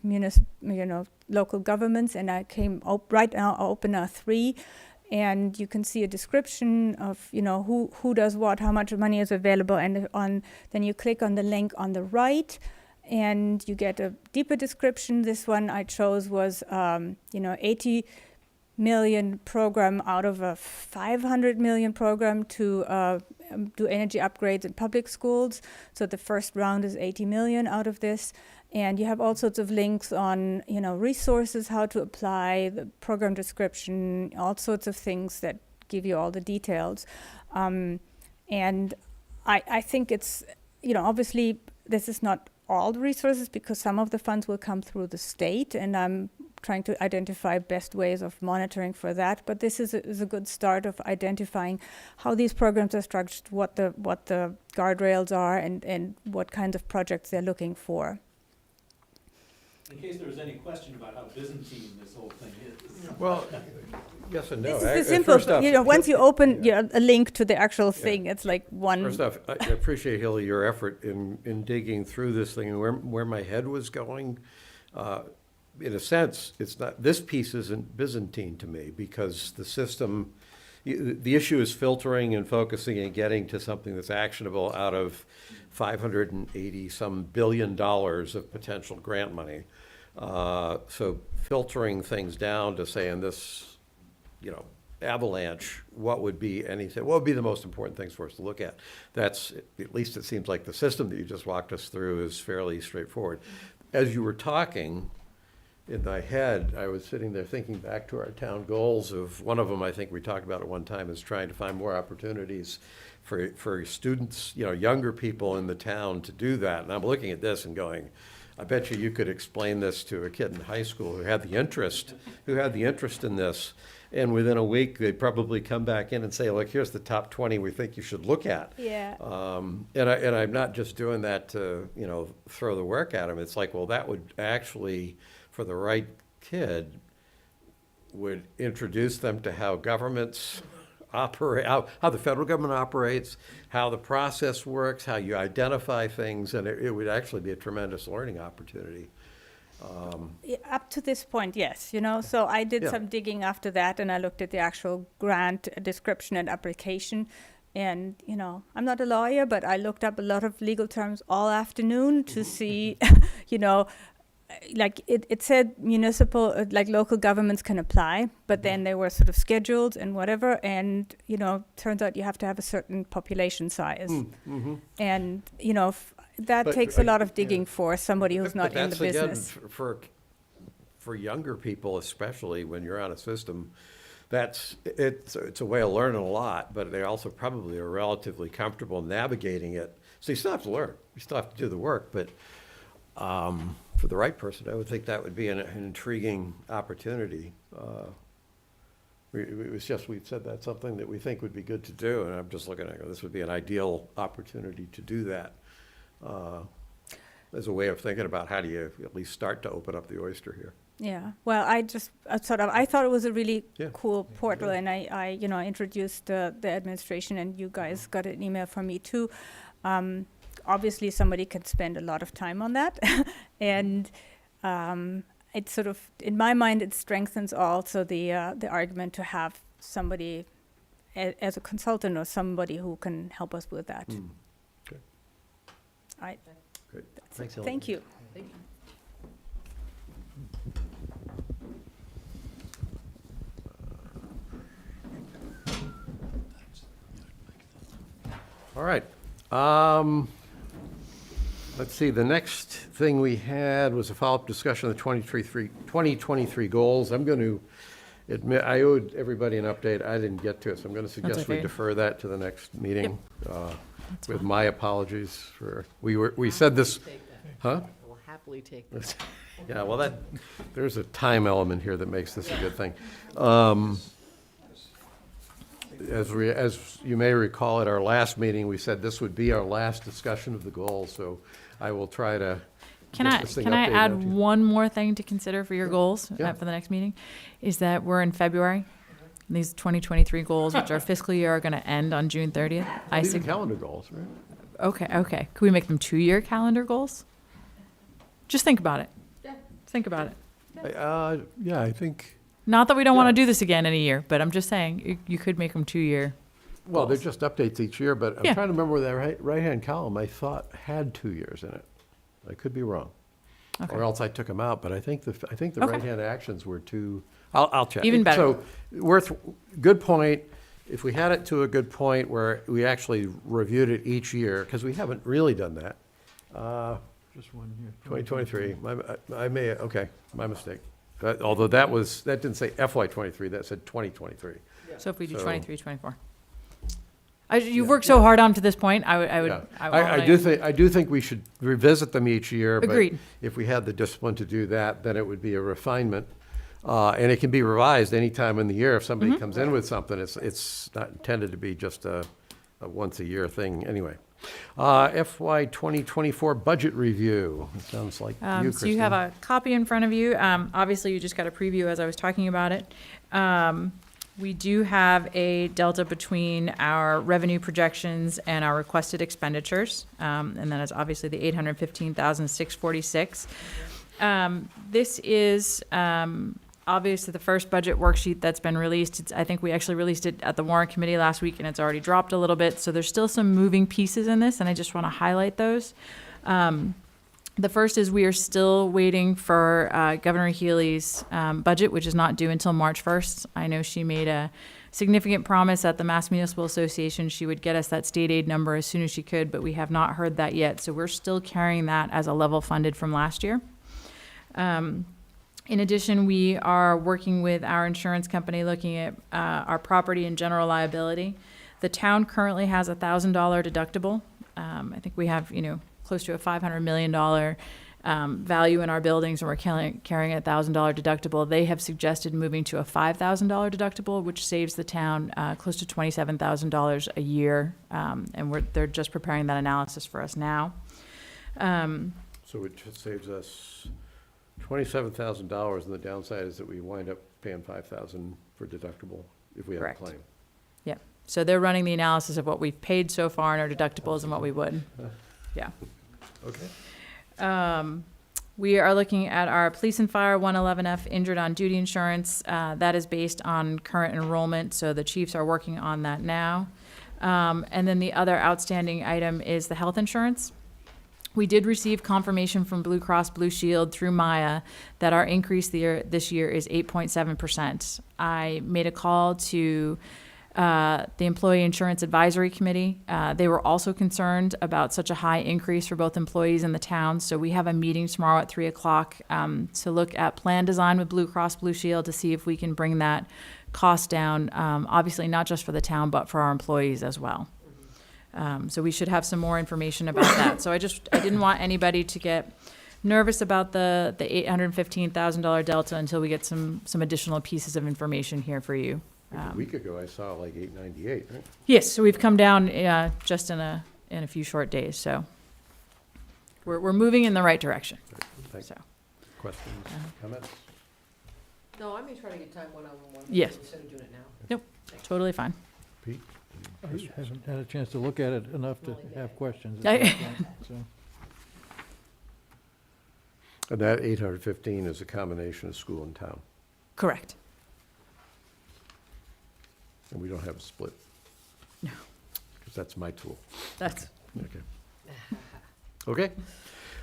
local governments, and I came right now open 3. And you can see a description of who does what, how much money is available, and then you click on the link on the right, and you get a deeper description. This one I chose was 80 million program out of a 500 million program to do energy upgrades in public schools. So the first round is 80 million out of this. And you have all sorts of links on, resources, how to apply, the program description, all sorts of things that give you all the details. And I think it's, obviously this is not all the resources because some of the funds will come through the state, and I'm trying to identify best ways of monitoring for that. But this is a good start of identifying how these programs are structured, what the guardrails are, and what kinds of projects they're looking for. In case there was any question about how Byzantine this whole thing is. Well, yes and no. This is the simple, First off, once you open a link to the actual thing, it's like one. First off, I appreciate, Hilly, your effort in digging through this thing and where my head was going. In a sense, it's not, this piece isn't Byzantine to me because the system, the issue is filtering and focusing and getting to something that's actionable out of $580 billion of potential grant money. So filtering things down to say in this, avalanche, what would be the most important things for us to look at? That's, at least it seems like the system that you just walked us through is fairly straightforward. As you were talking, in my head, I was sitting there thinking back to our town goals of, one of them I think we talked about at one time is trying to find more opportunities for students, younger people in the town to do that. And I'm looking at this and going, I bet you could explain this to a kid in high school who had the interest in this. And within a week, they'd probably come back in and say, look, here's the top 20 we think you should look at. Yeah. And I'm not just doing that to, throw the work at them. It's like, well, that would actually, for the right kid, would introduce them to how governments operate, how the federal government operates, how the process works, how you identify things, and it would actually be a tremendous learning opportunity. Up to this point, yes, so I did some digging after that, and I looked at the actual grant description and application. And, I'm not a lawyer, but I looked up a lot of legal terms all afternoon to see, like it said municipal, like local governments can apply, but then they were sort of scheduled and whatever. And, turns out you have to have a certain population size. Mm-hmm. And, that takes a lot of digging for somebody who's not in the business. Again, for younger people, especially when you're on a system, it's a way of learning a lot, but they also probably are relatively comfortable navigating it. So you still have to learn. You still have to do the work, but for the right person, I would think that would be an intriguing opportunity. It was just, we said that's something that we think would be good to do, and I'm just looking at it, this would be an ideal opportunity to do that. As a way of thinking about how do you at least start to open up the oyster here. Yeah, well, I thought it was a really cool portal, and I introduced the administration, and you guys got an email from me too. Obviously, somebody can spend a lot of time on that, and it sort of, in my mind, it strengthens also the argument to have somebody as a consultant or somebody who can help us with that. Okay. Great. Thanks, thank you. Thank you. All right. Let's see, the next thing we had was a follow-up discussion of the 2023 goals. I'm going to admit, I owed everybody an update. I didn't get to it, so I'm going to suggest we okay. defer that to the next meeting. With my apologies for, we said this, huh? We'll happily take that. Yeah, well, there's a time element here that makes this a good thing. As you may recall, at our last meeting, we said this would be our last discussion of the goals, so I will try to Can get I, this thing can I updated add out to you. one more thing to consider for your goals Yeah. for the next meeting? Is that we're in February. And these 2023 goals, which our fiscal year, are going to end on June 30th. These are calendar goals, right? Okay. Could we make them 2-year calendar goals? Just think about it. Yeah. Think about it. Yeah, I think, Not that we don't want to do this again in a year, but I'm just saying you could make them 2-year. well, they're just updates each year, but I'm Yeah. trying to remember where that right-hand column, I thought had 2 years in it. I could be wrong. Okay. Or else I took them out, but I think the Okay. right-hand actions were 2. I'll check. Even better. So, good point. If we had it to a good point where we actually reviewed it each year, because we haven't really done that. Just one here. 2023, okay, my mistake. Although that didn't say FY '23, that said 2023. So if we do So- 23, 24. You've worked so hard on to this point, I would. Yeah. I I do think we should revisit them each year. Agreed. But if we had the discipline to do that, then it would be a refinement. And it can be revised any time in the year. If somebody comes in with something, it's not intended to be just a once-a-year thing anyway. FY 2024 budget review. It sounds like you, Christine. So you have a copy in front of you. Obviously, you just got a preview as I was talking about it. We do have a delta between our revenue projections and our requested expenditures. And that is obviously the $815,646. This is obviously the first budget worksheet that's been released. I think we actually released it at the warrant committee last week, and it's already dropped a little bit. So there's still some moving pieces in this, and I just want to highlight those. The first is we are still waiting for Governor Healy's budget, which is not due until March 1st. I know she made a significant promise at the Mass Municipal Association she would get us that state aid number as soon as she could, but we have not heard that yet. So we're still carrying that as a level funded from last year. In addition, we are working with our insurance company looking at our property and general liability. The town currently has a $1,000 deductible. I think we have, close to a $500 million value in our buildings, and we're carrying a $1,000 deductible. They have suggested moving to a $5,000 deductible, which saves the town close to $27,000 a year, and they're just preparing that analysis for us now. So it just saves us $27,000, and the downside is that we wind up paying $5,000 for deductible if we have a Correct. claim. Yeah, so they're running the analysis of what we've paid so far in our deductibles and what we would. Yeah. Okay. We are looking at our police and fire 111F injured on duty insurance. That is based on current enrollment, so the chiefs are working on that now. And then the other outstanding item is the health insurance. We did receive confirmation from Blue Cross Blue Shield through Maya that our increase this year is 8.7%. I made a call to the Employee Insurance Advisory Committee. They were also concerned about such a high increase for both employees and the town. So we have a meeting tomorrow at 3:00 to look at plan design with Blue Cross Blue Shield to see if we can bring that cost down, obviously not just for the town, but for our employees as well. So we should have some more information about that. So I didn't want anybody to get nervous about the $815,000 delta until we get some additional pieces of information here for you. A week ago, I saw like 898, right? Yes, so we've come down just in a few short days. So we're moving in the right direction. Thanks. So Questions, comments? No, I may try to get time one-on-one. Yes. Instead of doing it now. Nope, totally fine. Pete? I haven't had a chance to look at it enough to have questions. I- at this point, so. And that 815 is a combination of school and town, Correct. and we don't have a split. No. Because that's my tool. That's Okay.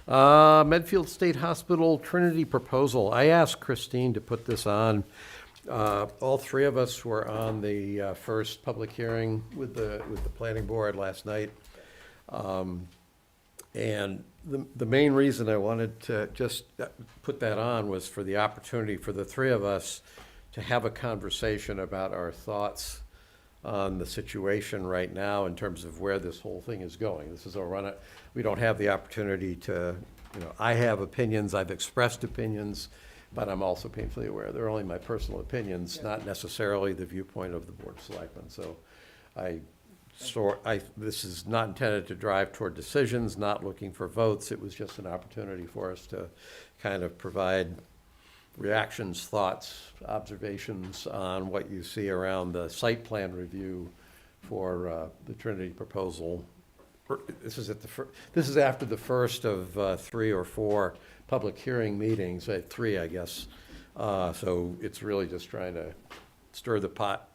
Medfield State Hospital Trinity proposal. I asked Christine to put this on. All three of us were on the first public hearing with the planning board last night. And the main reason I wanted to just put that on was for the opportunity for the three of us to have a conversation about our thoughts on the situation right now in terms of where this whole thing is going. This is a run. We don't have the opportunity to, I have opinions, I've expressed opinions, but I'm also painfully aware they're only my personal opinions, not necessarily the viewpoint of the Board of Selectmen. So this is not intended to drive toward decisions, not looking for votes. It was just an opportunity for us to kind of provide reactions, thoughts, observations on what you see around the site plan review for the Trinity proposal. This is after the first of 3 or 4 public hearing meetings, 3, I guess. So it's really just trying to stir the pot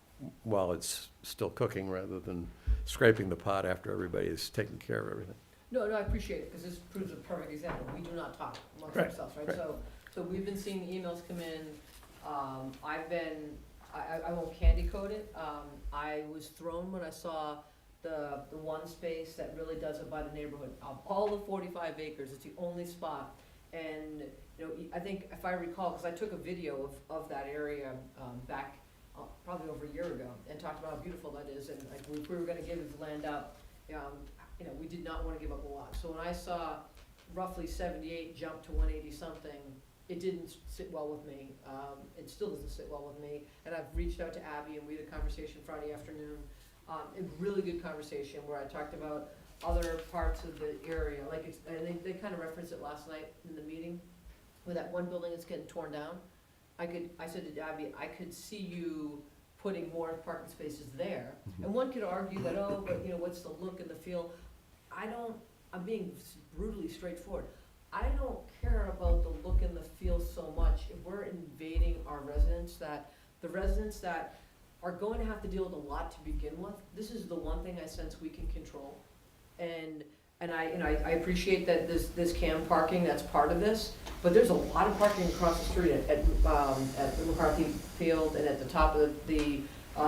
while it's still cooking rather than scraping the pot after everybody's taken care of everything. No, I appreciate it, because this proves a perfect example. We do not talk amongst Right, ourselves, right? right. So we've been seeing the emails come in. I won't candy coat it. I was thrown when I saw the one space that really does it by the neighborhood. Of all the 45 acres, it's the only spot. And, I think if I recall, because I took a video of that area back probably over a year ago and talked about how beautiful that is. And like, if we were gonna give the land up, we did not wanna give up a lot. So when I saw roughly 78 jump to 180 something, it didn't sit well with me. It still doesn't sit well with me. And I've reached out to Abby, and we had a conversation Friday afternoon. A really good conversation where I talked about other parts of the area. And they kind of referenced it last night in the meeting, where that one building is getting torn down. I said to Abby, I could see you putting more parking spaces there. And one could argue that, but what's the look and the feel? I'm being brutally straightforward. I don't care about the look and the feel so much if we're invading our residents, that the residents that are going to have to deal with a lot to begin with. This is the one thing I sense we can control. And I appreciate that this CAM parking, that's part of this, but there's a lot of parking across the street at the McCarthy Field and at the top of the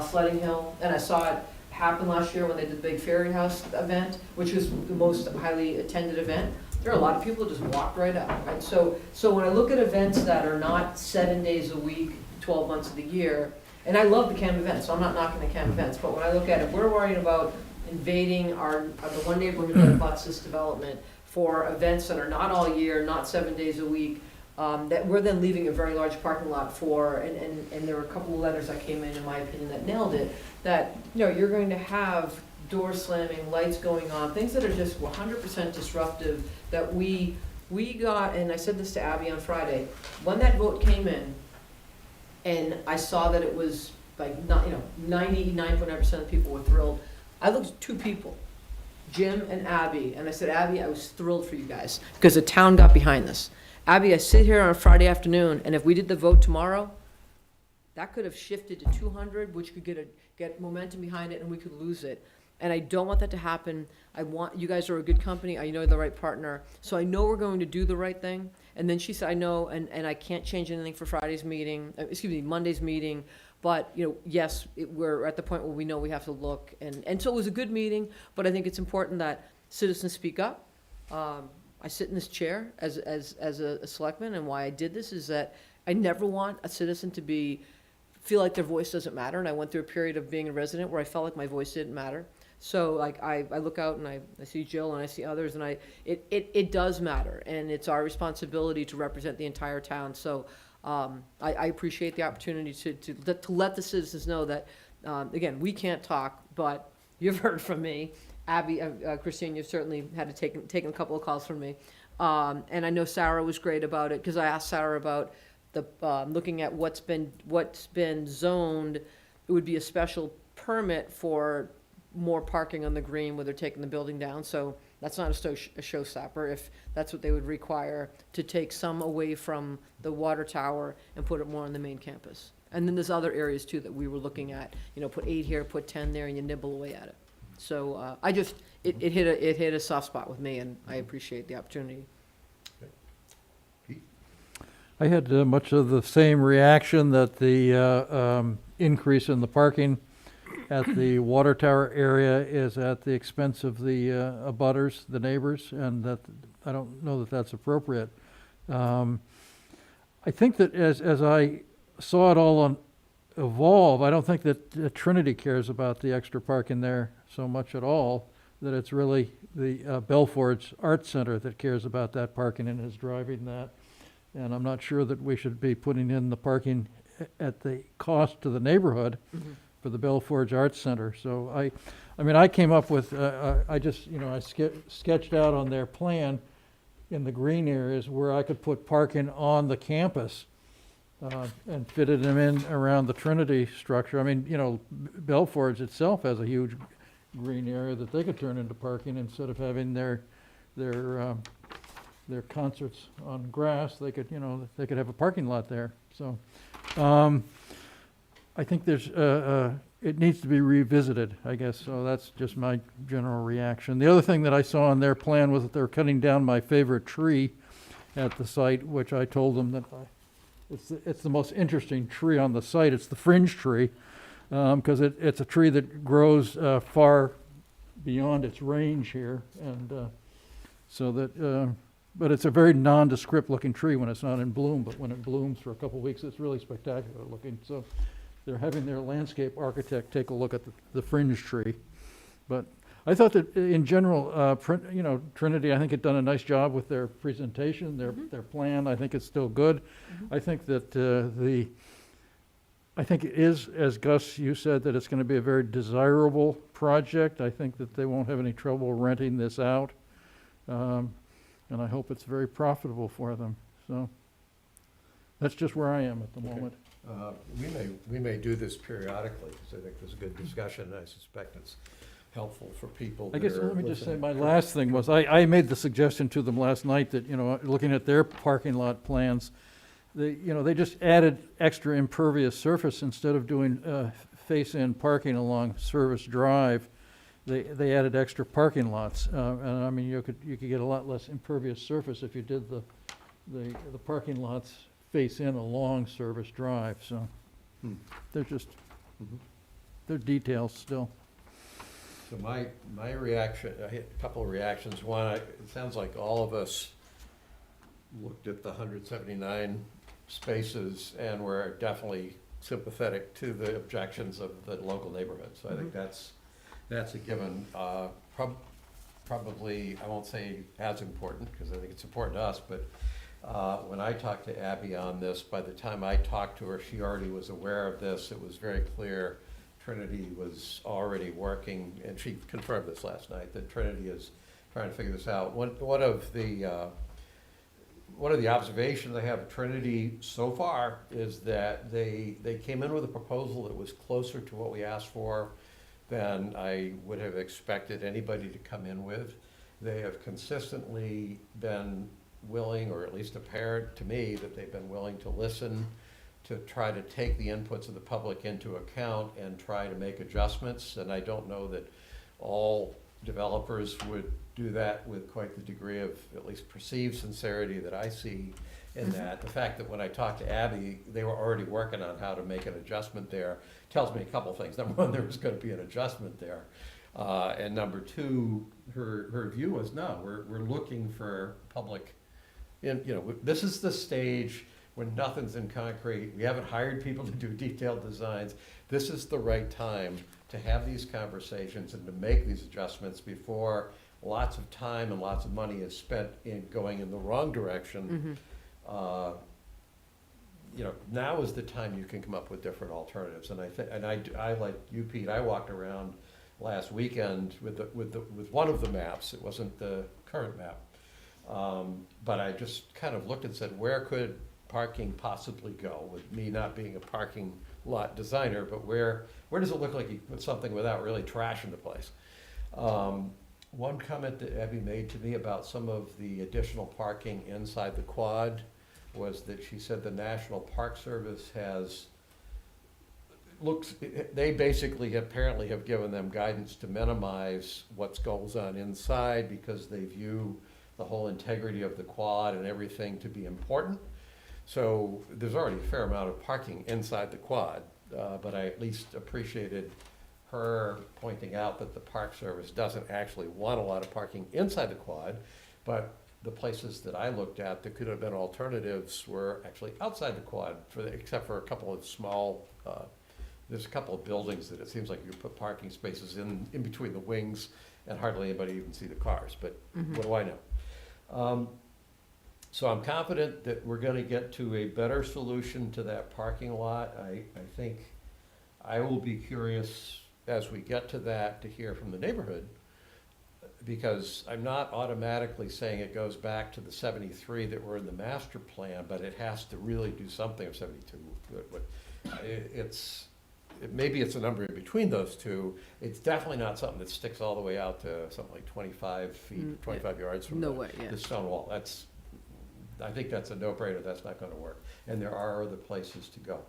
sledding hill. And I saw it happen last year when they did the big Ferry House event, which was the most highly attended event. There are a lot of people who just walked right up, right? So when I look at events that are not 7 days a week, 12 months of the year, and I love the CAM events, so I'm not knocking the CAM events, but when I look at it, we're worried about invading the one neighborhood that abuts this development for events that are not all year, not 7 days a week, that we're then leaving a very large parking lot for, and there were a couple of letters that came in my opinion, that nailed it, that, you're going to have doors slamming, lights going on, things that are just 100% disruptive, that we got, and I said this to Abby on Friday, when that vote came in, and I saw that it was like, 99.9% of people were thrilled, I looked at 2 people, Jim and Abby, and I said, Abby, I was thrilled for you guys, because the town got behind this. Abby, I sit here on a Friday afternoon, and if we did the vote tomorrow, that could have shifted to 200, which could get momentum behind it, and we could lose it. And I don't want that to happen. You guys are a good company, I know you're the right partner, so I know we're going to do the right thing. And then she said, I know, and I can't change anything for Monday's meeting, but, yes, we're at the point where we know we have to look, and so it was a good meeting, but I think it's important that citizens speak up. I sit in this chair as a selectman, and why I did this is that I never want a citizen to feel like their voice doesn't matter, and I went through a period of being a resident where I felt like my voice didn't matter. So I look out and I see Jill and I see others, and it does matter, and it's our responsibility to represent the entire town. So I appreciate the opportunity to let the citizens know that, again, we can't talk, but you've heard from me. Abby, Christine, you've certainly had to taken a couple of calls from me. And I know Sarah was great about it, because I asked Sarah about looking at what's been zoned. It would be a special permit for more parking on the green where they're taking the building down. So that's not a showstopper if that's what they would require, to take some away from the water tower and put it more on the main campus. And then there's other areas too that we were looking at, put 8 here, put 10 there, and you nibble away at it. So it hit a soft spot with me, and I appreciate the opportunity. I had much of the same reaction, that the increase in the parking at the water tower area is at the expense of the abutters, the neighbors, and that, I don't know that that's appropriate. I think that as I saw it all evolve, I don't think that Trinity cares about the extra parking there so much at all, that it's really the Belford's Art Center that cares about that parking and is driving that. And I'm not sure that we should be putting in the parking at the cost to the neighborhood for the Belforge Arts Center. So I mean, I came up with, I just, I sketched out on their plan in the green areas where I could put parking on the campus and fitted them in around the Trinity structure. I mean, Belforge itself has a huge green area that they could turn into parking instead of having their concerts on grass. They could, they could have a parking lot there. So I think there's, it needs to be revisited, I guess. So that's just my general reaction. The other thing that I saw on their plan was that they're cutting down my favorite tree at the site, which I told them that it's the most interesting tree on the site. It's the fringe tree, because it's a tree that grows far beyond its range here, and so that. But it's a very nondescript looking tree when it's not in bloom, but when it blooms for a couple of weeks, it's really spectacular looking. So they're having their landscape architect take a look at the fringe tree. But I thought that in general, Trinity, I think had done a nice job with their presentation, their plan. I think it's still good. I think that I think it is, as Gus, you said, that it's going to be a very desirable project. I think that they won't have any trouble renting this out. And I hope it's very profitable for them. So that's just where I am at the moment. We may do this periodically, because I think there's a good discussion. I suspect it's helpful for people. I guess let me just say, my last thing was, I made the suggestion to them last night that, looking at their parking lot plans, they just added extra impervious surface instead of doing face-in parking along Service Drive. They added extra parking lots, and I mean, you could get a lot less impervious surface if you did the parking lots face in along Service Drive. So they're just they're details still. So my reaction, I had a couple of reactions. One, it sounds like all of us looked at the 179 spaces and were definitely sympathetic to the objections of the local neighborhood. So I think that's a given. Probably, I won't say as important, because I think it's important to us, but when I talked to Abby on this, by the time I talked to her, she already was aware of this. It was very clear Trinity was already working, and she confirmed this last night, that Trinity is trying to figure this out. One of the observations I have of Trinity so far is that they came in with a proposal that was closer to what we asked for than I would have expected anybody to come in with. They have consistently been willing, or at least apparent to me, that they've been willing to listen, to try to take the inputs of the public into account and try to make adjustments. And I don't know that all developers would do that with quite the degree of at least perceived sincerity that I see in that. The fact that when I talked to Abby, they were already working on how to make an adjustment there tells me a couple things. Number one, there was going to be an adjustment there. And number two, her view was, no, we're looking for public, this is the stage when nothing's in concrete. We haven't hired people to do detailed designs. This is the right time to have these conversations and to make these adjustments before lots of time and lots of money is spent in going in the wrong direction. Now is the time you can come up with different alternatives. And I like you, Pete, I walked around last weekend with one of the maps. It wasn't the current map. But I just kind of looked and said, where could parking possibly go, with me not being a parking lot designer, but where does it look like you put something without really trashing the place? One comment that Abby made to me about some of the additional parking inside the quad was that she said the National Park Service they basically apparently have given them guidance to minimize what goes on inside, because they view the whole integrity of the quad and everything to be important. So there's already a fair amount of parking inside the quad, but I at least appreciated her pointing out that the Park Service doesn't actually want a lot of parking inside the quad, but the places that I looked at that could have been alternatives were actually outside the quad, except for a couple of small, there's a couple of buildings that it seems like you put parking spaces in between the wings, and hardly anybody even see the cars, but what do I know? So I'm confident that we're gonna get to a better solution to that parking lot. I think I will be curious as we get to that to hear from the neighborhood, because I'm not automatically saying it goes back to the 73 that were in the master plan, but it has to really do something, of 72. Maybe it's a number in between those two. It's definitely not something that sticks all the way out to something like 25 feet, 25 yards from the stone wall. I think that's a no-brainer. That's not gonna work. And there are other places to go.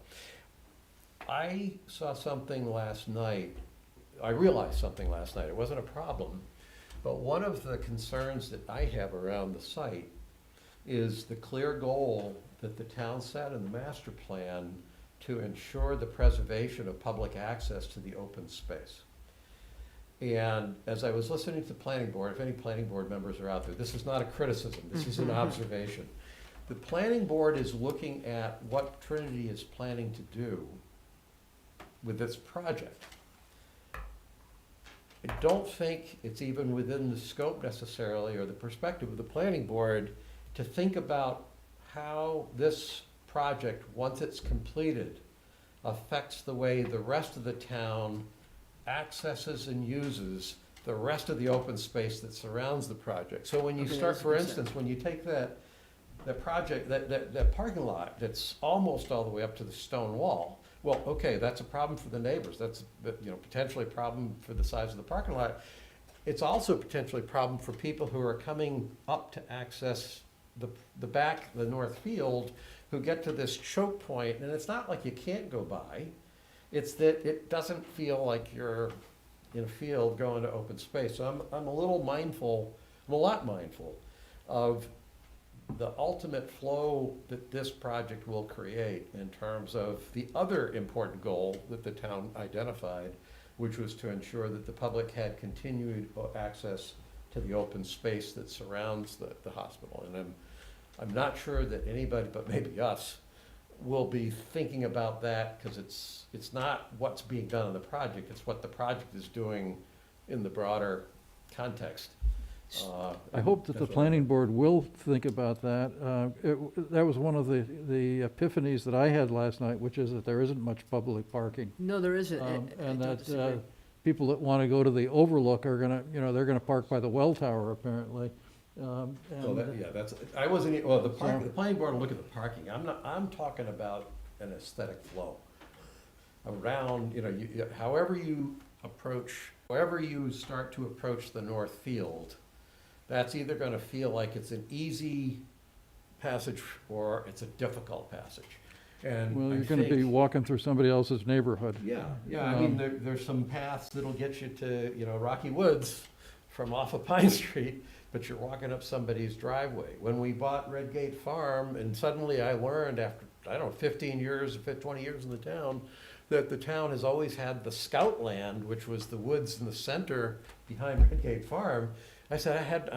I saw something last night. I realized something last night. It wasn't a problem, but one of the concerns that I have around the site is the clear goal that the town set in the master plan to ensure the preservation of public access to the open space. And as I was listening to the planning board, if any planning board members are out there, this is not a criticism, this is an observation. The planning board is looking at what Trinity is planning to do with this project. I don't think it's even within the scope necessarily, or the perspective of the planning board, to think about how this project, once it's completed, affects the way the rest of the town accesses and uses the rest of the open space that surrounds the project. So when you start, for instance, when you take that project, that parking lot that's almost all the way up to the stone wall, well, okay, that's a problem for the neighbors. That's, potentially a problem for the size of the parking lot. It's also potentially a problem for people who are coming up to access the north field, who get to this choke point, and it's not like you can't go by. It's that it doesn't feel like you're in a field going to open space. So I'm a lot mindful of the ultimate flow that this project will create in terms of the other important goal that the town identified, which was to ensure that the public had continued access to the open space that surrounds the hospital. And I'm not sure that anybody, but maybe us, will be thinking about that, because it's not what's being done in the project, it's what the project is doing in the broader context. I hope that the planning board will think about that. That was one of the epiphanies that I had last night, which is that there isn't much public parking. No, there isn't. And that people that want to go to the overlook are gonna, they're gonna park by the well tower apparently. The planning board will look at the parking. I'm talking about an aesthetic flow around, however you start to approach the north field, that's either gonna feel like it's an easy passage or it's a difficult passage. And well, you're gonna be walking through somebody else's neighborhood. Yeah, I mean, there's some paths that'll get you to, Rocky Woods from off of Pine Street, but you're walking up somebody's driveway. When we bought Redgate Farm, and suddenly I learned after, 15 years, 20 years in the town, that the town has always had the scout land, which was the woods in the center behind Redgate Farm. I said,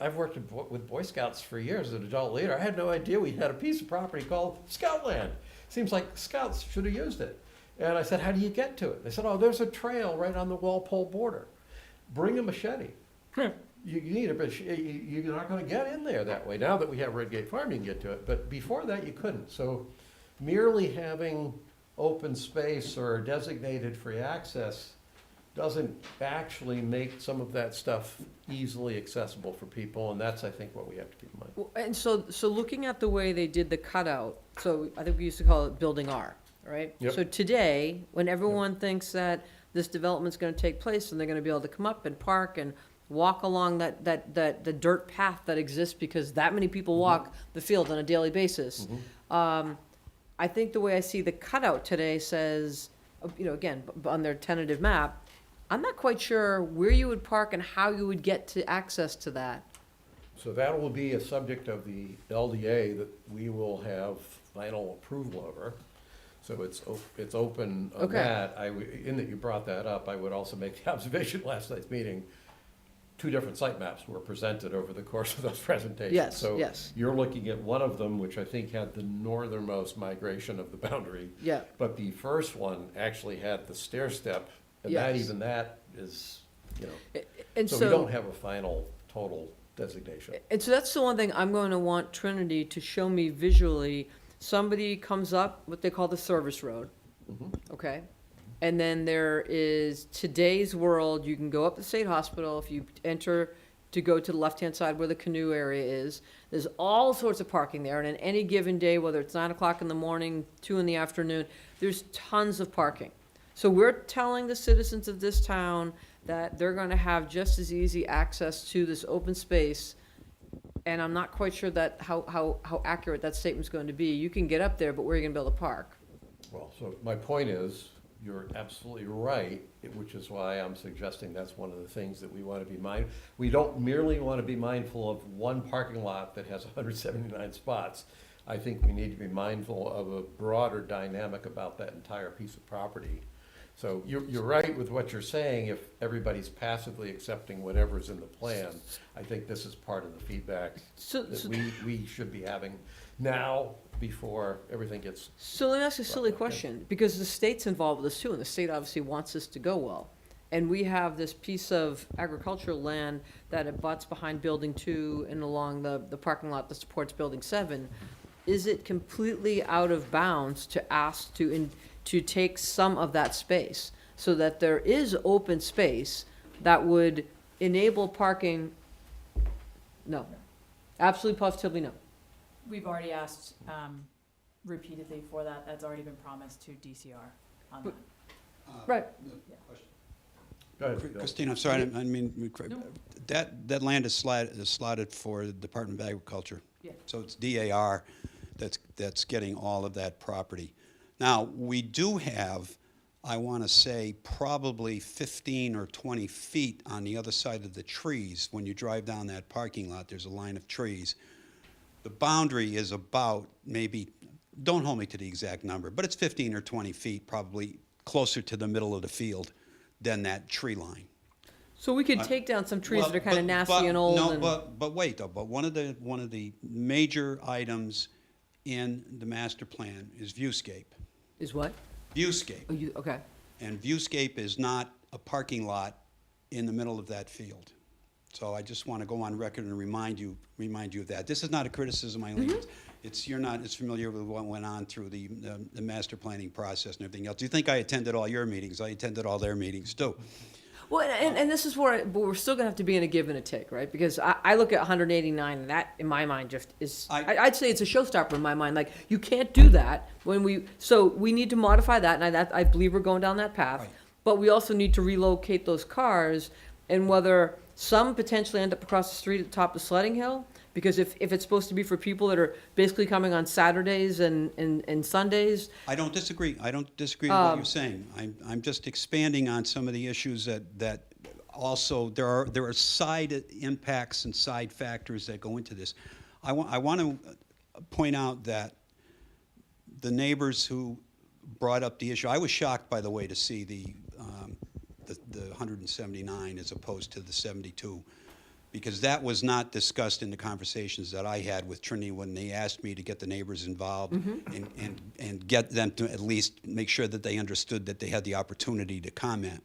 I've worked with Boy Scouts for years as an adult leader. I had no idea we had a piece of property called scout land. Seems like Scouts should have used it. And I said, how do you get to it? They said, there's a trail right on the Walpole border. Bring a machete. You need you're not gonna get in there that way. Now that we have Redgate Farm, you can get to it, but before that you couldn't. So merely having open space or designated free access doesn't actually make some of that stuff easily accessible for people, and that's, I think, what we have to keep in mind. Well, and so looking at the way they did the cutout, so I think we used to call it Building R, right? Yep. So today, when everyone thinks that this development's gonna take place and they're gonna be able to come up and park and walk along the dirt path that exists because that many people walk the field on a daily basis. I think the way I see the cutout today says, again, on their tentative map, I'm not quite sure where you would park and how you would get to access to that. So that will be a subject of the LDA that we will have final approval over. So it's open on Okay. that. In that you brought that up, I would also make the observation last night's meeting, 2 different site maps were presented over the course of those presentations. Yes, So yes. you're looking at one of them, which I think had the northernmost migration of the boundary. Yeah. But the first one actually had the stair step, and that, Yes. even that is, you know. And So we don't have a final total designation. And so that's the one thing I'm going to want Trinity to show me visually. Somebody comes up what they call the service road, okay? And then there is today's world, you can go up to State Hospital, if you enter to go to the left-hand side where the canoe area is, there's all sorts of parking there, and on any given day, whether it's 9 o'clock in the morning, 2 in the afternoon, there's tons of parking. So we're telling the citizens of this town that they're gonna have just as easy access to this open space. And I'm not quite sure that, how accurate that statement's going to be. You can get up there, but where are you gonna be able to park? Well, so my point is, you're absolutely right, which is why I'm suggesting that's one of the things that we want to be we don't merely want to be mindful of one parking lot that has 179 spots. I think we need to be mindful of a broader dynamic about that entire piece of property. So you're right with what you're saying. If everybody's passively accepting whatever's in the plan, I think this is part of the feedback that we should be having now before everything gets. So let me ask you a silly question, because the state's involved with this too, and the state obviously wants this to go well. And we have this piece of agricultural land that abuts behind Building 2 and along the parking lot that supports Building 7. Is it completely out of bounds to ask to take some of that space so that there is open space that would enable parking? No. Absolutely positively no. We've already asked repeatedly for that. That's already been promised to DCR on that. Right. Go ahead, Bill. Christine, I'm sorry, I mean, that land is slotted for the Department of Agriculture. Yeah. So it's DAR that's getting all of that property. Now, we do have, I want to say, probably 15 or 20 feet on the other side of the trees. When you drive down that parking lot, there's a line of trees. The boundary is about maybe, don't hold me to the exact number, but it's 15 or 20 feet, probably closer to the middle of the field than that tree line. So we could take down some trees Well, that are kind of but- nasty but- and old. No, and but wait though, but one of the major items in the master plan is viewscape. Is what? Viewscape. Oh, okay. And viewscape is not a parking lot in the middle of that field. So I just want to go on record and remind you of that. This is not a criticism, Eileen. You're not as familiar with what went on through the master planning process and everything else. Do you think I attended all your meetings? I attended all their meetings too. Well, and this is where but we're still gonna have to be in a give and a take, right? Because I look at 189, and that, in my mind, just is. I'd say it's a showstopper in my mind. Like, you can't do that so we need to modify that, and I believe we're going down that path. Right. But we also need to relocate those cars, and whether some potentially end up across the street at the top of Sledding Hill, because if it's supposed to be for people that are basically coming on Saturdays and Sundays. I don't disagree. I don't disagree with what you're saying. I'm just expanding on some of the issues that also there are side impacts and side factors that go into this. I want to point out that the neighbors who brought up the issue, I was shocked, by the way, to see the 179 as opposed to the 72. Because that was not discussed in the conversations that I had with Trinity when they asked me to get the neighbors involved and get them to at least make sure that they understood that they had the opportunity to comment.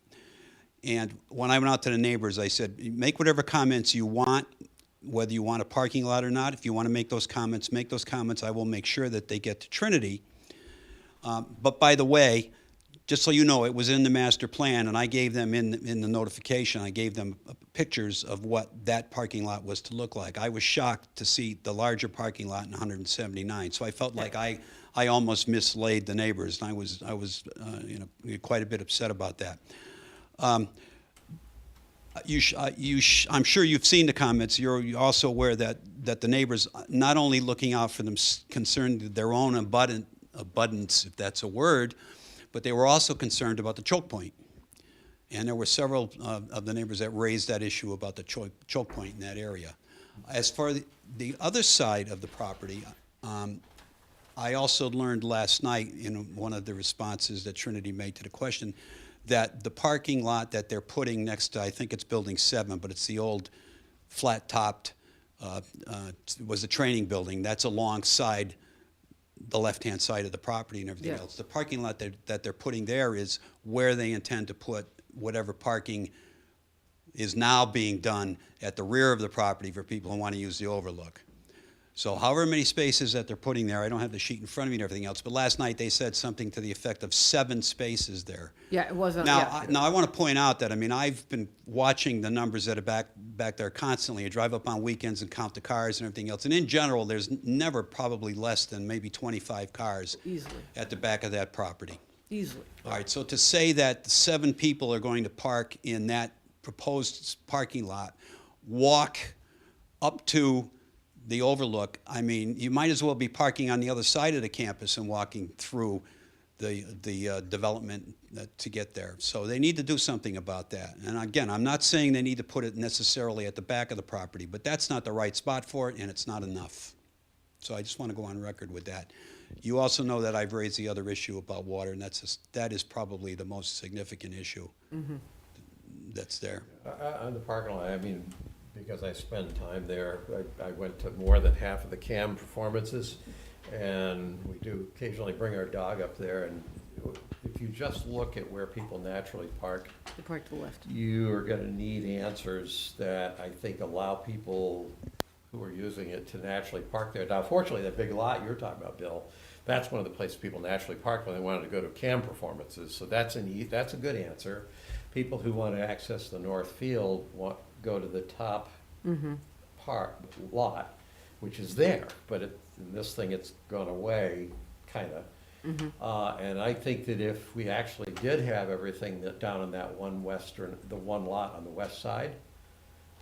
And when I went out to the neighbors, I said, make whatever comments you want, whether you want a parking lot or not. If you want to make those comments, make those comments. I will make sure that they get to Trinity. But by the way, just so you know, it was in the master plan, and I gave them in the notification, I gave them pictures of what that parking lot was to look like. I was shocked to see the larger parking lot in 179, so I felt like I almost mislaid the neighbors, and I was quite a bit upset about that. I'm sure you've seen the comments. You're also aware that the neighbors not only looking out for them, concerned with their own abundance, if that's a word, but they were also concerned about the choke point. And there were several of the neighbors that raised that issue about the choke point in that area. As far the other side of the property, I also learned last night in one of the responses that Trinity made to the question that the parking lot that they're putting next to, I think it's Building 7, but it's the old flat-topped, was a training building. That's alongside the left-hand side of the property and everything else. The parking lot that they're putting there is where they intend to put whatever parking is now being done at the rear of the property for people who want to use the overlook. So however many spaces that they're putting there, I don't have the sheet in front of me and everything else, but last night they said something to the effect of 7 spaces there. Yeah, it wasn't, Now, yeah. now I want to point out that, I mean, I've been watching the numbers that are back there constantly. I drive up on weekends and count the cars and everything else. And in general, there's never probably less than maybe 25 cars Easily. at the back of that property. Easily. All right, so to say that 7 people are going to park in that proposed parking lot, walk up to the overlook, I mean, you might as well be parking on the other side of the campus and walking through the development to get there. So they need to do something about that. And again, I'm not saying they need to put it necessarily at the back of the property, but that's not the right spot for it, and it's not enough. So I just want to go on record with that. You also know that I've raised the other issue about water, and that is probably the most significant issue that's there. On the parking lot, I mean, because I spend time there, I went to more than half of the CAM performances, and we do occasionally bring our dog up there, and if you just look at where people naturally park, They park to the left. you are gonna need answers that I think allow people who are using it to naturally park there. Now, fortunately, that big lot you're talking about, Bill, that's one of the places people naturally park when they wanted to go to CAM performances, so that's a good answer. People who want to access the north field go to the top lot, which is there, but in this thing, it's gone away, kinda. And I think that if we actually did have everything down in that the one lot on the west side,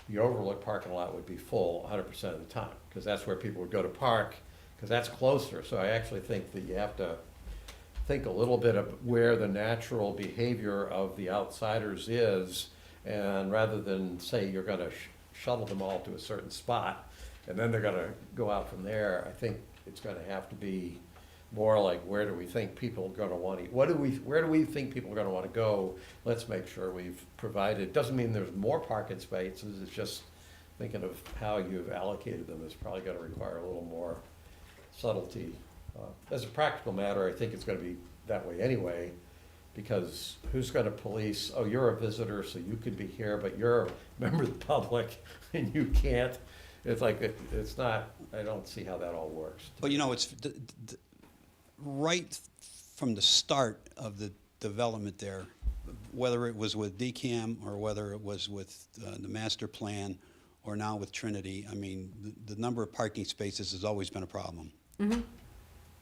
the overlook parking lot would be full 100% of the time, because that's where people would go to park, because that's closer. So I actually think that you have to think a little bit of where the natural behavior of the outsiders is, and rather than say you're gonna shuttle them all to a certain spot, and then they're gonna go out from there, I think it's gonna have to be more like, where do we think people are gonna want to, where do we think people are gonna wanna go? Let's make sure we've provided, doesn't mean there's more parking spaces, it's just thinking of how you've allocated them is probably gonna require a little more subtlety. As a practical matter, I think it's gonna be that way anyway, because who's gonna police, oh, you're a visitor, so you could be here, but you're a member of the public, and you can't. It's like, it's not, I don't see how that all works. But you know, it's right from the start of the development there, whether it was with DCAM or whether it was with the master plan or now with Trinity, I mean, the number of parking spaces has always been a problem.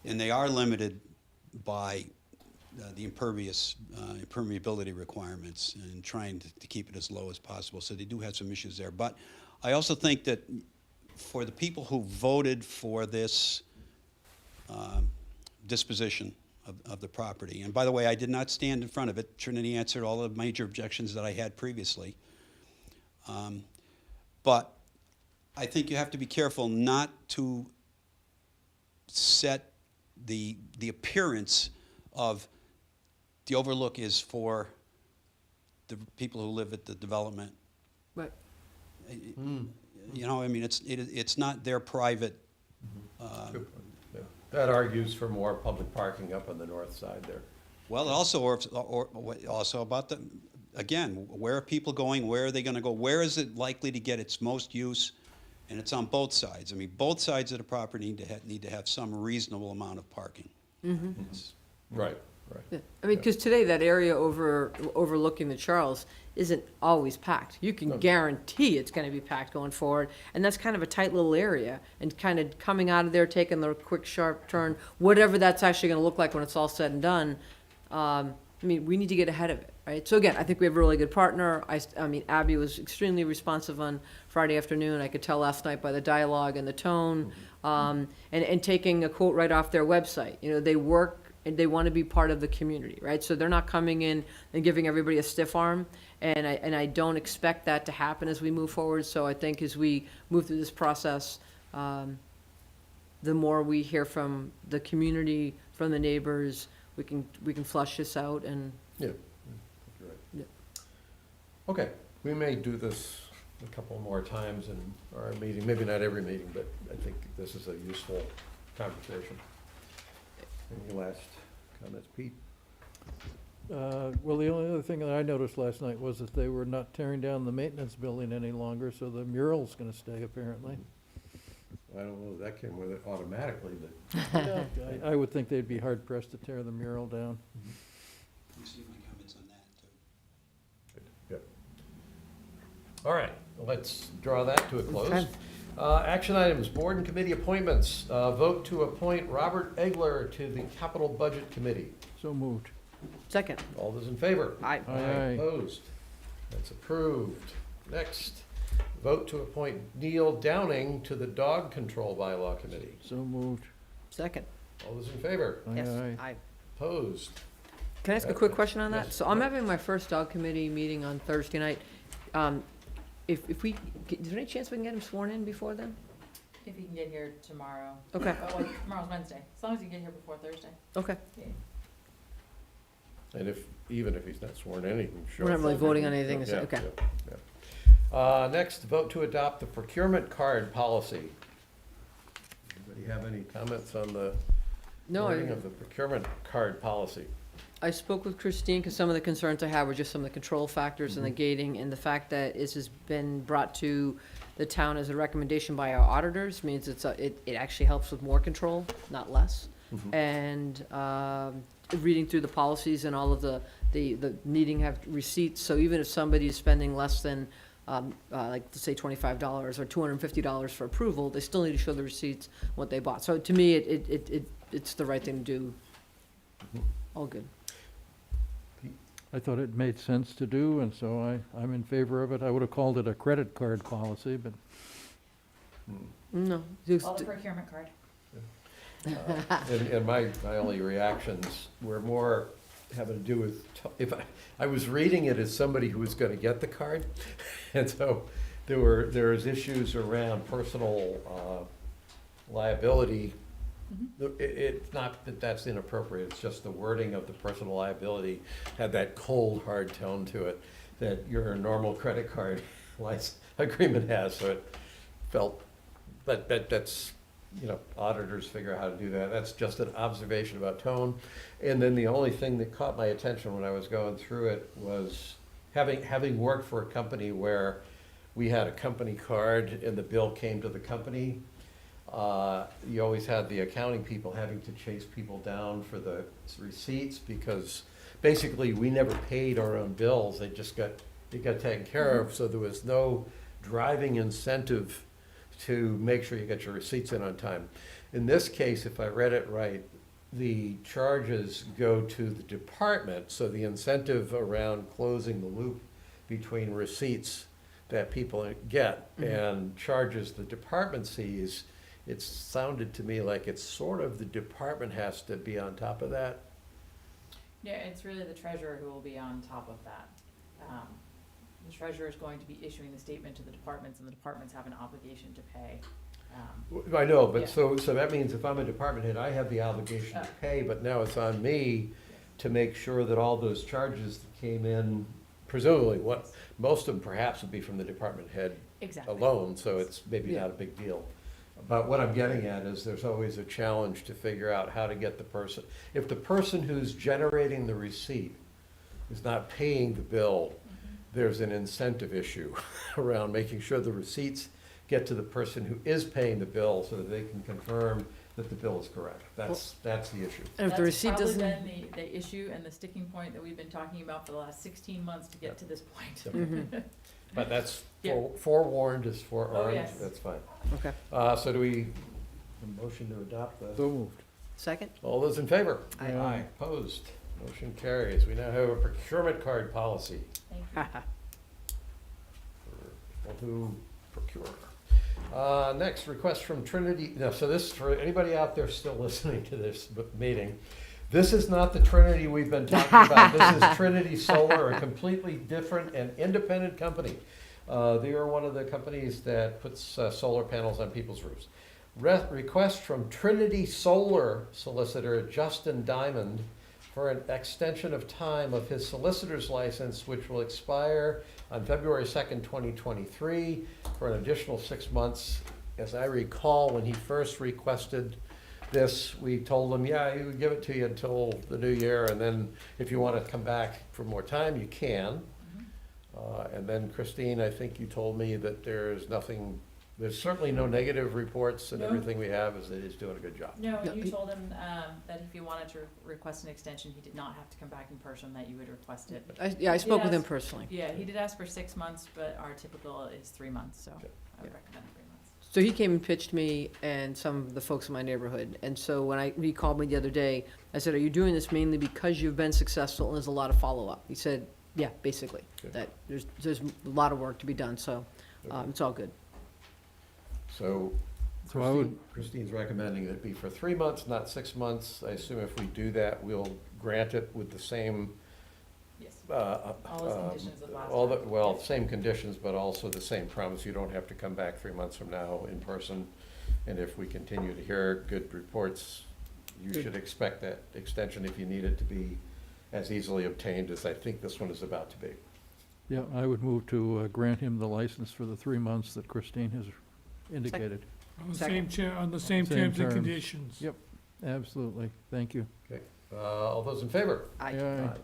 And they are limited by the impermeability requirements and trying to keep it as low as possible. So they do have some issues there. But I also think that for the people who voted for this disposition of the property, and by the way, I did not stand in front of it. Trinity answered all the major objections that I had previously. But I think you have to be careful not to set the appearance of the overlook is for the people who live at the development. Right. You know, I mean, it's not their private. Good point, yeah. That argues for more public parking up on the north side there. Well, also also about again, where are people going? Where are they going to go? Where is it likely to get its most use? And it's on both sides. I mean, both sides of the property need to have some reasonable amount of parking. Right. Yeah. I mean, because today that area overlooking the Charles isn't always packed. You can guarantee it's going to be packed going forward, and that's kind of a tight little area. And kind of coming out of there, taking the quick sharp turn, whatever that's actually going to look like when it's all said and done. I mean, we need to get ahead of it, right? So again, I think we have a really good partner. I mean, Abby was extremely responsive on Friday afternoon. I could tell last night by the dialogue and the tone, and taking a quote right off their website. You know, they work and they want to be part of the community, right? So they're not coming in and giving everybody a stiff arm, and I don't expect that to happen as we move forward. So I think as we move through this process, the more we hear from the community, from the neighbors, we can flush this out and. Yeah. You're right. Yeah. Okay, we may do this a couple more times in our meeting, maybe not every meeting, but I think this is a useful conversation. Any last comments, Pete? Well, the only other thing that I noticed last night was that they were not tearing down the maintenance building any longer, so the mural's gonna stay apparently. I don't know if that came with it automatically, but. Yeah, I would think they'd be hard pressed to tear the mural down. You see my comments on that, too. Good. All right, let's draw that to a close. Okay. Action items, board and committee appointments. Vote to appoint Robert Egler to the Capital Budget Committee. So moved. Second. All those in favor? Aye. Aye. Opposed? That's approved. Next, vote to appoint Neil Downing to the Dog Control Bylaw Committee. So moved. Second. All those in favor? Aye, Yes. aye. Aye. Opposed? Can I ask a quick question on that? Yes. So I'm having my first dog committee meeting on Thursday night. If we, is there any chance we can get him sworn in before then? If you can get here tomorrow. Okay. Oh, wait, tomorrow's Wednesday, as long as you get here before Thursday. Okay. And even if he's not sworn in, he can show. We're not up. really voting on anything, Yeah, okay. yeah, yeah. Next, vote to adopt the procurement card policy. Anybody have any comments on the No, wording of the procurement card policy? I spoke with Christine, because some of the concerns I have were just some of the control factors and the gating, and the fact that this has been brought to the town as a recommendation by our auditors means it actually helps with more control, not less. And reading through the policies and all of the needing to have receipts, so even if somebody is spending less than, like, let's say $25 or $250 for approval, they still need to show the receipts, what they bought. So to me, it's the right thing to do. All good. I thought it made sense to do, and so I'm in favor of it. I would have called it a credit card policy, but No. All the procurement card. And my only reactions were more having to do with, if I was reading it as somebody who was gonna get the card, and so there's issues around personal liability. It's not that that's inappropriate, it's just the wording of the personal liability had that cold, hard tone to it that your normal credit card agreement has, so it felt, that's, auditors figure out how to do that. That's just an observation about tone. And then the only thing that caught my attention when I was going through it was having worked for a company where we had a company card and the bill came to the company. You always had the accounting people having to chase people down for the receipts because basically we never paid our own bills. It got taken care of, so there was no driving incentive to make sure you get your receipts in on time. In this case, if I read it right, the charges go to the department, so the incentive around closing the loop between receipts that people get and charges the department sees, it sounded to me like it's sort of the department has to be on top of that. Yeah, it's really the treasurer who will be on top of that. The treasurer is going to be issuing the statement to the departments, and the departments have an obligation to pay. I know, but Yeah. so that means if I'm a department head, I have the obligation to pay, but now it's on me to make sure that all those charges that came in, presumably, what, most of them perhaps would be from the department head Exactly. alone, so it's maybe not a big deal. But what I'm getting at is there's always a challenge to figure out how to get the person, if the person who's generating the receipt is not paying the bill, there's an incentive issue around making sure the receipts get to the person who is paying the bill so that they can confirm that the bill is correct. That's the issue. And if the receipt doesn't. That's probably been the issue and the sticking point that we've been talking about for the last 16 months to get to this point. But that's, Yeah. forewarned is forearmed, Oh, yes. that's fine. Okay. So do we, a motion to adopt the? so moved. Second? All those in favor? Aye. Opposed? Motion carries. We now have a procurement card policy Thank you. for people who procure. Next, request from Trinity, no, so this, for anybody out there still listening to this meeting, this is not the Trinity we've been talking about. This is Trinity Solar, a completely different and independent company. They are one of the companies that puts solar panels on people's roofs. Request from Trinity Solar solicitor Justin Diamond for an extension of time of his solicitor's license, which will expire on February 2nd, 2023, for an additional 6 months. As I recall, when he first requested this, we told him, yeah, he would give it to you until the new year, and then if you want to come back for more time, you can. And then Christine, I think you told me that there's certainly no negative reports, and No. everything we have is that he's doing a good job. No, Yeah, you he- told him that if you wanted to request an extension, he did not have to come back in person, that you would request it. I He did spoke with him ask- personally. Yeah, he did ask for 6 months, but our typical is 3 months, so Okay. I would recommend 3 months. So he came and pitched me and some of the folks in my neighborhood. And so when he called me the other day, I said, are you doing this mainly because you've been successful and there's a lot of follow-up? He said, yeah, basically, Good. that there's a lot of work to be done, so it's all good. So So I would, Christine's recommending that it be for 3 months, not 6 months. I assume if we do that, we'll grant it with the same, Yes. All those conditions of last all time. well, same conditions, but also the same promise. You don't have to come back 3 months from now in person. And if we continue to hear good reports, you should expect that extension, if you need it, to be as easily obtained as I think this one is about to be. yeah, I would move to grant him the license for the 3 months that Christine has indicated. On the Second. on the same Same terms and terms. conditions. Yep, absolutely. Thank you. Okay, all those in favor? Aye. Aye.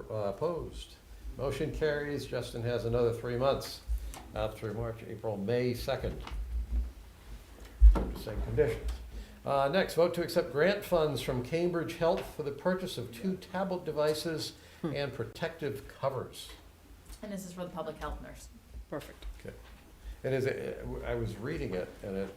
Opposed? Motion carries. Justin has another 3 months, out through March, April, May 2nd. Same conditions. Next, vote to accept grant funds from Cambridge Health for the purchase of 2 tablet devices and protective covers. And this is for the public health nurse. Perfect. And I was reading it, and it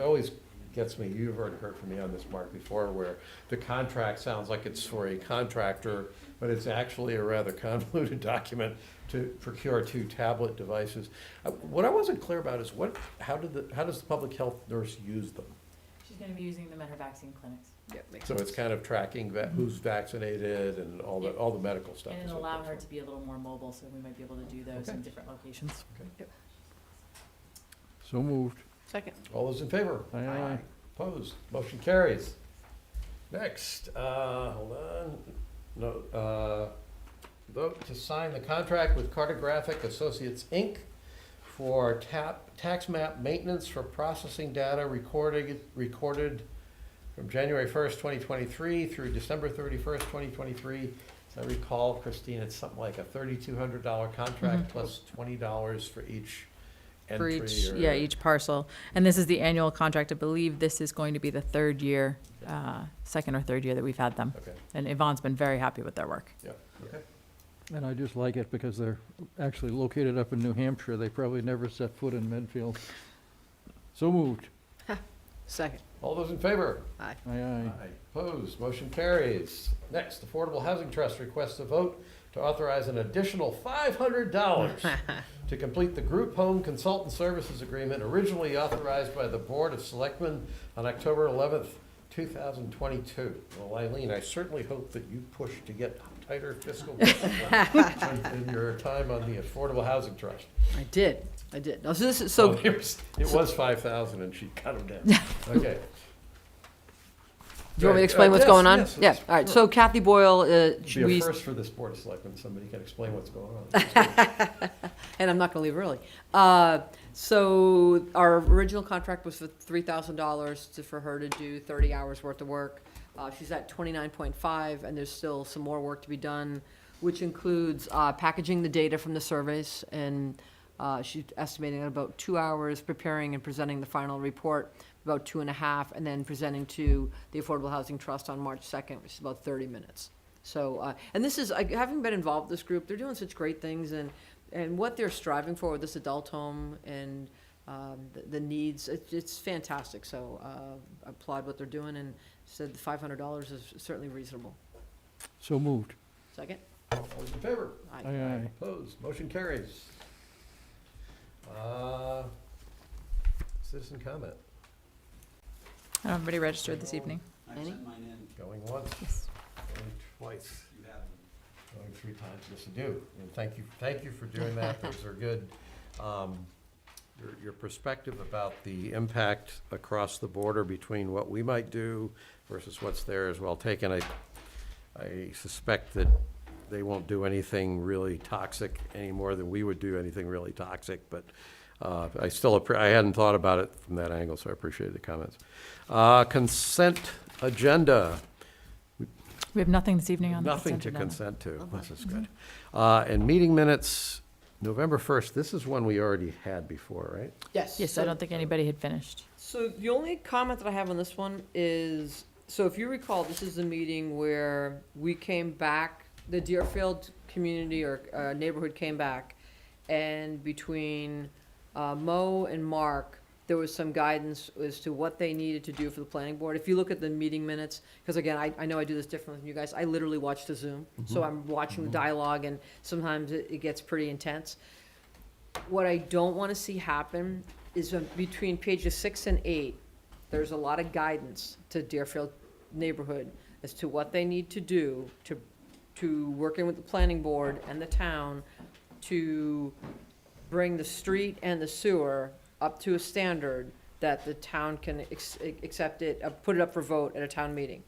always gets me, you've already heard from me on this, Mark, before, where the contract sounds like it's for a contractor, but it's actually a rather convoluted document to procure 2 tablet devices. What I wasn't clear about is how does the public health nurse use them? She's gonna be using them at her vaccine clinics. Yeah, makes So sense. it's kind of tracking who's vaccinated and all the medical stuff. And is it'll what allow that's her for. to be a little more mobile, so we might be able to do those in Okay. different locations. So moved. Second. All those in favor? Aye, aye. Opposed? Motion carries. Next, hold on. No, vote to sign the contract with Cartographic Associates, Inc. for tax map maintenance for processing data recorded from January 1st, 2023 through December 31st, 2023. As I recall, Christine, it's something like a $3,200 contract plus $20 for each For entry. each, or- yeah, each parcel. And this is the annual contract. I believe this is going to be the third year, second or third year that we've had them. Okay, And Yvonne's been very happy with their work. yeah, okay. And I just like it because they're actually located up in New Hampshire. They probably never set foot in Medfield. So moved. Second. All those in favor? Aye. Aye, aye. Opposed, motion carries. Next, Affordable Housing Trust requests a vote to authorize an additional $500 to complete the group home consultant services agreement originally authorized by the Board of Selectmen on October 11th, 2022. Well, Eileen, I certainly hope that you push to get tighter fiscal discipline in your time on the Affordable Housing Trust. I did. No, so this is, So so, it was 5,000 and she cut them down. Okay. do you want me to explain what's going on? Yes, Yeah, yes, all right, sure. so Kathy Boyle, Be a we, first for this Board of Selectmen, somebody can explain what's going on. and I'm not gonna leave early. So our original contract was for $3,000 for her to do 30 hours worth of work. She's at 29.5, and there's still some more work to be done, which includes packaging the data from the surveys, and she's estimating at about 2 hours, preparing and presenting the final report, about 2.5, and then presenting to the Affordable Housing Trust on March 2nd, which is about 30 minutes. So, and this is, having been involved with this group, they're doing such great things, and what they're striving for with this adult home and the needs, it's fantastic. So I applaud what they're doing, and said the $500 is certainly reasonable. So moved. Second? All those in favor? Aye. Aye, aye. Opposed, motion carries. Citizen comment, Everybody registered this evening. Any? going once, Yes. going twice, going 3 times, yes, I do. And thank you for doing that, those are good. your perspective about the impact across the border between what we might do versus what's there is well taken. I suspect that they won't do anything really toxic any more than we would do anything really toxic, but I hadn't thought about it from that angle, so I appreciate the comments. Consent agenda. We have nothing this evening on the Nothing consent to agenda. consent to. This is good. And meeting minutes, November 1st, this is one we already had before, right? Yes. Yes, I don't think anybody had finished. So the only comment that I have on this one is, so if you recall, this is the meeting where we came back, the Deerfield community or neighborhood came back, and between Mo and Mark, there was some guidance as to what they needed to do for the planning board. If you look at the meeting minutes, because again, I know I do this differently than you guys, I literally watch the Zoom, so I'm watching the dialogue, and sometimes it gets pretty intense. What I don't want to see happen is between pages 6 and 8, there's a lot of guidance to Deerfield neighborhood as to what they need to do to working with the planning board and the town to bring the street and the sewer up to a standard that the town can accept it, put it up for vote at a town meeting.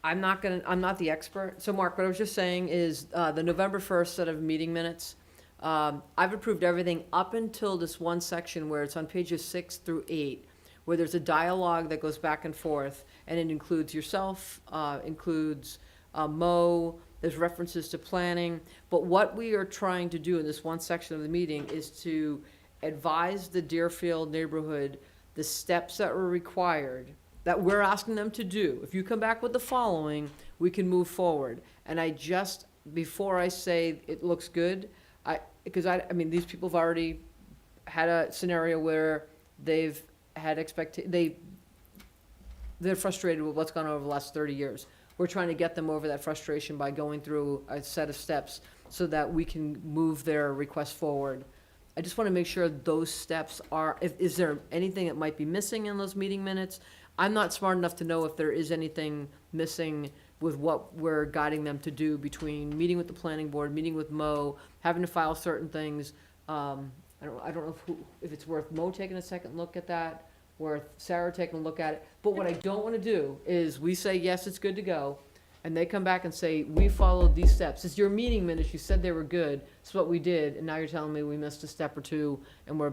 I'm not the expert. So Mark, what I was just saying is, the November 1st set of meeting minutes, I've approved everything up until this one section where it's on pages 6 through 8, where there's a dialogue that goes back and forth, and it includes yourself, includes Mo, there's references to planning. But what we are trying to do in this one section of the meeting is to advise the Deerfield neighborhood the steps that were required, that we're asking them to do. If you come back with the following, we can move forward. And I just, before I say it looks good, because I mean, these people have already had a scenario where they've had they're frustrated with what's gone on over the last 30 years. We're trying to get them over that frustration by going through a set of steps so that we can move their request forward. I just want to make sure those steps are, is there anything that might be missing in those meeting minutes? I'm not smart enough to know if there is anything missing with what we're guiding them to do between meeting with the planning board, meeting with Mo, having to file certain things. I don't know if it's worth Mo taking a second look at that, worth Sarah taking a look at it. But what I don't want to do is we say, yes, it's good to go, and they come back and say, we followed these steps. It's your meeting minutes, you said they were good, it's what we did, and now you're telling me we missed a step or two, and we're.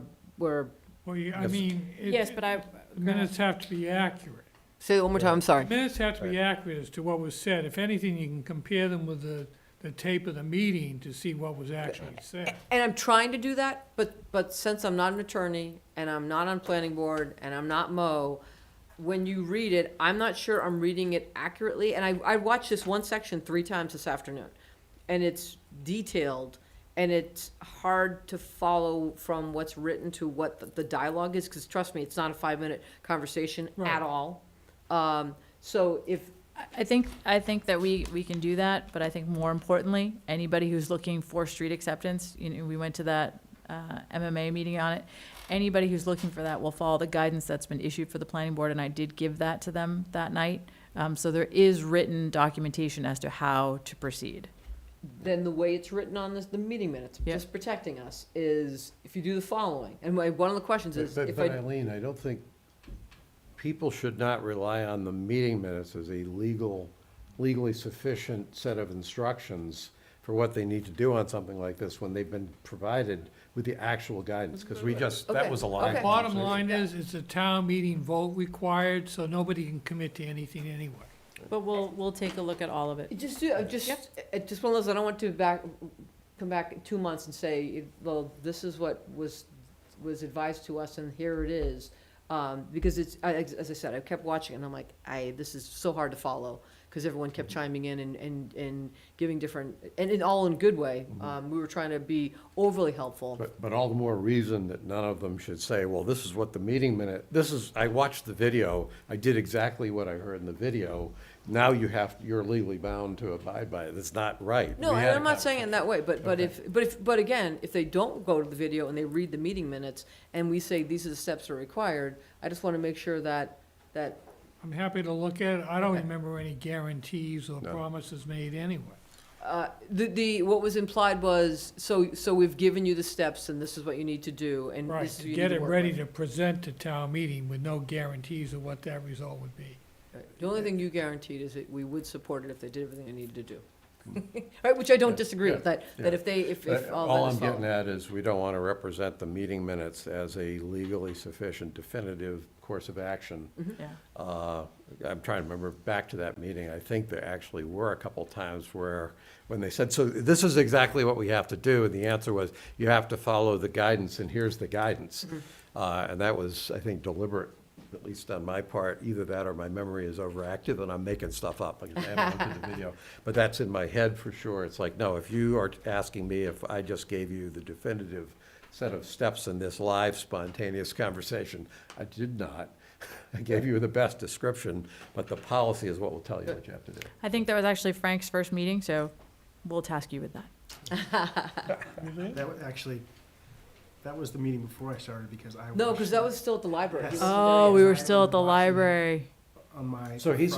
Well, I mean, Yes, but the minutes have to be accurate. Say it one more time, I'm sorry. The minutes have to be accurate as to what was said. If anything, you can compare them with the tape of the meeting to see what was actually said. And I'm trying to do that, but since I'm not an attorney, and I'm not on planning board, and I'm not Mo, when you read it, I'm not sure I'm reading it accurately. And I watched this one section 3 times this afternoon, and it's detailed, and it's hard to follow from what's written to what the dialogue is, because trust me, it's not a 5-minute conversation at all. So if, I think that we can do that, but I think more importantly, anybody who's looking for street acceptance, we went to that MMA meeting on it. Anybody who's looking for that will follow the guidance that's been issued for the planning board, and I did give that to them that night. So there is written documentation as to how to proceed. then the way it's written on the meeting minutes, just protecting us, is if you do the following. And one of the questions is, But Eileen, I don't think, people should not rely on the meeting minutes as a legally sufficient set of instructions for what they need to do on something like this when they've been provided with the actual guidance, because that was a lot of Bottom line is, it's a town meeting vote required, so nobody can commit to anything anyway. But we'll take a look at all of it. just one of those, I don't want to come back in 2 months and say, well, this is what was advised to us and here it is. Because it's, as I said, I kept watching and I'm like, this is so hard to follow, because everyone kept chiming in and giving different, and all in a good way. We were trying to be overly helpful. But all the more reason that none of them should say, well, this is what the meeting minute, I watched the video, I did exactly what I heard in the video. Now you're legally bound to abide by it. It's not right. No, and I'm not saying it in that way, but again, if they don't go to the video and they read the meeting minutes and we say these are the steps that are required, I just want to make sure that. I'm happy to look at it. I don't remember any guarantees or promises made anyway. What was implied was, so we've given you the steps and this is what you need to do and Right, this is to what you get need it work ready with. to present to town meeting with no guarantees of what that result would be. Right. The only thing you guaranteed is that we would support it if they did everything they needed to do. Right, which I don't disagree with, that if all All that I'm is getting followed. at is we don't want to represent the meeting minutes as a legally sufficient definitive course of action. Yeah. I'm trying to remember back to that meeting. I think there actually were a couple times where, when they said, so this is exactly what we have to do, and the answer was, you have to follow the guidance, and here's the guidance. And that was, I think, deliberate, at least on my part. Either that or my memory is overactive and I'm making stuff up. I haven't looked at the video. But that's in my head for sure. It's like, no, if you are asking me if I just gave you the definitive set of steps in this live spontaneous conversation, I did not. I gave you the best description, but the policy is what will tell you what you have to do. I think that was actually Frank's first meeting, so we'll task you with that. That was actually, that was the meeting before I started because I was. No, because that was still at the library. Yes. Oh, we were still at the library. On my. So he's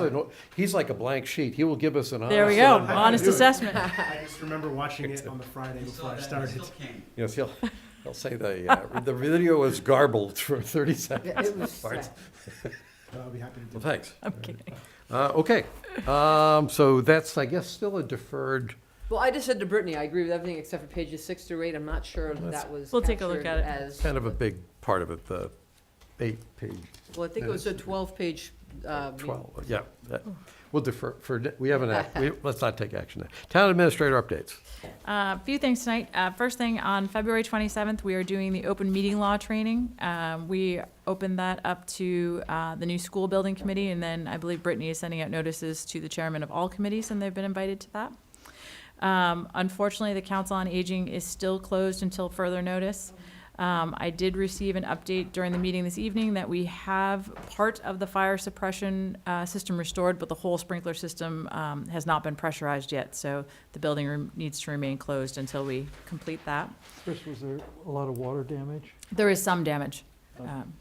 like a blank sheet. He will give us an honest. There we go, and- honest assessment. I just remember watching it on the Friday before I started. Yes, he'll say the video was garbled for 30 seconds. It was Parts. I'll be happy to do Well, thanks. I'm kidding. Okay, so that's, I guess, still a deferred. Well, I just said to Brittany, I agree with everything except for pages 6 through 8. I'm not sure that was We'll take a look captured at it. as. Kind of a big part of it, the 8-page. Well, I think it was a 12-page. 12, yeah. We'll defer, we haven't, let's not take action there. Town administrator updates. A few things tonight. First thing, on February 27th, we are doing the open meeting law training. We opened that up to the new school building committee, and then I believe Brittany is sending out notices to the chairman of all committees, and they've been invited to that. Unfortunately, the Council on Aging is still closed until further notice. I did receive an update during the meeting this evening that we have part of the fire suppression system restored, but the whole sprinkler system has not been pressurized yet, so the building needs to remain closed until we complete that. Chris, was there a lot of water damage? There is some damage.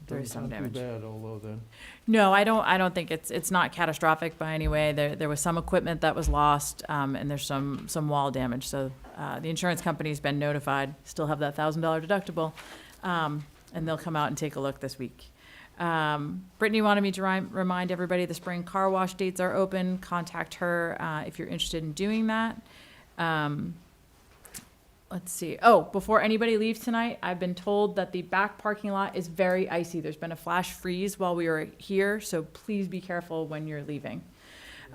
There is Doesn't some sound damage. too bad, although then. No, I don't think it's not catastrophic by any way. There was some equipment that was lost, and there's some wall damage. So the insurance company's been notified, still have that $1,000 deductible, and they'll come out and take a look this week. Brittany wanted me to remind everybody the spring car wash dates are open. Contact her if you're interested in doing that. Let's see. Oh, before anybody leaves tonight, I've been told that the back parking lot is very icy. There's been a flash freeze while we were here, so please be careful when you're leaving.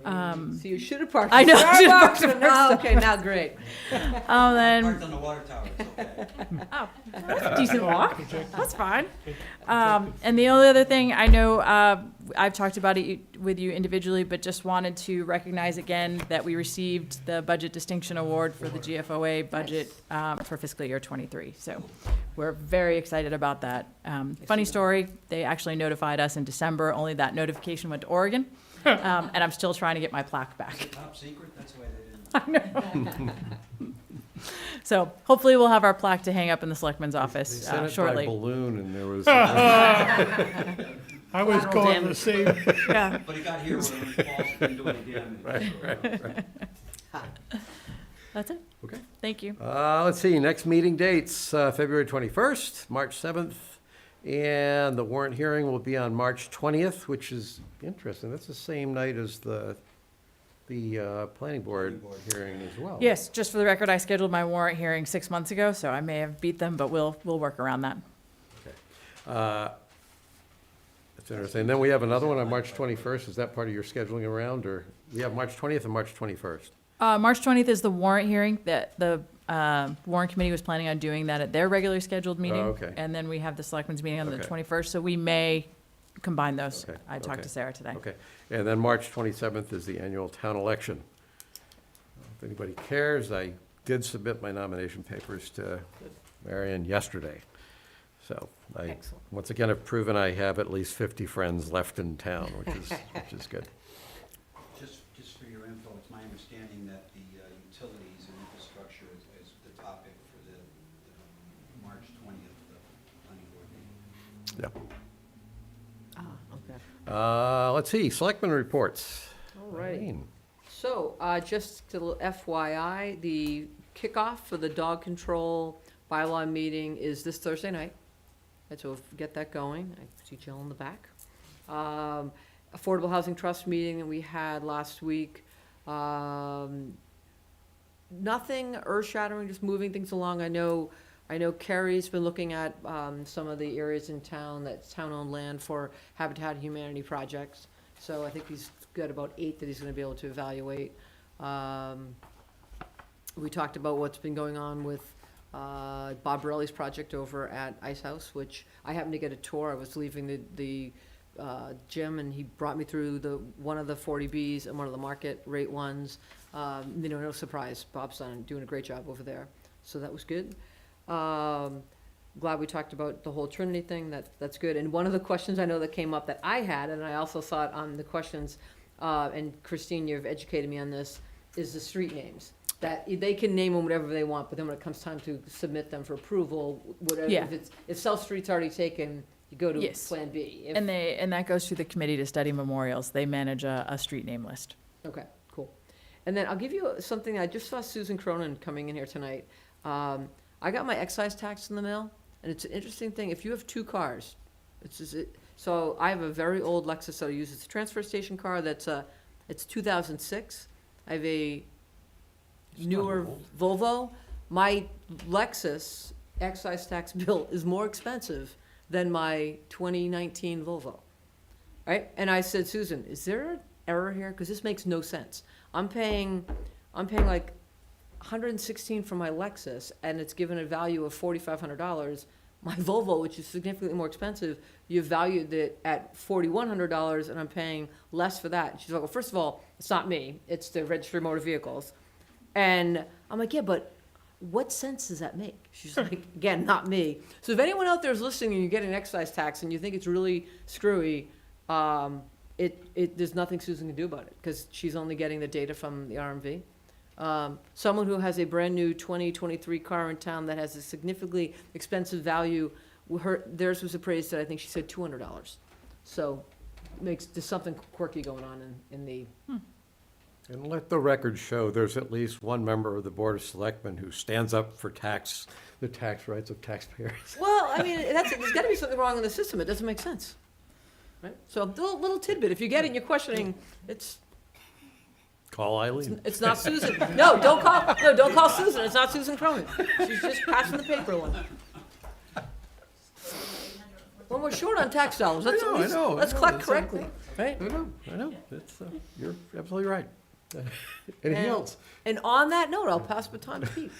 So you should have parked. I know, I should've Starbucks, parked but first. now, okay, now great. Then, Parked on the water tower, it's okay. oh, that's a decent walk. That's fine. And the only other thing, I know I've talked about it with you individually, but just wanted to recognize again that we received the Budget Distinction Award for the GFOA budget for fiscal year '23. So we're very excited about that. Funny story, they actually notified us in December, only that notification went to Oregon. And I'm still trying to get my plaque back. Top secret, that's why they didn't. I know. So hopefully we'll have our plaque to hang up in the selectman's office They sent it by shortly. balloon and there was. I was going the same. Yeah. But he got here when it was false, didn't do any damage. Right. That's it. Okay. Thank you. Let's see, next meeting dates, February 21st, March 7th, and the warrant hearing will be on March 20th, which is interesting. That's the same night as the planning board hearing as well. Yes, just for the record, I scheduled my warrant hearing 6 months ago, so I may have beat them, but we'll work around that. Okay. That's interesting. And then we have another one on March 21st. Is that part of your scheduling around, or we have March 20th and March 21st? March 20th is the warrant hearing that the warrant committee was planning on doing that at their regularly scheduled meeting. okay. And then we have the selectmen's meeting on the Okay. 21st, so we may combine those. Okay, I talked okay. to Sarah today. Okay. And then March 27th is the annual town election. If anybody cares, I did submit my nomination papers to Marion yesterday. So I, Excellent. once again, have proven I have at least 50 friends left in town, which is good. Just for your info, it's my understanding that the utilities and infrastructure is the topic for the March 20th planning board meeting. Yeah. Ah, okay. Let's see, selectmen reports. All right. Eileen. So, just a little FYI, the kickoff for the dog control bylaw meeting is this Thursday night. And so get that going. I see Jill in the back. Affordable Housing Trust meeting that we had last week. Nothing earth-shattering, just moving things along. I know Kerry's been looking at some of the areas in town that's town-owned land for Habitat Humanity projects. So I think he's got about 8 that he's gonna be able to evaluate. We talked about what's been going on with Bob Borelli's project over at Ice House, which I happened to get a tour. I was leaving the gym, and he brought me through one of the 40Bs and one of the market rate ones. No surprise, Bob's doing a great job over there. So that was good. Glad we talked about the whole Trinity thing. That's good. And one of the questions I know that came up that I had, and I also saw it on the questions, and Christine, you've educated me on this, is the street names. That they can name them whatever they want, but then when it comes time to submit them for approval, whatever, Yeah. if South Street's already taken, you go to Yes. Plan B. And that goes through the Committee to Study Memorials. They manage a street name list. Okay, cool. And then I'll give you something. I just saw Susan Cronin coming in here tonight. I got my excise tax in the mail, and it's an interesting thing. If you have 2 cars, so I have a very old Lexus that I use. It's a transfer station car it's 2006. I have a newer Volvo. My Lexus excise tax bill is more expensive than my 2019 Volvo, right? And I said, Susan, is there an error here? Because this makes no sense. I'm paying like $116 for my Lexus, and it's given a value of $4,500. My Volvo, which is significantly more expensive, you valued it at $4,100, and I'm paying less for that. She's like, well, first of all, it's not me. It's the Registry of Motor Vehicles. And I'm like, yeah, but what sense does that make? She's like, again, not me. So if anyone out there is listening and you get an excise tax and you think it's really screwy, there's nothing Susan can do about it, because she's only getting the data from the RMV. Someone who has a brand new 2023 car in town that has a significantly expensive value, theirs was appraised at, I think she said $200. So there's something quirky going on in the. And let the record show, there's at least one member of the Board of Selectmen who stands up for the tax rights of taxpayers. Well, I mean, there's got to be something wrong in the system. It doesn't make sense, right? So a little tidbit. If you get it and you're questioning, Call Eileen. it's not Susan. No, don't call Susan. It's not Susan Cronin. She's just passing the paper along. When we're short on tax dollars, let's collect correctly, right? I know. You're absolutely right. Anything else? And on that note, I'll pass the baton to Pete.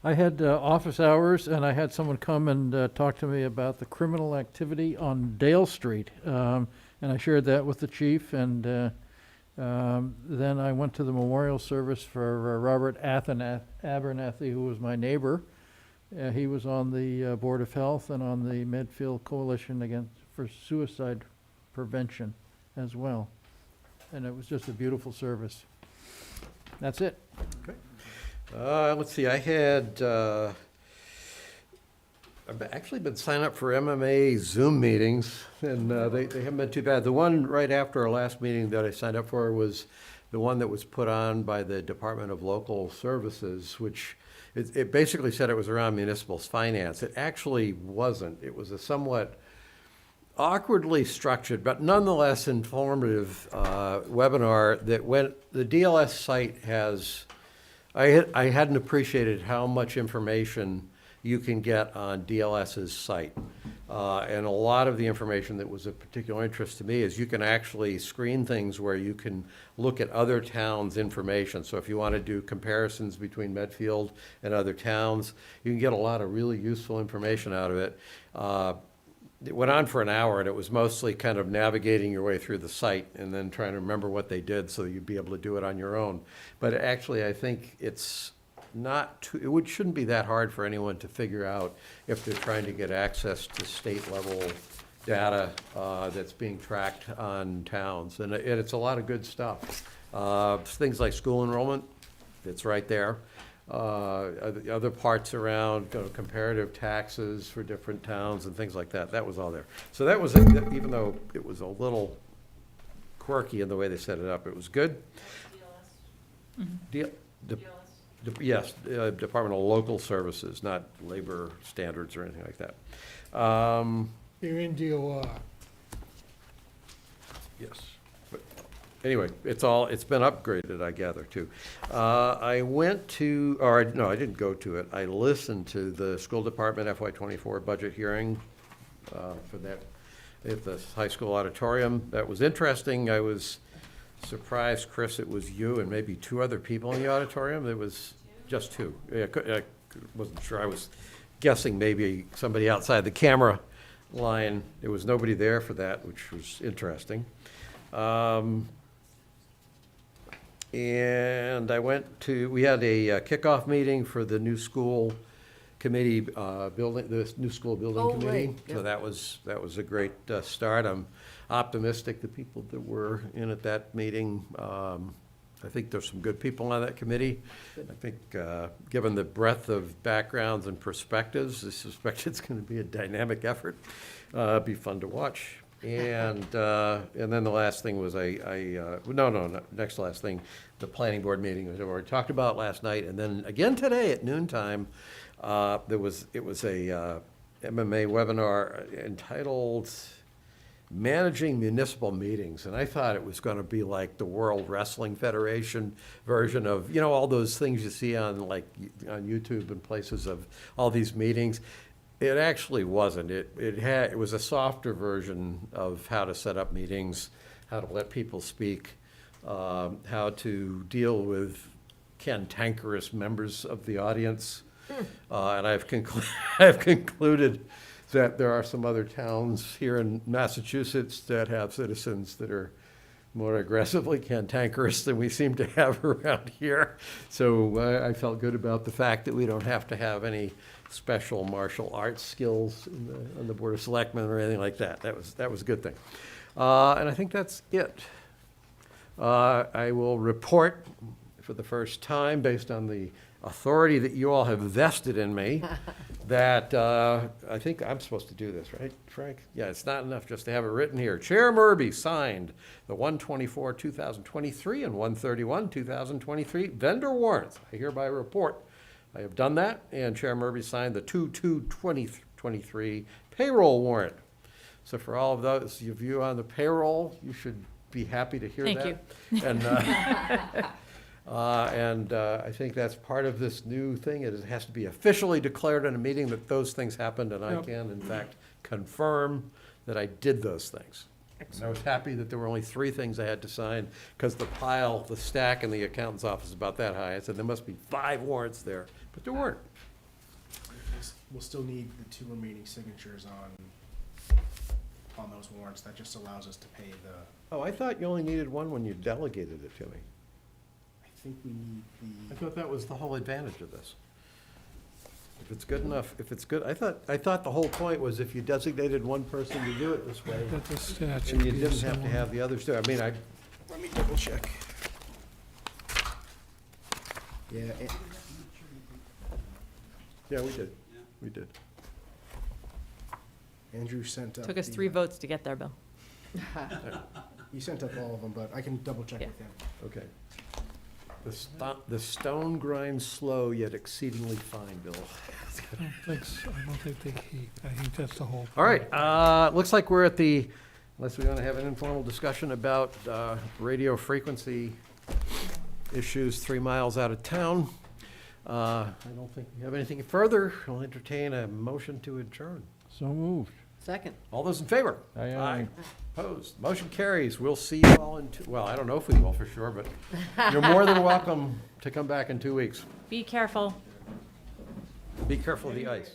I had office hours, and I had someone come and talk to me about the criminal activity on Dale Street. And I shared that with the chief, and then I went to the memorial service for Robert Abernathy, who was my neighbor. He was on the Board of Health and on the Medfield Coalition for Suicide Prevention as well. And it was just a beautiful service. That's it. Okay. Let's see, I've actually been signed up for MMA Zoom meetings, and they haven't been too bad. The one right after our last meeting that I signed up for was the one that was put on by the Department of Local Services, which it basically said it was around municipal finance. It actually wasn't. It was a somewhat awkwardly structured, but nonetheless informative webinar that the DLS site has. I hadn't appreciated how much information you can get on DLS's site. And a lot of the information that was of particular interest to me is you can actually screen things where you can look at other towns' information. So if you want to do comparisons between Medfield and other towns, you can get a lot of really useful information out of it. It went on for an hour, and it was mostly kind of navigating your way through the site and then trying to remember what they did so you'd be able to do it on your own. But actually, I think it's shouldn't be that hard for anyone to figure out if they're trying to get access to state-level data that's being tracked on towns. And it's a lot of good stuff. Things like school enrollment, it's right there. Other parts around comparative taxes for different towns and things like that. That was all there. So that was, even though it was a little quirky in the way they set it up. It was good. D- Yes, Department of Local Services, not labor standards or anything like that. You're in DOR. Yes. But anyway, it's been upgraded, I gather, too. I went to, no, I didn't go to it. I listened to the school department FY24 budget hearing for that at the high school auditorium. That was interesting. I was surprised, Chris, it was you and maybe 2 other people in the auditorium. It was just 2. I wasn't sure. I was guessing maybe somebody outside the camera line. There was nobody there for that, which was interesting. And we had a kickoff meeting for the new school committee building, the new school building committee. Right. So that was a great start. I'm optimistic the people that were in at that meeting. I think there's some good people on that committee. I think, given the breadth of backgrounds and perspectives, I suspect it's going to be a dynamic effort. Be fun to watch. And then the last thing was next last thing, the planning board meeting, which I've already talked about last night. And then again today at noontime, it was a MMA webinar entitled Managing Municipal Meetings. And I thought it was going to be like the World Wrestling Federation version of, all those things you see on YouTube and places of all these meetings. It actually wasn't. It was a softer version of how to set up meetings, how to let people speak, how to deal with cantankerous members of the audience. And I've concluded that there are some other towns here in Massachusetts that have citizens that are more aggressively cantankerous than we seem to have around here. So I felt good about the fact that we don't have to have any special martial arts skills on the Board of Selectmen or anything like that. That was a good thing. And I think that's it. I will report for the first time, based on the authority that you all have vested in me, that I think I'm supposed to do this, right, Frank? Yeah, it's not enough just to have it written here. Chair Murby signed the 1/24/2023 and 1/31/2023 vendor warrants. I hereby report I have done that, and Chair Murby signed the 2/2/2023 payroll warrant. So for all of those of you on the payroll, you should be happy to hear that. Thank you. And I think that's part of this new thing. It has to be officially declared in a meeting that those things happened, and I can, in fact, confirm that I did those things. And I was happy that there were only 3 things I had to sign, because the stack in the accountant's office is about that high. I said, there must be 5 warrants there, but there weren't. We'll still need the 2 remaining signatures on those warrants. That just allows us to pay the, Oh, I thought you only needed 1 when you delegated it to me. I think we need I thought that was the whole advantage of this. If it's good enough, if it's good, I thought the whole point was if you designated one person to do it this way, and you didn't have to have the others do it. I mean, let me double check. Yeah, Yeah, we did. Andrew sent up. Took us the, 3 votes to get there, Bill. He sent up all of them, but I can double check with him. Okay. The stone grinds slow, yet exceedingly fine, Bill. I don't think they keep. I think that's the whole. All right, looks like we're at unless we want to have an informal discussion about radio frequency issues 3 miles out of town. I don't think we have anything further. I'll entertain a motion to adjourn. So moved. Second. All those in favor? Aye, aye. Opposed? Motion carries. We'll see you all well, I don't know if we will for sure, but you're more than welcome to come back in 2 weeks. Be careful. Be careful of the ice.